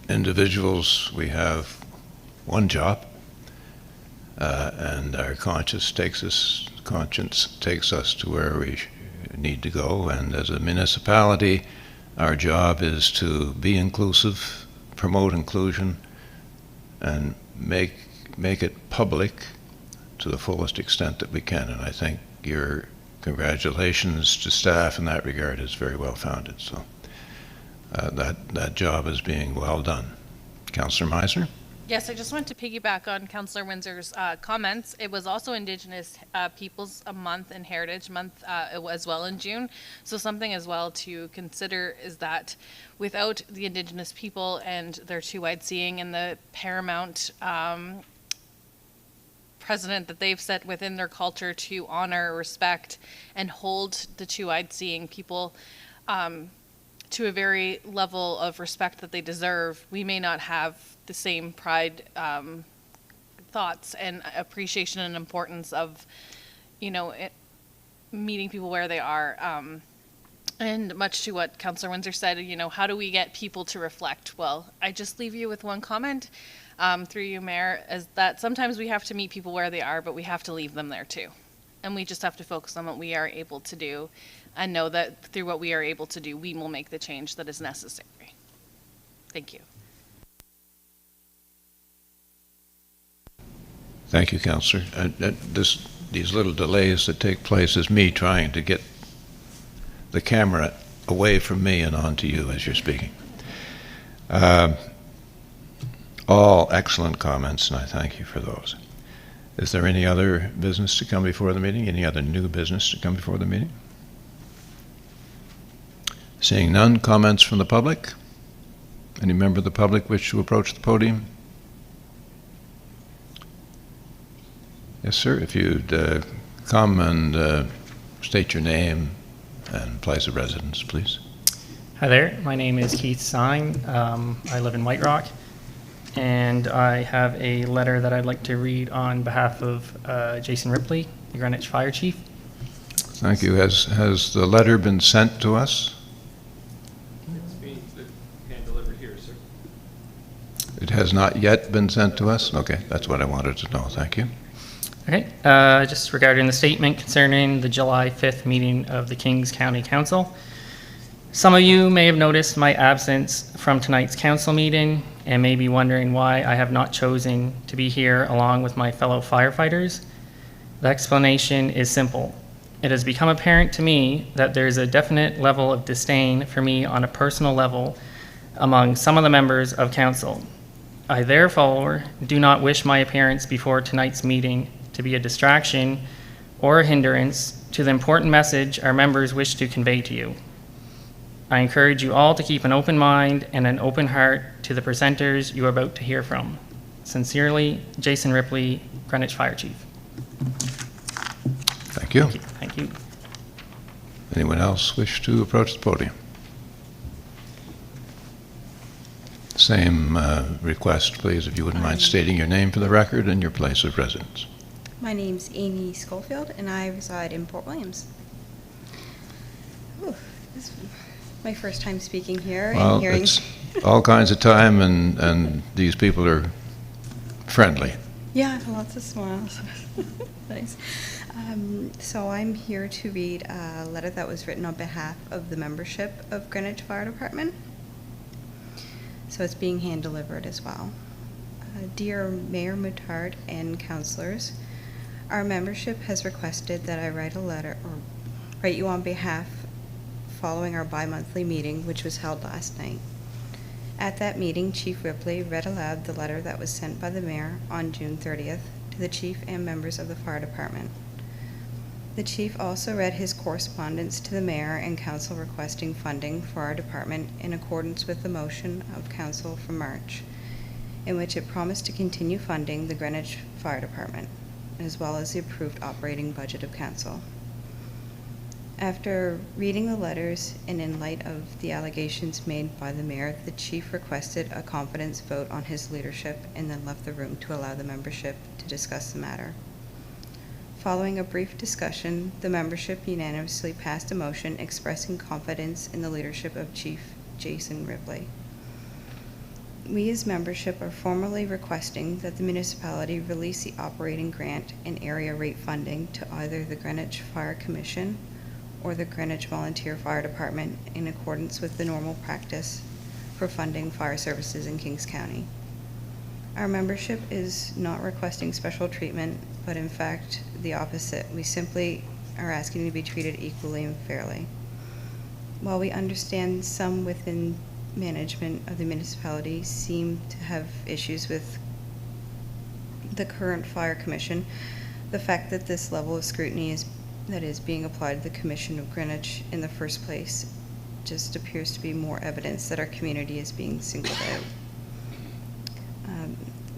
individuals, we have one job, and our conscience takes us to where we need to go. And as a municipality, our job is to be inclusive, promote inclusion, and make it public to the fullest extent that we can. And I think your congratulations to staff in that regard is very well founded. So that job is being well done. Councillor Meisner? Yes, I just want to piggyback on Councillor Windsor's comments. It was also Indigenous Peoples Month and Heritage Month as well in June. So something as well to consider is that without the Indigenous people and their two-eyed seeing and the paramount precedent that they've set within their culture to honor, respect, and hold the two-eyed seeing people to a very level of respect that they deserve, we may not have the same pride, thoughts, and appreciation and importance of, meeting people where they are. And much to what Councillor Windsor said, how do we get people to reflect? Well, I just leave you with one comment through you, Mayor, is that sometimes we have to meet people where they are, but we have to leave them there too. And we just have to focus on what we are able to do and know that through what we are able to do, we will make the change that is necessary. Thank you. Thank you, Councillor. These little delays that take place is me trying to get the camera away from me and onto you as you're speaking. All excellent comments, and I thank you for those. Is there any other business to come before the meeting? Any other new business to come before the meeting? Seeing none, comments from the public? Any member of the public wish to approach the podium? Yes, sir. If you'd come and state your name and place of residence, please. Hi there. My name is Keith Syme. I live in White Rock, and I have a letter that I'd like to read on behalf of Jason Ripley, the Greenwich Fire Chief. Thank you. Has the letter been sent to us? It's being hand-delivered here, sir. It has not yet been sent to us? Okay, that's what I wanted to know. Thank you. Okay, just regarding the statement concerning the July 5th meeting of the Kings County Council. Some of you may have noticed my absence from tonight's council meeting and may be wondering why I have not chosen to be here along with my fellow firefighters. The explanation is simple. It has become apparent to me that there's a definite level of disdain for me on a personal level among some of the members of council. I therefore do not wish my appearance before tonight's meeting to be a distraction or a hindrance to the important message our members wish to convey to you. I encourage you all to keep an open mind and an open heart to the presenters you are about to hear from. Sincerely, Jason Ripley, Greenwich Fire Chief. Thank you. Thank you. Anyone else wish to approach the podium? Same request, please, if you wouldn't mind stating your name for the record and your place of residence. My name's Amy Schofield, and I reside in Port Williams. Ooh, this is my first time speaking here and hearing. It's all kinds of time, and these people are friendly. Yeah, lots of smiles. Nice. So I'm here to read a letter that was written on behalf of the membership of Greenwich Fire Department. So it's being hand-delivered as well. Dear Mayor Muttard and councillors, our membership has requested that I write a letter or write you on behalf following our bi-monthly meeting, which was held last night. At that meeting, Chief Ripley read aloud the letter that was sent by the mayor on June 30th to the chief and members of the fire department. The chief also read his correspondence to the mayor and council requesting funding for our department in accordance with the motion of council from March, in which it promised to continue funding the Greenwich Fire Department, as well as the approved operating budget of council. After reading the letters and in light of the allegations made by the mayor, the chief requested a confidence vote on his leadership and then left the room to allow the membership to discuss the matter. Following a brief discussion, the membership unanimously passed a motion expressing confidence in the leadership of Chief Jason Ripley. We as membership are formally requesting that the municipality release the operating grant and area rate funding to either the Greenwich Fire Commission or the Greenwich Volunteer Fire Department in accordance with the normal practice for funding fire services in Kings County. Our membership is not requesting special treatment, but in fact the opposite. We simply are asking to be treated equally and fairly. While we understand some within management of the municipality seem to have issues with the current fire commission, the fact that this level of scrutiny is being applied to the Commission of Greenwich in the first place just appears to be more evidence that our community is being singled out.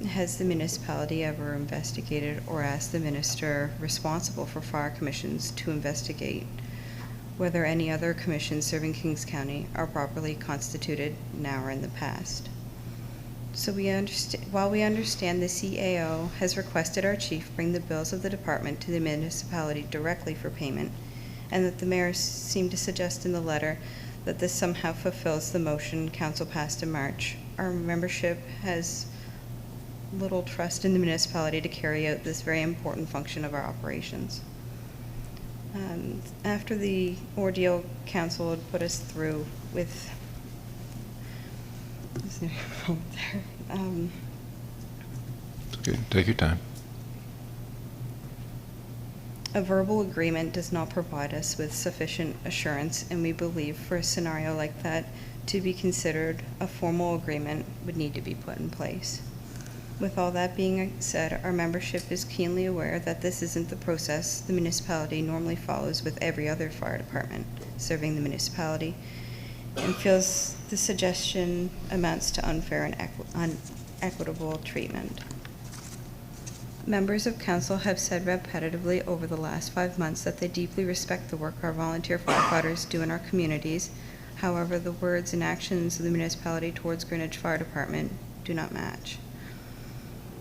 Has the municipality ever investigated or asked the minister responsible for fire commissions to investigate whether any other commissions serving Kings County are properly constituted now or in the past? So while we understand the CAO has requested our chief bring the bills of the department to the municipality directly for payment, and that the mayor seemed to suggest in the letter that this somehow fulfills the motion council passed in March, our membership has little trust in the municipality to carry out this very important function of our operations. After the ordeal council had put us through with Okay, take your time. a verbal agreement does not provide us with sufficient assurance, and we believe for a scenario like that to be considered, a formal agreement would need to be put in place. With all that being said, our membership is keenly aware that this isn't the process the municipality normally follows with every other fire department serving the municipality, and feels the suggestion amounts to unfair and unequitable treatment. Members of council have said repetitively over the last 5 months that they deeply respect the work our volunteer firefighters do in our communities. However, the words and actions of the municipality towards Greenwich Fire Department do not match.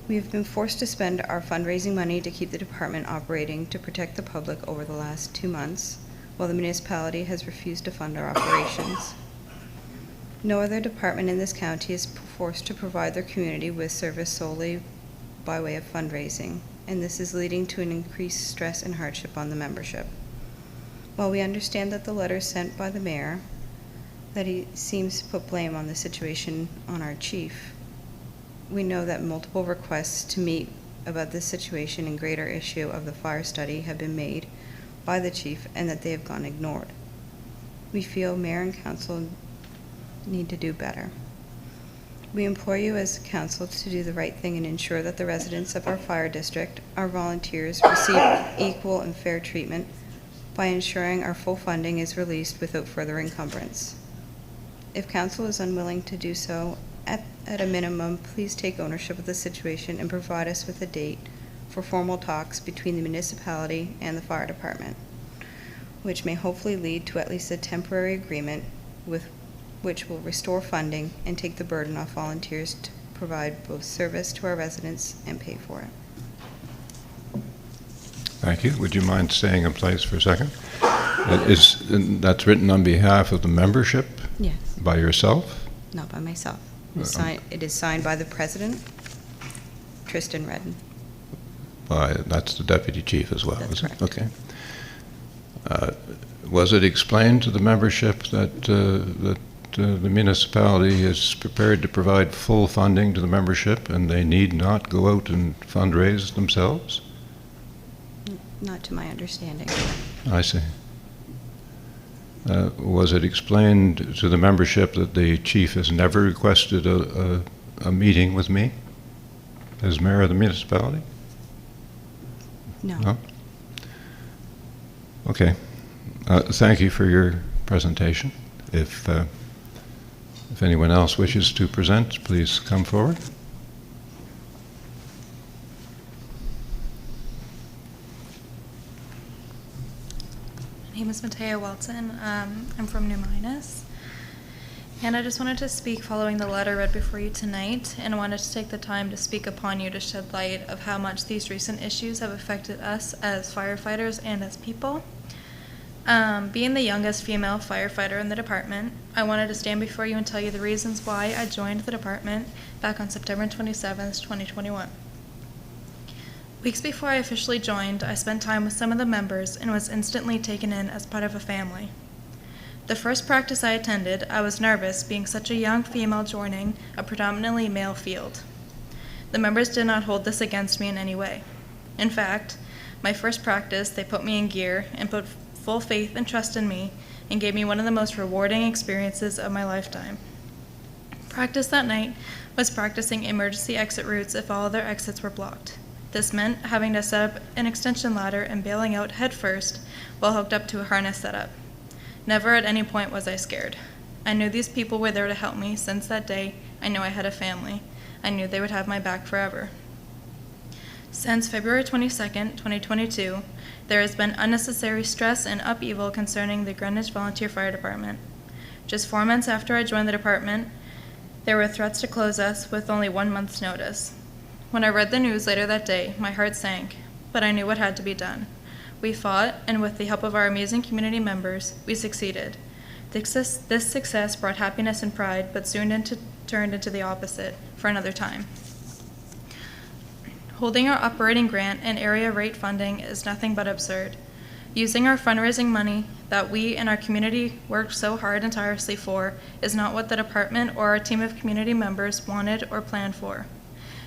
We have been forced to spend our fundraising money to keep the department operating to protect the public over the last 2 months, while the municipality has refused to fund our operations. No other department in this county is forced to provide their community with service solely by way of fundraising, and this is leading to an increased stress and hardship on the membership. While we understand that the letter sent by the mayor, that he seems to put blame on the situation on our chief, we know that multiple requests to meet about this situation and greater issue of the fire study have been made by the chief and that they have gone ignored. We feel mayor and council need to do better. We implore you as council to do the right thing and ensure that the residents of our fire district, our volunteers, receive equal and fair treatment by ensuring our full funding is released without further encumbrance. If council is unwilling to do so, at a minimum, please take ownership of the situation and provide us with a date for formal talks between the municipality and the fire department, which may hopefully lead to at least a temporary agreement which will restore funding and take the burden off volunteers to provide both service to our residents and pay for it. Thank you. Would you mind staying in place for a second? That's written on behalf of the membership? Yes. By yourself? Not by myself. It is signed by the president, Tristan Redden. That's the deputy chief as well, That's is it? correct. Okay. Was it explained to the membership that the municipality is prepared to provide full funding to the membership and they need not go out and fundraise themselves? Not to my understanding. I see. Was it explained to the membership that the chief has never requested a meeting with me as mayor of the municipality? No. No? Okay. Thank you for your presentation. If anyone else wishes to present, please come forward. My name is Matea Welton. I'm from New Minas. And I just wanted to speak following the letter read before you tonight, and I wanted to take the time to speak upon you to shed light of how much these recent issues have affected us as firefighters and as people. Being the youngest female firefighter in the department, I wanted to stand before you and tell you the reasons why I joined the department back on September 27th, 2021. Weeks before I officially joined, I spent time with some of the members and was instantly taken in as part of a family. The first practice I attended, I was nervous being such a young female joining a predominantly male field. The members did not hold this against me in any way. In fact, my first practice, they put me in gear and put full faith and trust in me and gave me one of the most rewarding experiences of my lifetime. Practice that night was practicing emergency exit routes if all other exits were blocked. This meant having to set up an extension ladder and bailing out head first while hooked up to a harness setup. Never at any point was I scared. I knew these people were there to help me. Since that day, I knew I had a family. I knew they would have my back forever. Since February 22nd, 2022, there has been unnecessary stress and upheaval concerning the Greenwich Volunteer Fire Department. Just 4 months after I joined the department, there were threats to close us with only 1 month's notice. When I read the news later that day, my heart sank, but I knew what had to be done. We fought, and with the help of our amazing community members, we succeeded. This success brought happiness and pride, but soon turned into the opposite for another time. Holding our operating grant and area rate funding is nothing but absurd. Using our fundraising money that we and our community worked so hard and tirelessly for is not what the department or our team of community members wanted or planned for.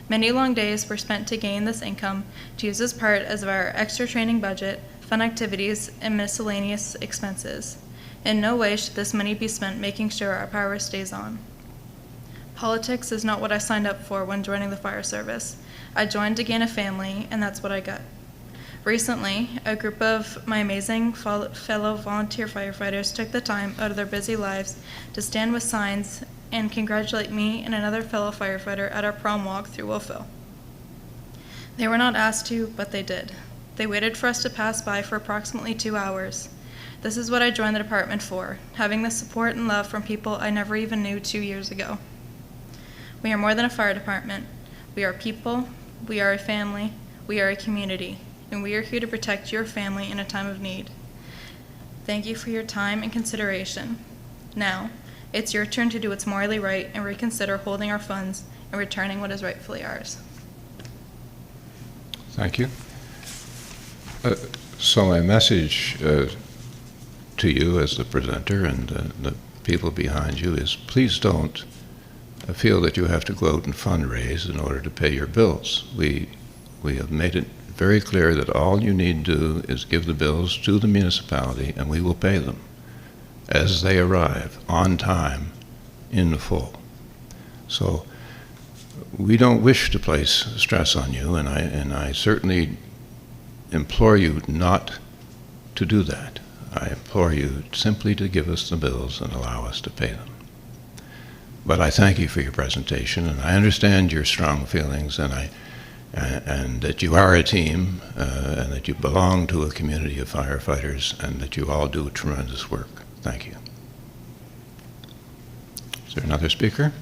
Many long days were spent to gain this income to use as part of our extra training budget, fun activities, and miscellaneous expenses. In no way should this money be spent making sure our power stays on. Politics is not what I signed up for when joining the fire service. I joined to gain a family, and that's what I got. Recently, a group of my amazing fellow volunteer firefighters took the time out of their busy lives to stand with signs and congratulate me and another fellow firefighter at our prom walk through Wolfville. They were not asked to, but they did. They waited for us to pass by for approximately 2 hours. This is what I joined the department for, having the support and love from people I never even knew 2 years ago. We are more than a fire department. We are people, we are a family, we are a community, and we are here to protect your family in a time of need. Thank you for your time and consideration. Now, it's your turn to do what's morally right and reconsider holding our funds and returning what is rightfully ours. Thank you. So my message to you as the presenter and the people behind you is please don't feel that you have to go out and fundraise in order to pay your bills. We have made it very clear that all you need to do is give the bills to the municipality and we will pay them as they arrive, on time, in full. So we don't wish to place stress on you, and I certainly implore you not to do that. I implore you simply to give us the bills and allow us to pay them. But I thank you for your presentation, and I understand your strong feelings, and that you are a team, and that you belong to a community of firefighters, and that you all do tremendous work. Thank you. Is there another speaker?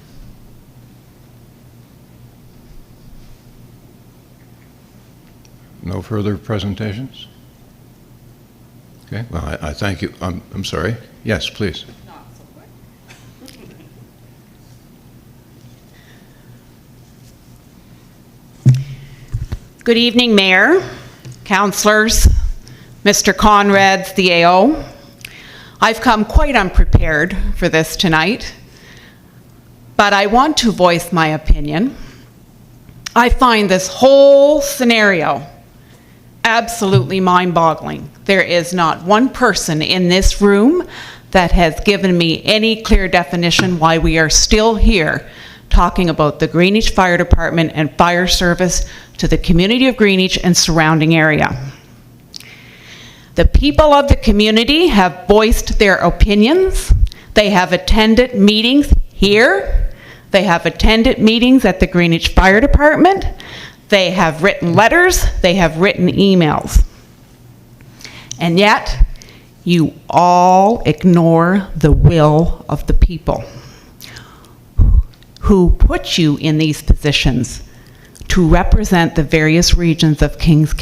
No further presentations? Okay, well, I thank you. I'm sorry. Yes, please. Good evening, Mayor, councillors, Mr. Conrads, the AO. I've come quite unprepared for this tonight, but I want to voice my opinion. I find this whole scenario absolutely mind-boggling. There is not one person in this room that has given me any clear definition why we are still here talking about the Greenwich Fire Department and fire service to the community of Greenwich and surrounding area. The people of the community have voiced their opinions. They have attended meetings here. They have attended meetings at the Greenwich Fire Department. They have written letters. They have written emails. And yet, you all ignore the will of the people who put you in these positions to represent the various regions of Kings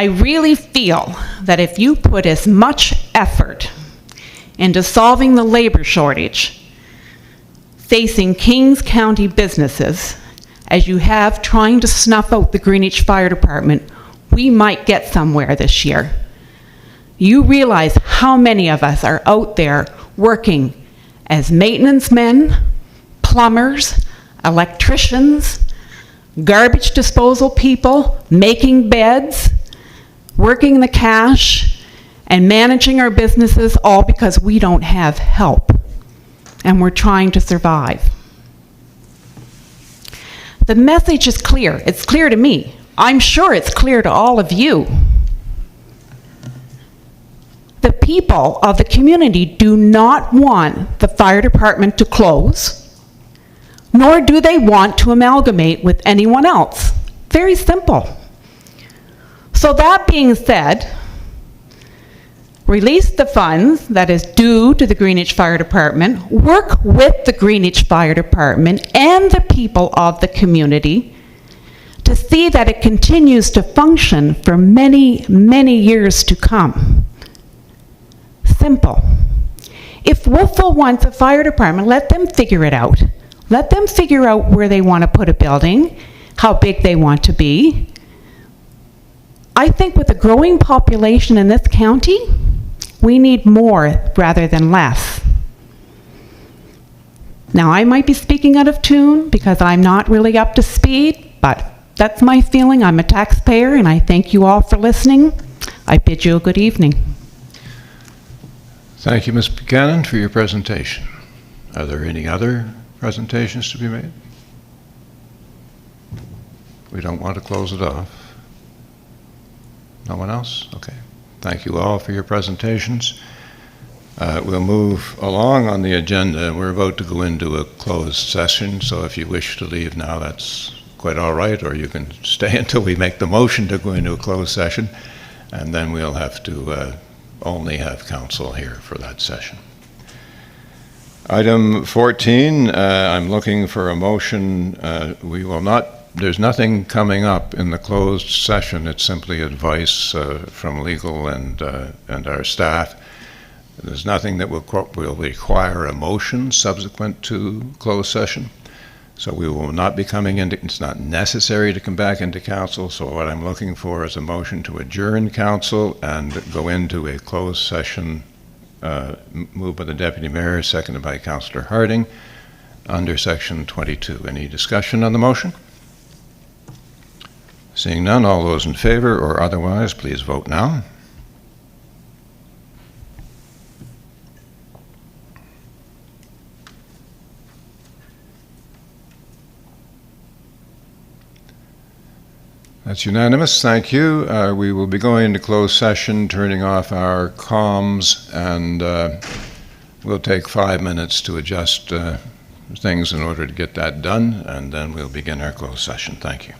I really feel that if you put as much effort into solving the labor shortage facing Kings County businesses as you have trying to snuff out the Greenwich Fire Department, we might get somewhere this year. You realize how many of us are out there working as maintenance men, plumbers, electricians, garbage disposal people, making beds, working the cash, and managing our businesses, all because we don't have help, and we're trying to survive. The message is clear. It's clear to me. I'm sure it's clear to all of you. The people of the community do not want the fire department to close, nor do they want to amalgamate with anyone else. Very simple. So that being said, release the funds that is due to the Greenwich Fire Department, work with the Greenwich Fire Department and the people of the community to see that it continues to function for many, many years to come. Simple. If Wolfville wants a fire department, let them figure it out. Let them figure out where they want to put a building, how big they want to be. I think with a growing population in this county, we need more rather than less. Now, I might be speaking out of tune because I'm not really up to speed, but that's my feeling. I'm a taxpayer, and I thank you all for listening. I bid you a good evening. Thank you, Ms. Buchanan, for your presentation. Are there any other presentations to be made? We don't want to close it off. No one else? Okay. Thank you all for your presentations. We'll move along on the agenda. We're about to go into a closed session, so if you wish to leave now, that's quite all right, or you can stay until we make the motion to go into a closed session, and then we'll have to only have council here for that session. Item 14, I'm looking for a motion. We will not, there's nothing coming up in the closed session. It's simply advice from legal and our staff. There's nothing that will require a motion subsequent to closed session. So we will not be coming into, it's not necessary to come back into council, so what I'm looking for is a motion to adjourn council and go into a closed session, moved by the Deputy Mayor, seconded by Councillor Harding, under Section 22. Any discussion on the motion? Seeing none, all those in favor or otherwise, please vote now. That's unanimous. Thank you. We will be going into closed session, turning off our comms, and we'll take 5 minutes to adjust things in order to get that done, and then we'll begin our closed session. Thank you.